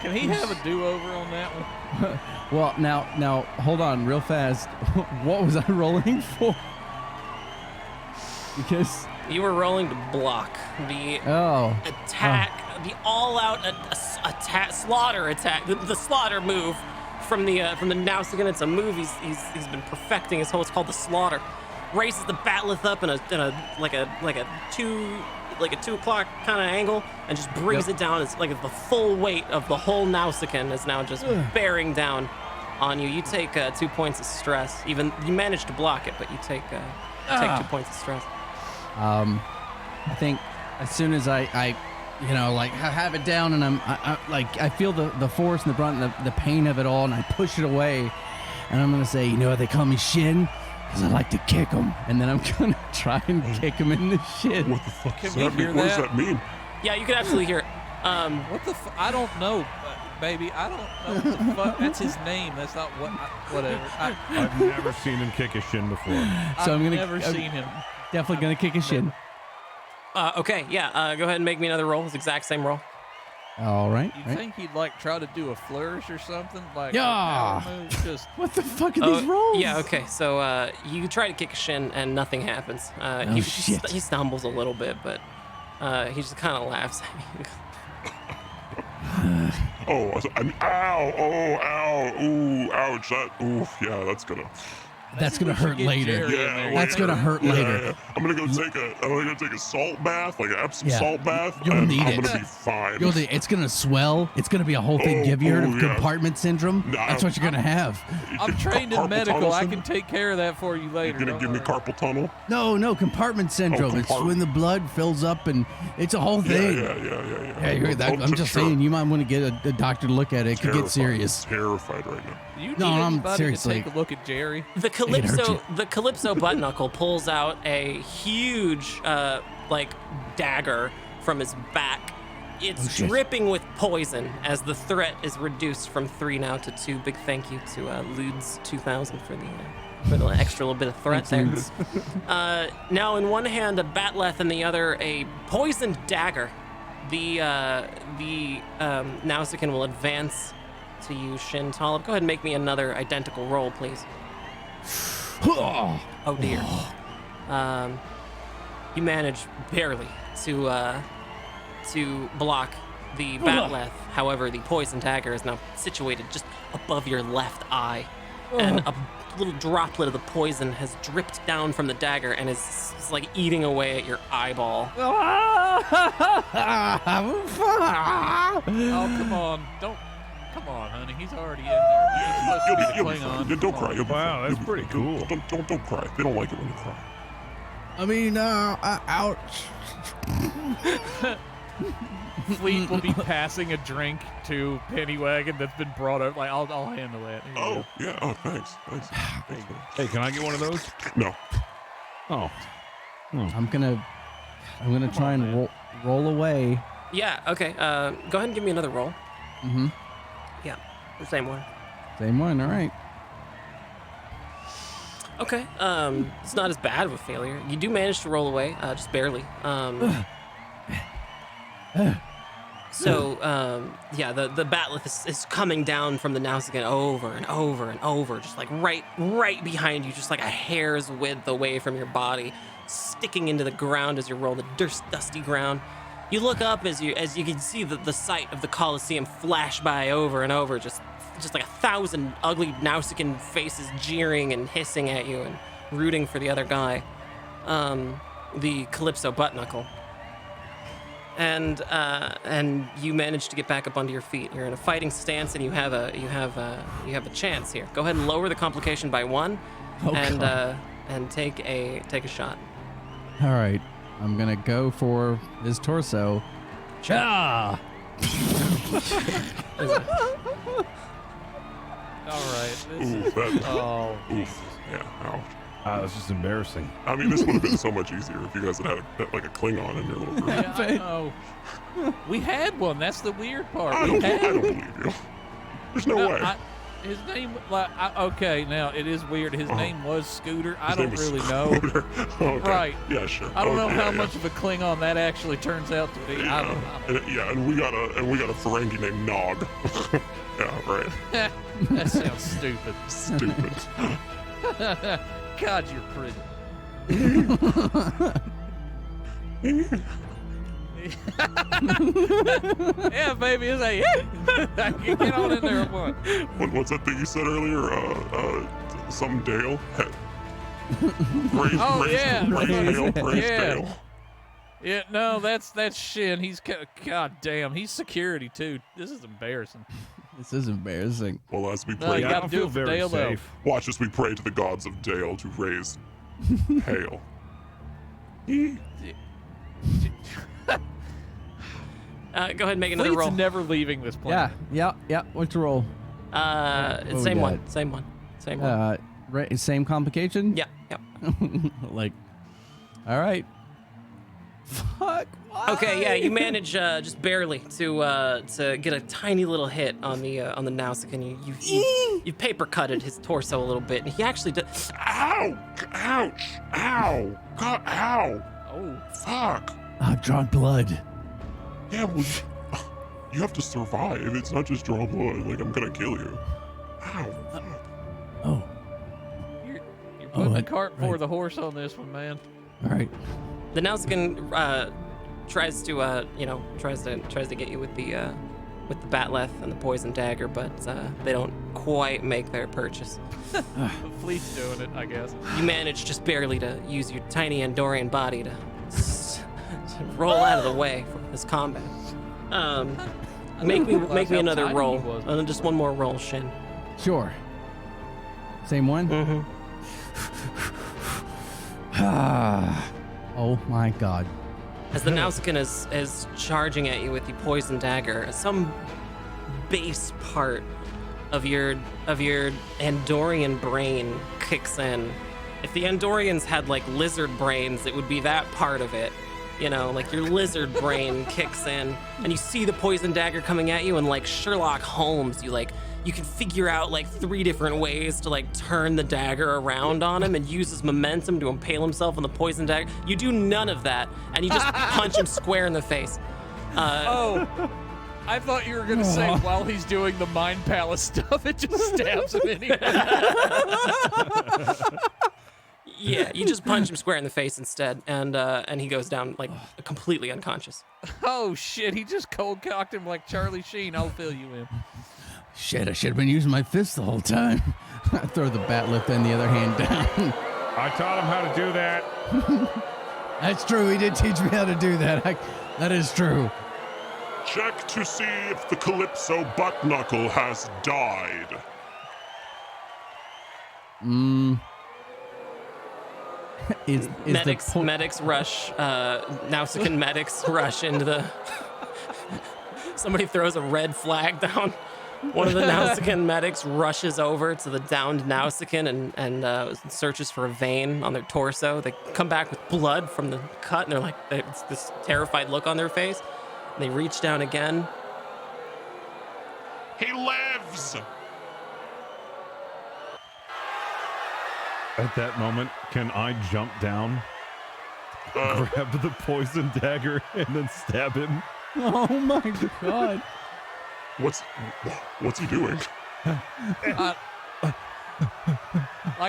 Can he have a do-over on that one? Well, now, hold on, real fast. What was I rolling for? Because You were rolling to block the attack, the all-out attack, slaughter attack, the slaughter move from the Nausicaan. It's a move he's been perfecting his whole. It's called the slaughter. Raises the batleth up in a like a 2 o'clock kind of angle and just brings it down. It's like the full weight of the whole Nausicaan is now just bearing down on you. You take 2 points of stress. Even you manage to block it, but you take 2 points of stress. I think as soon as I have it down and I feel the force and the brunt and the pain of it all, and I push it away, and I'm gonna say, they call me Shin because I like to kick them, and then I'm gonna try and kick him in the shin. What the fuck does we that hear mean? What does that? that mean? Yeah, you can absolutely hear it. What the I don't know, baby. I don't know what the fuck. That's his name. That's not whatever. I've never seen him kick a shin before. So I'm never seen him. Definitely gonna kick his shin. Okay, yeah. Go ahead and make me another roll. It's the exact same roll. All right. You think he'd try to do a flourish or something? Like Yeah. a power move, just What the fuck are these rolls? Yeah, okay. So you try to kick a shin and nothing happens. Shit. He stumbles a little bit, but he just kind of laughs at you. Ow! Ooh, ouch! That's gonna hurt later. Yeah, That's gonna hurt later. Yeah. I'm gonna go take a salt bath, like an Epsom Yeah. salt bath. You'll and need I'm it. gonna be fine. It's gonna swell. It's gonna be a whole thing. Have you heard of yeah. compartment syndrome? Nah, That's what you're gonna have. I'm trained in Carpal medical. tunnel I syndrome? can take care of that for you later. You're gonna don't give me worry. carpal tunnel? No, compartment syndrome. It's compartment. when the blood fills up and it's a whole thing. Yeah. You're that, I'm just saying, you might want to get a doctor to look at it. It could get serious. Terrified right now. You need No, I'm anybody seriously- to take a look at Jerry. The hurt you. Calypso butt knuckle pulls out a huge dagger from his back. It's shit. dripping with poison as the threat is reduced from 3 now to 2. Big thank you to Ludes 2000 for the extra little bit of threat there. Now in one hand a batleth and the other a poisoned dagger. The Nausicaan will advance to you, Shin Tolip. Go ahead and make me another identical roll, please. Oh dear. You manage barely to block the batleth. However, the poison dagger is now situated just above your left eye, and a little droplet of the poison has dripped down from the dagger and is like eating away at your eyeball. Oh, come on. Come on, honey. He's already in there. He's supposed to be You'll be Klingon. fine. Yeah, don't cry. You'll be Wow, fine. that's You'll be pretty fine. cool. Don't cry. They don't like it when you cry. I mean, ouch. Fleet will be passing a drink to Pennywagon that's been brought up. Like, I'll handle that. Here you Oh, go. yeah. Oh, thanks. Thanks. Hey, can I get one of those? No. Oh. I'm gonna try and roll away. Yeah. Okay. Go ahead and give me another roll. Mm-hmm. Yeah. The same one. Same one. All right. Okay. It's not as bad of a failure. You do manage to roll away, just barely. Yeah, the batleth is coming down from the Nausicaan over and over and over, just like right behind you, just like a hair's width away from your body, sticking into the ground as you roll the dusty ground. You look up as you can see the sight of the Colosseum flash by over and over, just like 1,000 ugly Nausicaan faces jeering and hissing at you and rooting for the other guy, the Calypso butt knuckle. And you manage to get back up onto your feet. You're in a fighting stance, and you have a chance here. Go ahead and lower the complication by 1, and take a shot. All right. I'm gonna go for his torso. Ah! All right. Ooh, that. Oh. Oof. Yeah. Ouch. That's just embarrassing. I mean, this would have been so much easier if you guys had like a Klingon in your little group. Yeah, I know. We had one. That's the weird part. I don't believe you. There's no way. His name, okay, now it is weird. His name was Scooter. I His don't name was really Scooter. know. Okay. Right. Yeah, sure. I don't know how yeah. much of a Klingon that actually turns out to be. I don't know. And we got a Ferengi named Nog. Yeah, right. That sounds stupid. Stupid. God, you're pretty. Yeah, baby, it's like, yeah. Get on in there, one. What's that thing you said earlier? Some Dale. Praise Dale. Yeah, no, that's Shin. He's god damn. He's security too. This is embarrassing. This is embarrassing. Well, as we No, pray, you I gotta don't do feel it for very Dale though. safe. watch as we pray to the gods of Dale to raise hail. Go ahead and make another Fleet's roll. never leaving this planet. Yeah. What's the roll? It's we got? same one. Same complication? Yeah. Like, all right. Fuck. Why? Okay, yeah, you manage just barely to get a tiny little hit on the Nausicaan. You paper cutted his torso a little bit, and he actually does. Ow! Ouch! Ow! God! Ow! Oh, Fuck! I've drawn blood. Yeah, well, you have to survive. It's not just draw blood. Like, I'm gonna kill you. Ow! Fuck. Oh, you're putting the right, cart before right. the horse on this one, man. all right. The Nausicaan tries to get you with the batleth and the poison dagger, but they don't quite make their purchase. Fleet's doing it, I guess. You manage just barely to use your tiny Andorian body to roll out of the way for this combat. Make me how another tiny roll. he was Just one more roll, Shin. Sure. Same one? Mm-hmm. Oh my god. As the Nausicaan is charging at you with the poison dagger, some base part of your Andorian brain kicks in. If the Andorians had like lizard brains, it would be that part of it. You know, like your lizard brain kicks in, and you see the poison dagger coming at you, and like Sherlock Holmes, you can figure out like 3 different ways to like turn the dagger around on him and use his momentum to impale himself on the poison dagger. You do none of that, and you just punch him square in the face. Oh, I thought you were gonna say while he's doing the Mind Palace stuff, it just stabs him anyway. Yeah, you just punch him square in the face instead, and he goes down like completely unconscious. Oh shit, he just cold cocked him like Charlie Sheen. I'll fill you in. Shit, I should have been using my fist the whole time. I throw the batleth and the other hand down. I taught him how to do that. That's true. He did teach me how to do that. That is true. Check to see if the Calypso butt knuckle has died. Medics rush. Nausicaan medics rush into the Somebody throws a red flag down. One of the Nausicaan medics rushes over to the downed Nausicaan and searches for a vein on their torso. They come back with blood from the cut, and they're like, it's this terrified look on their face. And they reach down again. He lives! At that moment, can I jump down, grab the poison dagger, and then stab him? Oh my god. What's he doing? Like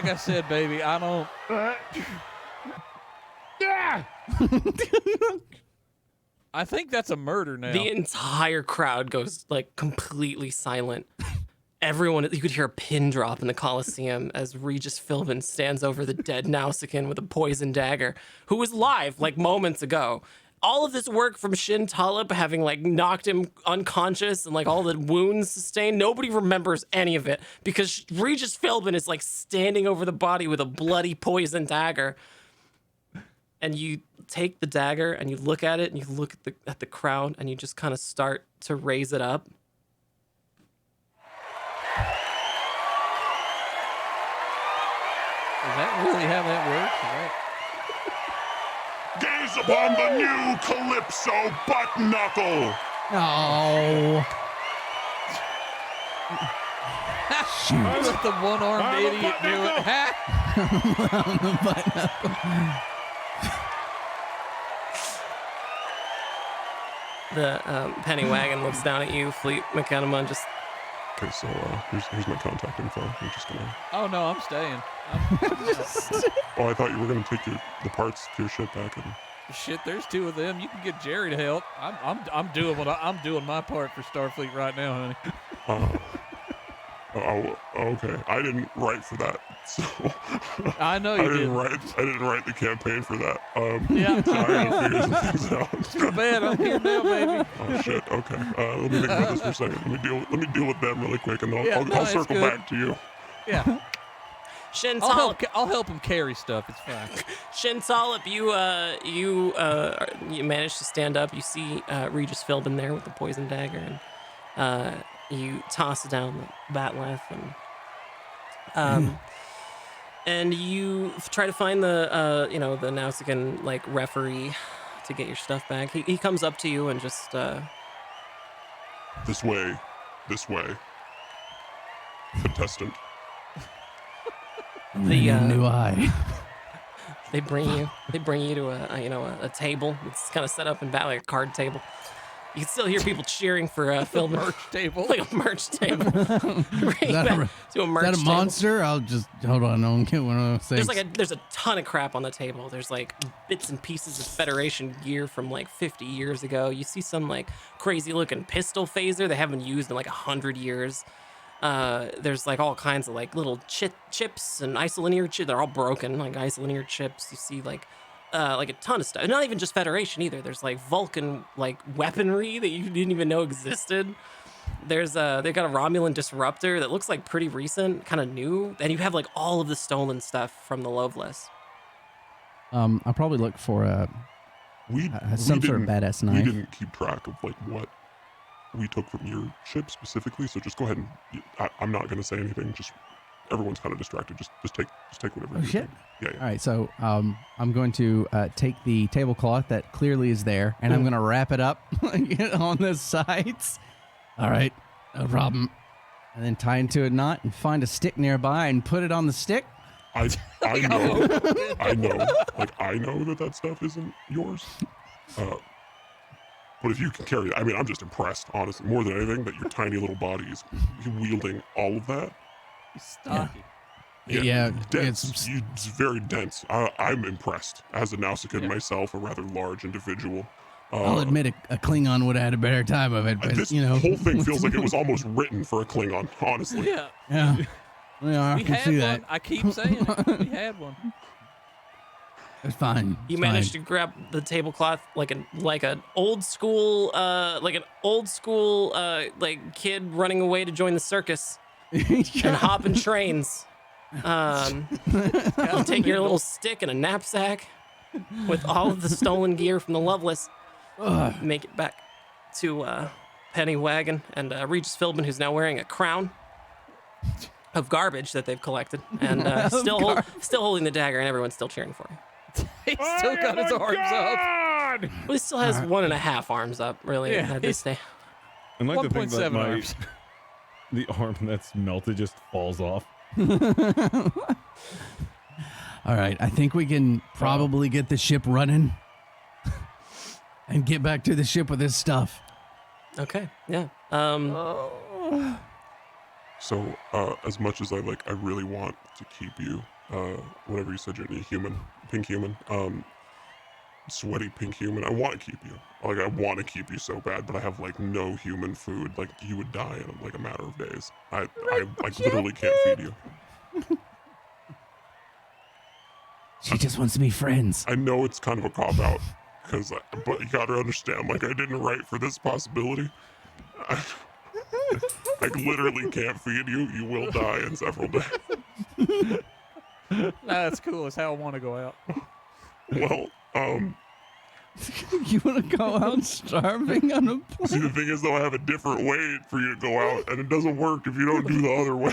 I said, baby, I don't. I think that's a murder now. The entire crowd goes like completely silent. Everyone, you could hear a pin drop in the Coliseum as Regis Philbin stands over the dead Nausicaan with a poison dagger, who was live like moments ago. All of this work from Shin Talib having like knocked him unconscious and like all the wounds sustained, nobody remembers any of it because Regis Philbin is like standing over the body with a bloody poison dagger. And you take the dagger and you look at it and you look at the crowd and you just kind of start to raise it up. Is that really how that works? Gaze upon the new Calypso butt knuckle! Oh. Shoot. Let the one-armed idiot do it. The penny wagon looks down at you, Fleet McEnema, and just Okay, so here's my contact info. I'm just gonna. Oh no, I'm staying. Oh, I thought you were gonna take the parts to your ship back and. Shit, there's two of them. You can get Jerry to help. I'm doing I'm doing my part for Starfleet right now, honey. Okay. I didn't write for that, so. I know you didn't. I didn't write the campaign for that. Yeah. So I gotta figure some things out. Too bad I'm here now, baby. Oh shit. Okay. Let me think about this for a second. Let me deal with them really quick, and then I'll it's circle good. back to you. Yeah. Shin I'll Talib. help him carry stuff. It's fine. Shin Talib, you manage to stand up. You see Regis Philbin there with the poison dagger, and you toss down the batleth, and you try to find the the Nausicaan like referee to get your stuff back. He comes up to you and just This way. Contestant. New eye. they bring you to a table. It's kind of set up in like a card table. You can still hear people cheering for Philbin. Merch table. Like a merch table. Bring that back to a merch Is that a table. monster? I'll just hold on. I don't get one of those things. There's a ton of crap on the table. There's like bits and pieces of Federation gear from like 50 years ago. You see some like crazy looking pistol phaser they haven't used in like 100 years. There's like all kinds of like little chips and isolinear chips. They're all broken, like isolinear chips. You see like a ton of stuff. Not even just Federation either. There's like Vulcan like weaponry that you didn't even know existed. There's they've got a Romulan disruptor that looks like pretty recent, kind of new. And you have like all of the stolen stuff from the Loveless. I'll probably look for some sort of badass knife. We didn't keep track of like what we took from your ship specifically, so just go ahead and I'm not gonna say anything. Just everyone's kind of distracted. Just take whatever. Oh shit! Yeah. All right, so I'm going to take the tablecloth that clearly is there, and I'm going to wrap it up on the sides. All right, no problem. And then tie into a knot and find a stick nearby and put it on the stick. I know. Like I know that stuff isn't yours. But if you can carry it, I mean, I'm just impressed, honestly, more than anything, that your tiny little body is wielding all of that. He's stocky. Yeah, dense. It's very dense. I'm impressed. As a Nausicaan myself, a rather large individual. I'll admit a Klingon would have had a better time of it, but This whole whole thing feels like it was almost written for a Klingon, honestly. Yeah. Yeah, I We can had see one. that. I keep saying it. We had one. It's fine. You managed to grab the tablecloth like an old school like kid running away to join the circus and hopping trains. You take your little stick and a knapsack with all of the stolen gear from the Loveless. Make it back to Penny Wagon and Regis Philbin, who's now wearing a crown of garbage that they've collected, and still holding the dagger, and everyone's still cheering for him. He's still got his arms up. Well, he still has 1.5 arms up, really, Yeah, at this stage. I'd like to think that 1.7 arms. the arm that's melted just falls off. All right, I think we can probably get the ship running and get back to the ship with this stuff. Okay, yeah. So, as much as I really want to keep you, whenever you said you're a human, pink human, sweaty pink human, I want to keep you. Like, I want to keep you so bad, but I have, no human food. Like, you would die in, a matter of days. I literally can't feed you. She just wants to be friends. I know it's kind of a cop-out, but you gotta understand, I didn't write for this possibility. I literally can't feed you. You will die in several days. Nah, that's cool. It's how I want to go out. Well, You want to go out starving on a plane? see, the thing is, though, I have a different way for you to go out, and it doesn't work if you don't do the other way.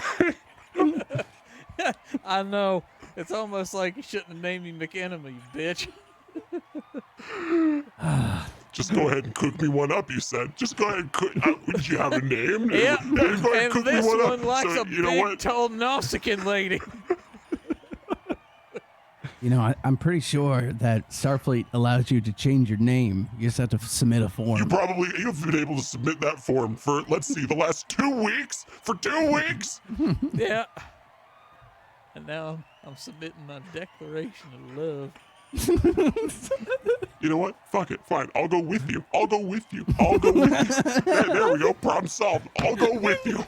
I know. It's almost like you shouldn't have named me McEnemy, you bitch. Just go ahead and cook me one up, you said. Just go ahead and cook. Would you have a name? Yep. Yeah, go ahead and And cook this me one one up. likes So, a you know big, what? tall Nausicaan lady. You know, I'm pretty sure that Starfleet allows you to change your name. You just have to submit a form. You've been able to submit that form for, let's see, the last 2 weeks? For 2 weeks? Yeah. And now I'm submitting my declaration of love. You know what? Fuck it. Fine. I'll go with you. There we go. Problem solved. I'll go with you.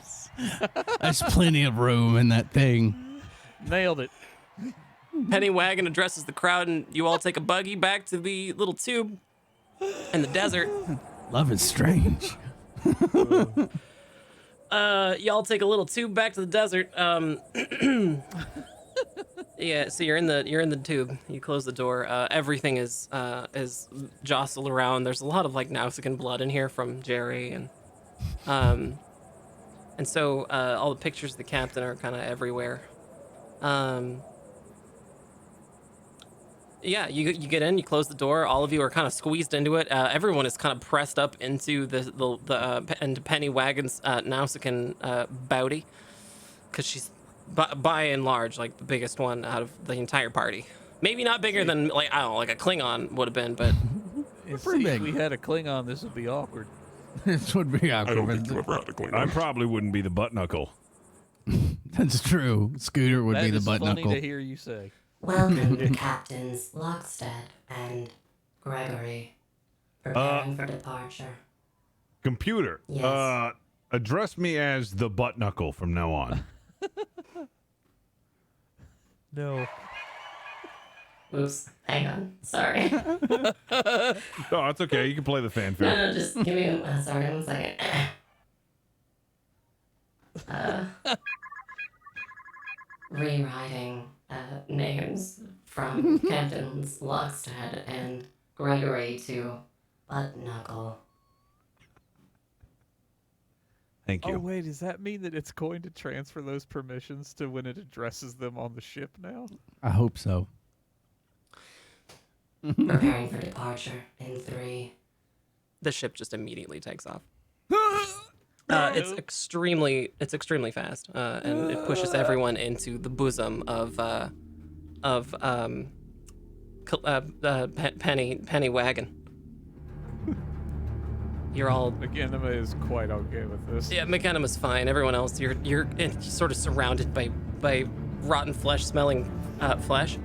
There's plenty of room in that thing. Nailed it. Penny Wagon addresses the crowd, and you all take a buggy back to the little tube in the desert. Love is strange. Y'all take a little tube back to the desert. Yeah, so you're in the tube. You close the door. Everything is jostled around. There's a lot of Nausicaan blood in here from Jerry, and so all the pictures of the captain are kind of everywhere. Yeah, you get in, you close the door. All of you are kind of squeezed into it. Everyone is kind of pressed up into into Penny Wagon's Nausicaan bounty, because she's by and large the biggest one out of the entire party. Maybe not bigger than I don't know, a Klingon would have been, but If Pretty big. we had a Klingon, this would be awkward. This would be I don't think awkward. you ever had to clean I up. probably wouldn't be the butt knuckle. That's true. Scooter would That be the is butt funny knuckle. to hear you say. Welcome, Captains Lockstead and Gregory. Preparing for departure. Computer, Yes. address me as the butt knuckle from now on. No. Oops, hang on. Sorry. No, it's okay. You can play the fanfare. No, just give me sorry, 1 second. Rewriting names from Captains Lockstead and Gregory to Butt Knuckle. Thank you. Oh, wait, does that mean that it's going to transfer those permissions to when it addresses them on the ship now? I hope so. Preparing for departure in 3. the ship just immediately takes off. It's extremely fast, and it pushes everyone into the bosom of Penny Wagon. You're all McEnemy is quite okay with this. yeah. McEnema's fine. Everyone else, you're sort of surrounded by rotten flesh smelling flesh.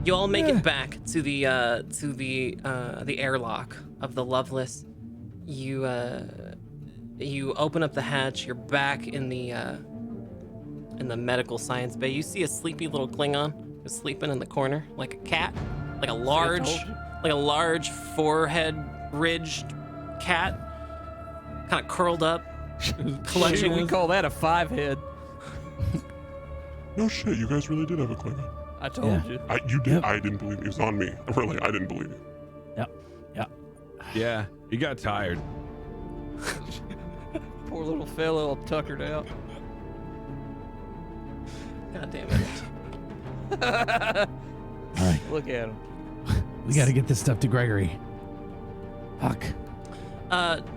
You all make it back to the airlock of the Loveless. You open up the hatch. You're back in the medical science bay. You see a sleepy little Klingon who's sleeping in the corner like a cat, like a large forehead ridged cat, kind of curled up, clutching. We call that a 5-head. No shit, you guys really did have a Klingon. I told you. You did. Yep. I didn't believe it. It was on me. Really, I didn't believe it. Yep. Yep. Yeah, he got tired. Poor little fella all tuckered out. God damn it. All right, Look at him. we got to get this stuff to Gregory. Fuck.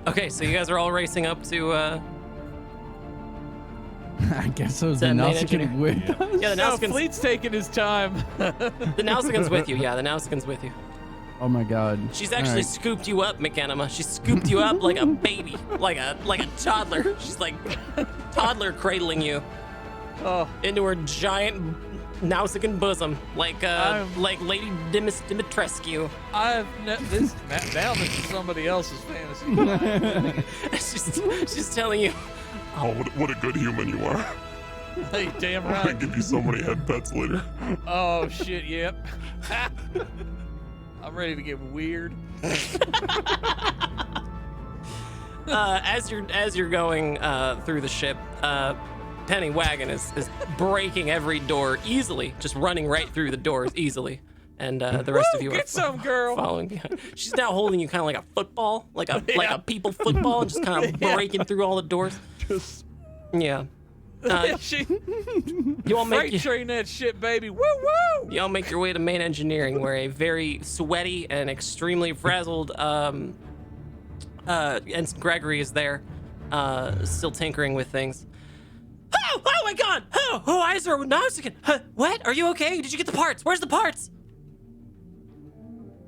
Okay, so you guys are all racing up to, I guess so. The That main Nausicaa engineer. with us? yeah, the No, Nausicaan's, Fleet's taking his time. the Nausicaan's with you. Yeah, the Nausicaan's with you. Oh my God. She's All actually right. scooped you up, McEnema. She scooped you up like a baby, like a toddler. She's like toddler cradling you Oh, into her giant Nausicaan bosom, like I'm- Lady Dimitrescu. now this is somebody else's fantasy. she's telling you, Oh, what a good human you are. Hey, damn I'm gonna right. give you so many head pets later. Oh shit, yep. I'm ready to get weird. as you're going through the ship, Penny Wagon is breaking every door easily, just running right through the doors easily, and the rest of you are Get some, girl. following behind. She's now holding you kind of like a football, like a people football, and just kind of breaking through all the doors. Yeah. She You all make freight you, train that shit, baby. Woo woo. you all make your way to main engineering, where a very sweaty and extremely frazzled Ensign Gregory is there, still tinkering with things. Oh my God! Why is there a Nausicaan? What? Are you okay? Did you get the parts? Where's the parts?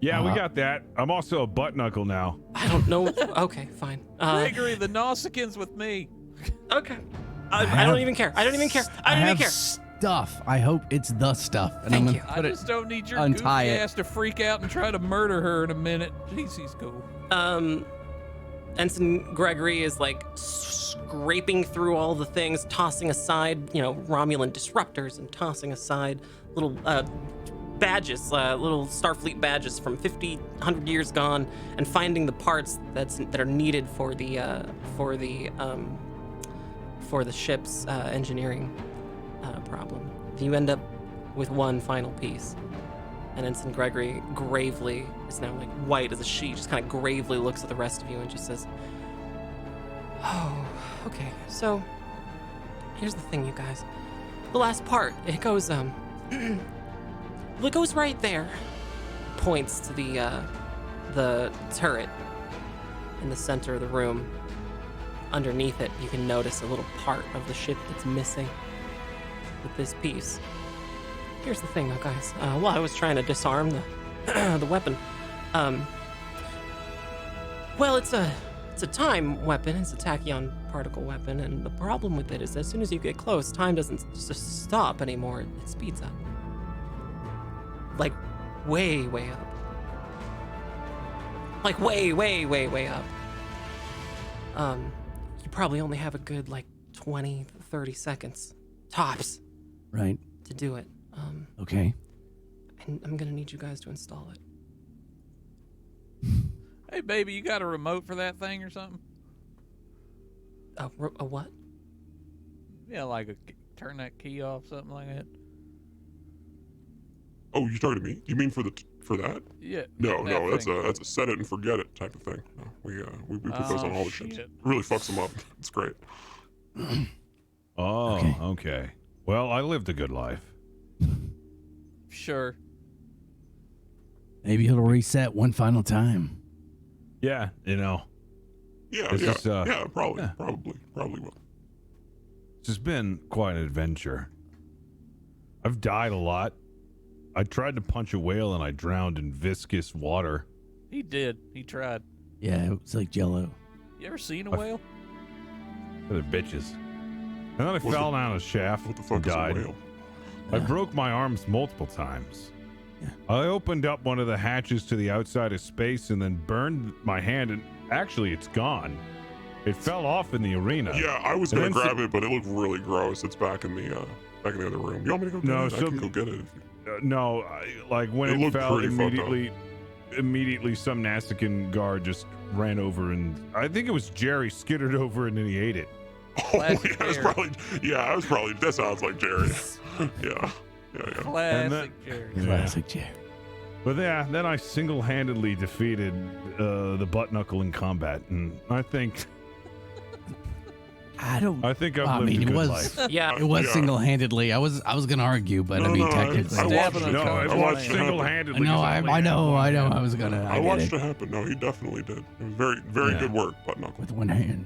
Yeah, we got that. I'm also a butt knuckle now. I don't know. Okay, fine. Gregory, the Nausicaan's with me. Okay. I don't even care. I don't even care. I don't even care. Stuff. I hope it's the stuff. And I'm Thank gonna you. I put it. just don't need your untie goofy it. ass to freak out and try to murder her in a minute. Jeez, he's cool. Ensign Gregory is like scraping through all the things, tossing aside, Romulan disruptors and tossing aside little badges, little Starfleet badges from 50, 100 years gone, and finding the parts that are needed for the ship's engineering problem. You end up with one final piece. And Ensign Gregory gravely is now like white as a sheet, just kind of gravely looks at the rest of you and just says, "Oh, okay. So here's the thing, you guys. The last part, it goes well, it goes right there." Points to the turret in the center of the room. Underneath it, you can notice a little part of the ship that's missing with this piece. Here's the thing, though, guys. While I was trying to disarm the weapon, well, it's a time weapon. It's a tachyon particle weapon, and the problem with it is, as soon as you get close, time doesn't just stop anymore. It speeds up, like way up, like way up. You probably only have a good like 20, 30 seconds tops Right. to do it. Okay. And I'm gonna need you guys to install it. Hey, baby, you got a remote for that thing or something? A what? Yeah, like turn that key off, something like that. Oh, you talking to me? You mean for that? Yeah. No, that thing. that's a set it and forget it type of thing. No, we put those Oh, on all the ships. shit. Really fucks them up. It's great. Oh, okay. Well, I lived a good life. Sure. Maybe it'll reset one final time. Yeah, Yeah, This is, probably yeah. will. This has been quite an adventure. I've died a lot. I tried to punch a whale and I drowned in viscous water. He did. He tried. Yeah, it was like Jello. You ever seen a whale? They're bitches. And then I fell down a shaft What the and fuck is a died. whale? I broke my arms multiple times. Yeah. I opened up one of the hatches to the outside of space and then burned my hand, and actually it's gone. It fell off in the arena. Yeah, I was And gonna then grab it, but it looked really gross. It's back in the other room. You want me to go get No, it? I so- can go get it. No, like when It it, looked fell, pretty fucked up. immediately some Nastican guard just ran over and I think it was Jerry skittered over and then he ate it. Oh, Classic yeah, I was probably. That sounds like Jerry. yeah. Classic that- Jerry. Yeah. Classic Jerry. But yeah, then I single-handedly defeated the butt knuckle in combat, and I think I don't. I've I lived mean, a it good was life. Yeah. it was Yeah. single-handedly. I was gonna argue, but I mean, technically. I watched Stabbing it. No, I it watched was it. single-handedly. No, 'cause I only know, had I know. one I was gonna. I I watched did it it happen. No, he definitely did. It was very, very Yeah. good work, Butt Knuckle. with one hand.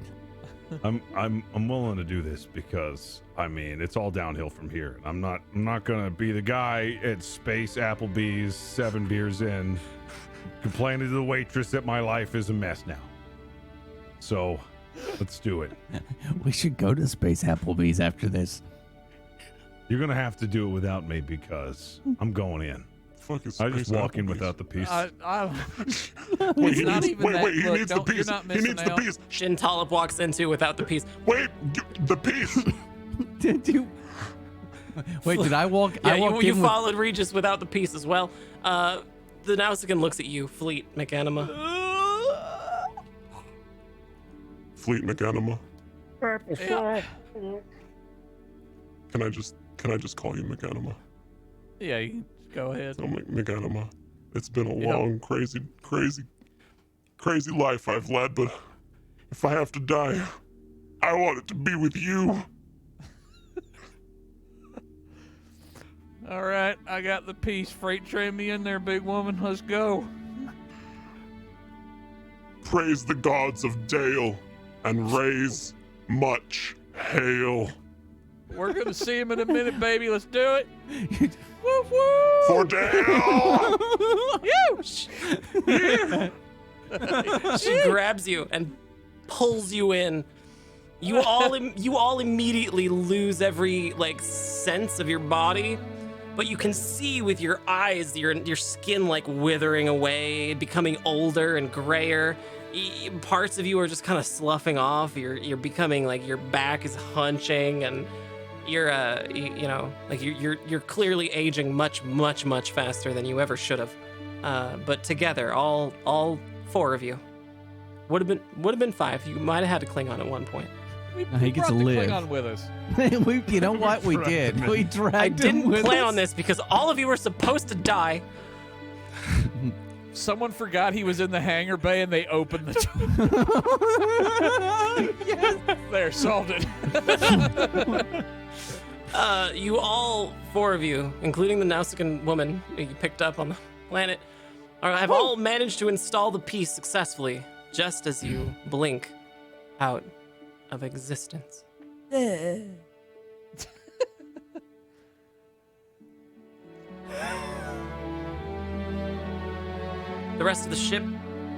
I'm willing to do this because I mean it's all downhill from here. I'm not gonna be the guy at Space Applebee's 7 beers in, complaining to the waitress that my life is a mess now. So, let's do it. We should go to Space Applebee's after this. You're gonna have to do it without me because I'm going in. Fuck is I just Space walk in Applebee's? without the piece. Wait, It's he not needs, even wait, that- wait, he look, needs the don't- you're piece. not He missing needs the out. piece. Shin Talib walks into without the piece. Wait, the piece. Did you? Wait, did I walk? Yeah, I walked you in with- followed Regis without the piece as well. The Nausicaan looks at you, Fleet McAnima. Fleet McAnima. Yeah. Can I just call you McAnima? Yeah, you can go ahead. Oh, McAnima. It's been a Yeah. long, crazy life I've led, but if I have to die, I want it to be with you. All right, I got the piece. Freight train me in there, big woman. Let's go. Praise the gods of Dale and raise much hail. We're gonna see him in a minute, baby. Let's do it. Woo woo! For Dale! She grabs you and pulls you in. You all immediately lose every like sense of your body, but you can see with your eyes your skin like withering away, becoming older and grayer. Parts of you are just kind of sloughing off. You're becoming like your back is hunching and you're you're clearly aging much faster than you ever should have. But together, all 4 of you would have been 5. You might have had to cling on at one point. He gets brought to the live. Klingon with us. You know what? We did. We dragged I him didn't with plan us. on this because all of you were supposed to die. Someone forgot he was in the hangar bay and they opened the door. There, solved it. You all 4 of you, including the Nausicaan woman that you picked up on the planet, have all managed to install the piece successfully, just as you blink out of existence. The rest of the ship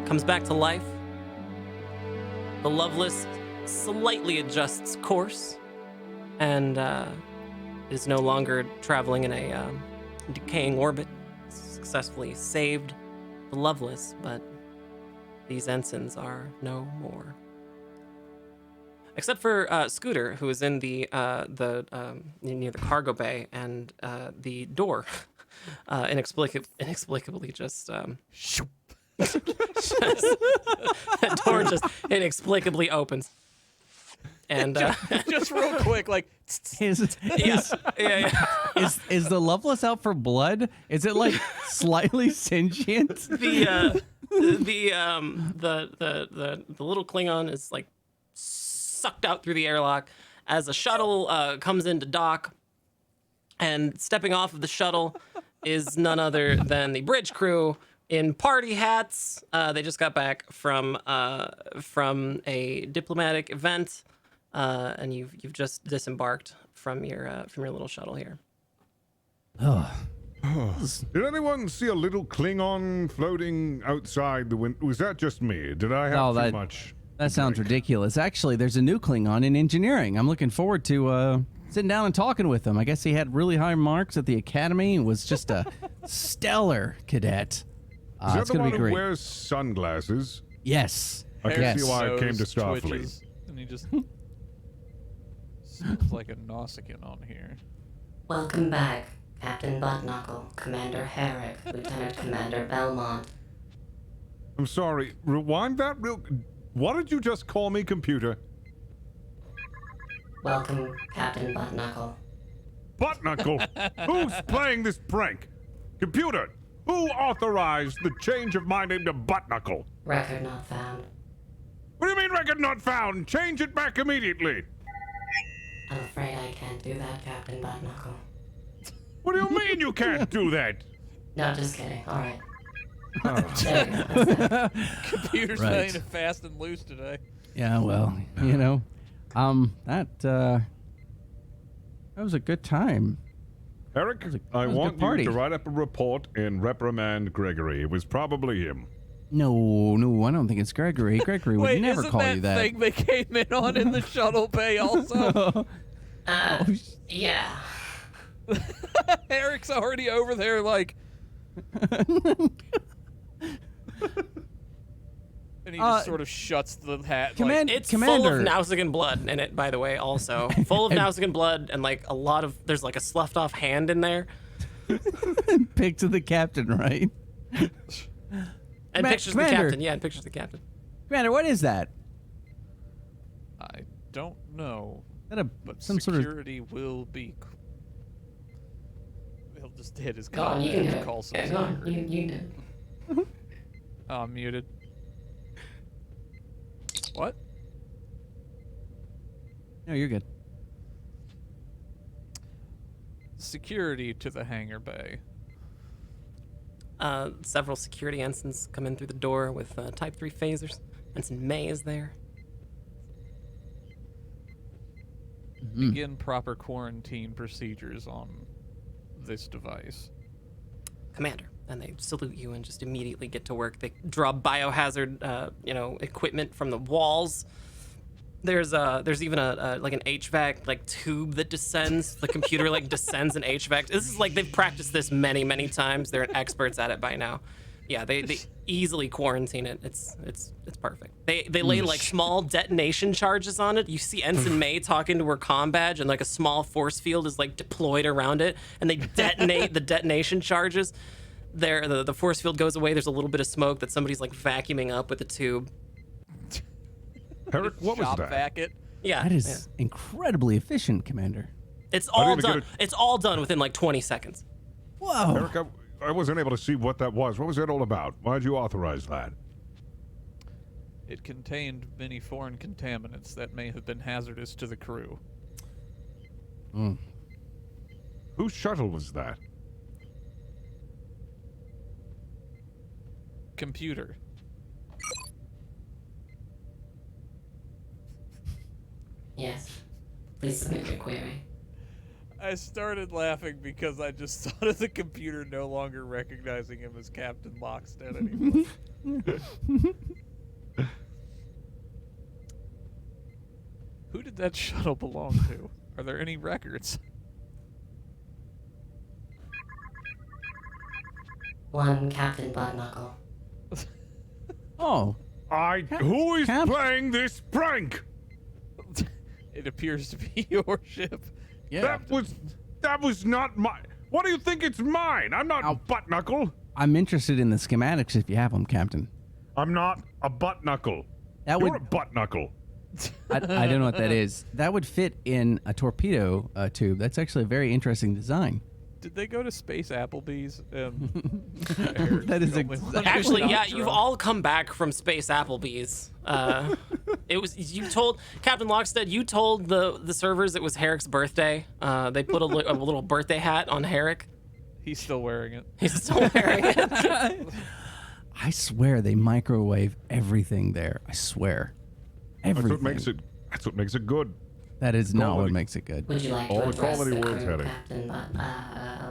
comes back to life. The Loveless slightly adjusts course and is no longer traveling in a decaying orbit. Successfully saved the Loveless, but these ensigns are no more. Except for Scooter, who is in the near the cargo bay, and the door inexplicably just the door just inexplicably opens. And Just real quick, like, Is yeah. is the Loveless out for blood? Is it like slightly sentient? The little Klingon is like sucked out through the airlock as a shuttle comes into dock, and stepping off of the shuttle is none other than the bridge crew in party hats. They just got back from a diplomatic event, and you've just disembarked from your little shuttle here. Did anyone see a little Klingon floating outside the window? Was that just me? Did I have too much? That sounds ridiculous. Actually, there's a new Klingon in engineering. I'm looking forward to sitting down and talking with him. I guess he had really high marks at the academy and was just a stellar cadet. Is that It's the gonna one be who great. wears sunglasses? Yes. I can Yes. see why I came to nose Starfleet. twitches, and he just smells like a Nausicaan on here. Welcome back, Captain Buttknuckle, Commander Herrick, Lieutenant Commander Belmont. I'm sorry. Rewind that real. What did you just call me, computer? Welcome, Captain Buttknuckle. Butt knuckle. Who's playing this prank? Computer. Who authorized the change of my name to Butt-Knuckle? Record not found. What do you mean record not found? Change it back immediately. I'm afraid I can't do that, Captain Butt-Knuckle. What do you mean you can't do that? No, just kidding. All right. Oh. There we go. That's better. Computer's Right. playing it fast and loose today. Yeah, well, that was a good time. Eric, was a I good want you party. to write up a report and reprimand Gregory. It was probably him. No, I don't think it's Gregory. Gregory would Wait, never isn't call that you that. thing they came in on in the shuttle bay also? Yeah. Eric's already over there like... And he just sort of shuts the hat. It's full Commander. of Nausicaan blood in it, by the way, also. Full of Nausicaan blood and like there's like a sloughed off hand in there. Pick to the captain, right? And pictures of the Commander. captain. Yeah, and pictures of the captain. Commander, what is that? I don't know, Is that but some sort of security will be... He'll just hit his Go on, you can do and it. call some Yeah, go on. security. You do. Oh, I'm muted. What? No, you're good. Security to the hangar bay. Several security ensigns come in through the door with Type 3 phasers. Ensign May is there. Begin proper quarantine procedures on this device. Commander. And they salute you and just immediately get to work. They draw biohazard, equipment from the walls. There's even a like an HVAC tube that descends. The computer descends an HVAC. This is they've practiced this many times. They're experts at it by now. Yeah, they easily quarantine it. It's perfect. They lay small detonation charges on it. You see Ensign May talking to her comm badge, and a small force field is deployed around it, and they detonate the detonation charges. The force field goes away. There's a little bit of smoke that somebody's vacuuming up with a tube. Eric, what was Shop that? vac it. Yeah, That is incredibly efficient, Commander. it's I all didn't even done. It's all done within 20 seconds. Whoa. Eric, I wasn't able to see what that was. What was that all about? Why'd you authorize that? It contained many foreign contaminants that may have been hazardous to the crew. Whose shuttle was that? Computer. Yes. Please submit your query. I started laughing because I just thought of the computer no longer recognizing him as Captain Lockstead anymore. Who did that shuttle belong to? Are there any records? One Captain Butt-Knuckle. Oh. Who is Cap- playing this prank? It appears to be your ship. Yeah. That was not my. What do you think it's mine? I'm not Butt-Knuckle. I'm interested in the schematics if you have them, Captain. I'm not a Butt-Knuckle. That You're would a Butt-Knuckle. I don't know what that is. That would fit in a torpedo tube. That's actually a very interesting design. Did they go to Space Applebee's? That is Actually, yeah, you've all come back from Space Applebee's. It was you told Captain Lockstead. You told the servers it was Herrick's birthday. They put a little birthday hat on Herrick. He's still wearing it. He's still wearing it. I swear they microwave everything there. I swear. Everything. That's what makes it good. That is not what quality. makes it good. Would you like All to the address quality the world's crew, heading. Captain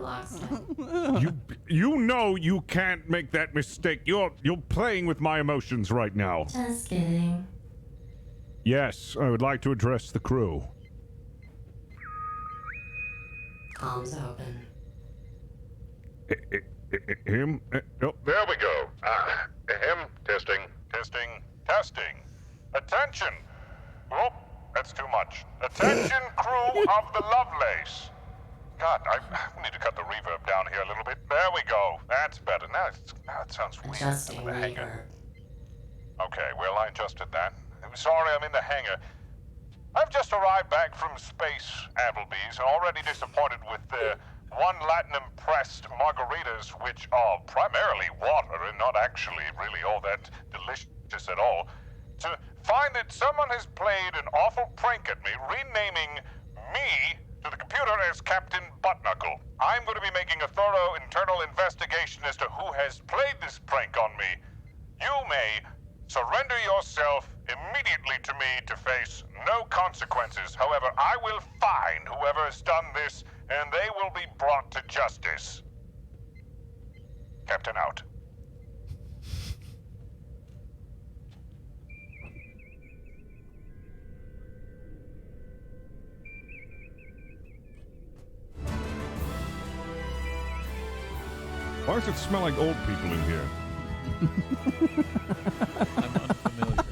Lockstead? You know you can't make that mistake. You're playing with my emotions right now. Just kidding. Yes, I would like to address the crew. Comms open. Him? Oh, There we go. Him. Testing. Attention. Oh, that's too much. Attention, crew of the Lovelace. God, I need to cut the reverb down here a little bit. There we go. That's better. Now it sounds weird. Adjusting I'm in the hangar. reverb. Okay, well, I adjusted that. I'm sorry I'm in the hangar. I've just arrived back from Space Applebee's and already disappointed with 1 Latinum pressed margaritas, which are primarily water and not actually really all that delicious at all, to find that someone has played an awful prank at me, renaming me to the computer as Captain Buttknuckle. I'm going to be making a thorough internal investigation as to who has played this prank on me. You may surrender yourself immediately to me to face no consequences. However, I will find whoever has done this, and they will be brought to justice. Captain out. Why does it smell like old people in here? I'm unfamiliar.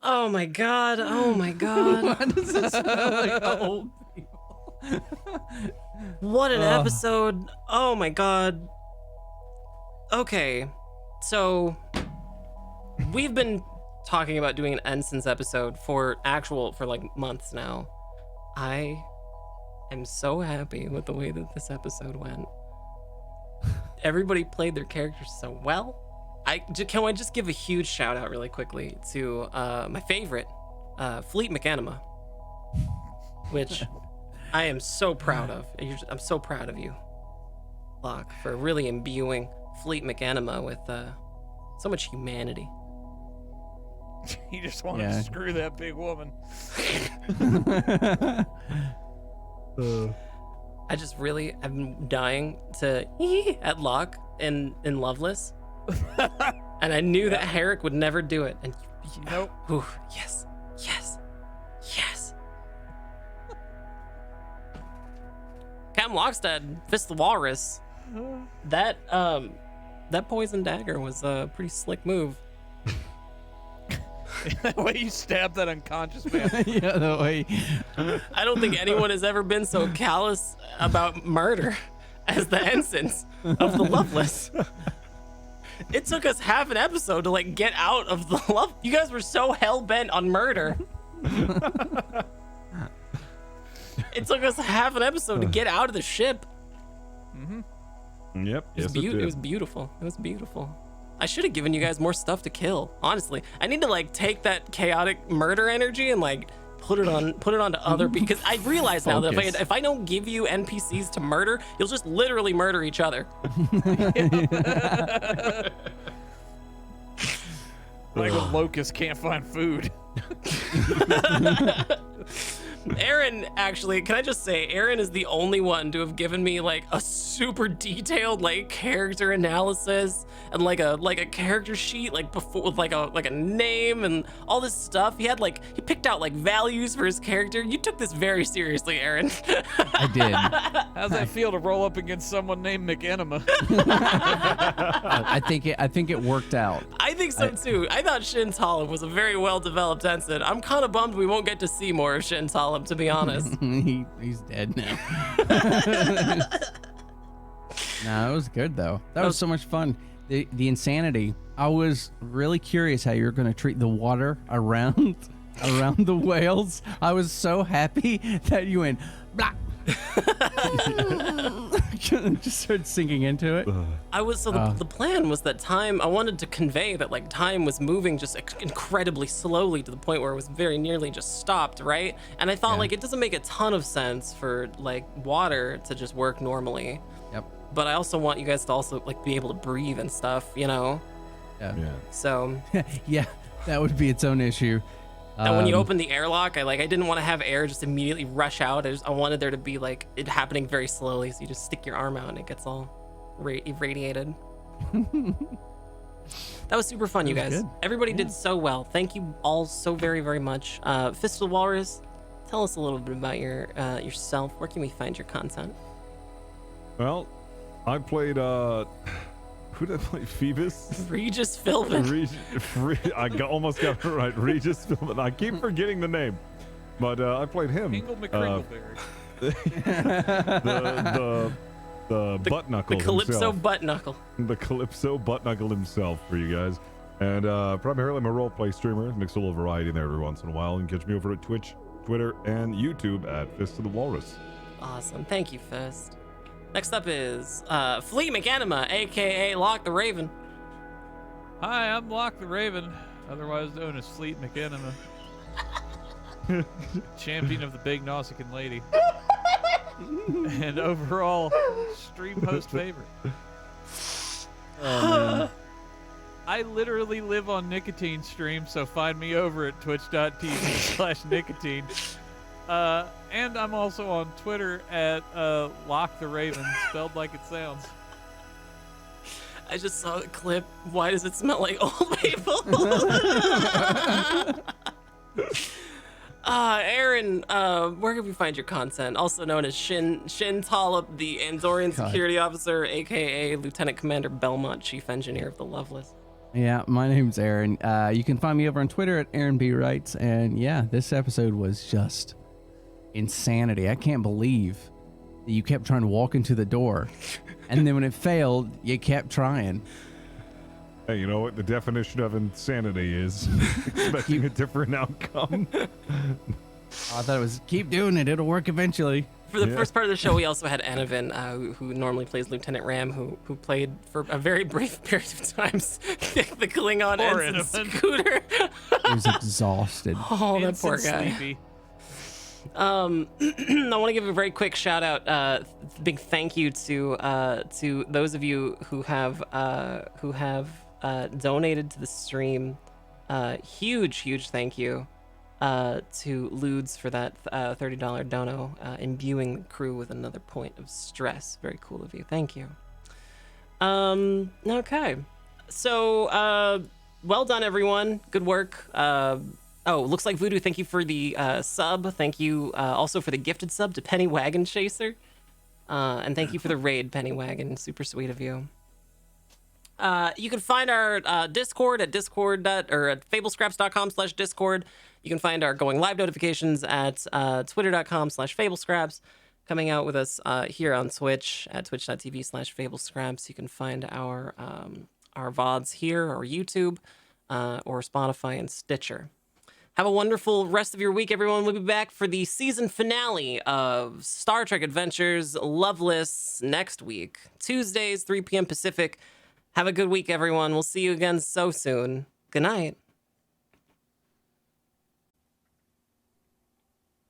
Oh my god. Oh my god. Why does it smell like old people? What an episode. Oh my god. Okay. So we've been talking about doing an Ensign's episode for like months now. I am so happy with the way that this episode went. Everybody played their characters so well. Can I just give a huge shout out really quickly to my favorite, Fleet McAnima, which I am so proud of. I'm so proud of you, Locke, for really imbuing Fleet McAnima with so much humanity. You just want to screw that big woman. I just really, I've been dying to at Locke in Loveless. And I knew that Herrick would never do it. And Nope. Ooh, yes, yes, yes. Captain Lockstead, Fist the Walrus. That poison dagger was a pretty slick move. The way you stabbed that unconscious man. Yeah, the way. I don't think anyone has ever been so callous about murder as the ensigns of the Loveless. It took us half an episode to like get out of the love. You guys were so hell-bent on murder. It took us half an episode to get out of the ship. Mm-hmm. Yep. It was beautiful. It was beautiful. I should have given you guys more stuff to kill. Honestly, I need to like take that chaotic murder energy and like put it onto other because I realize now that if I don't give you NPCs to murder, you'll just literally murder each other. Like when locusts can't find food. Aaron, actually, can I just say, Aaron is the only one to have given me like a super detailed like character analysis and like a character sheet like before with like a name and all this stuff. He picked out like values for his character. You took this very seriously, Aaron. I did. How's that feel to roll up against someone named McEnema? I think it worked out. I think so too. I thought Shin Talam was a very well developed ensign. I'm kind of bummed we won't get to see more of Shin Talam, to be honest. He's dead now. No, it was good though. That was so much fun. The insanity. I was really curious how you were going to treat the water around the whales. I was so happy that you went blah. Just started sinking into it. The plan was that time, I wanted to convey that like time was moving just incredibly slowly to the point where it was very nearly just stopped, right? And I thought like it doesn't make a ton of sense for like water to just work normally. Yep. But I also want you guys to also like be able to breathe and stuff, you know? Yeah. So Yeah, that would be its own issue. and when you open the airlock, I didn't want to have air just immediately rush out. I wanted there to be like it happening very slowly, so you just stick your arm out and it gets all irradiated. That was super fun, you guys. Good. Everybody did so well. Thank you all so very, very much. Fist of the Walrus, tell us a little bit about yourself. Where can we find your content? Well, I played who did I play? Phoebus? Regis Philbin. Almost got it right. Regis Philbin. I keep forgetting the name, but I played him. Hingle McCringleberry. The butt knuckle. The Calypso himself. butt knuckle. The Calypso butt knuckle himself for you guys. And primarily I'm a roleplay streamer. Mix a little variety in there every once in a while. And catch me over at Twitch Twitter and YouTube at Fist of the Walrus. Awesome. Thank you, Fist. Next up is Flea McAnima, aka Lock the Raven. Hi, I'm Lock the Raven, otherwise known as Fleet McEnema. Champion of the Big Nausicaan Lady. And overall, stream host favorite. Oh, man. I literally live on nicotine stream, so find me over at twitch.tv/nicotine. And I'm also on Twitter at Lock the Raven, spelled like it sounds. I just saw the clip. Why does it smell like old people? Aaron, where can we find your content? Also known as Shin Tollop, the Andorian security officer, aka Lieutenant Commander Belmont, Chief Engineer of the Loveless. Yeah, my name's Aaron. You can find me over on Twitter at Aaron B. Writes. And yeah, this episode was just insanity. I can't believe that you kept trying to walk into the door. And then when it failed, you kept trying. Hey, you know what the definition of insanity is? Expecting a different outcome. I thought it was keep doing it. It'll work eventually. For the first part of the show, we also had Anavin, who normally plays Lieutenant Ram, who played for a very brief period of time the Klingon ensign Scooter. He was exhausted. Oh, that poor guy. Sleepy. I want to give a very quick shout out, big thank you to those of you who have donated to the stream. Huge thank you to Ludes for that $30 dono, imbuing the crew with another point of stress. Very cool of you. Thank you. Okay, so well done, everyone. Good work. Oh, looks like Voodoo, thank you for the sub. Thank you also for the gifted sub to Penny Wagon Chaser. And thank you for the raid, Penny Wagon. Super sweet of you. You can find our Discord at fablescraps.com/Discord. You can find our going live notifications at twitter.com/fablescraps. Coming out with us here on Twitch at twitch.tv/fablescraps. You can find our VODs here or YouTube or Spotify and Stitcher. Have a wonderful rest of your week, everyone. We'll be back for the season finale of Star Trek Adventures Loveless next week, Tuesdays, 3 p.m. Pacific. Have a good week, everyone. We'll see you again so soon. Good night.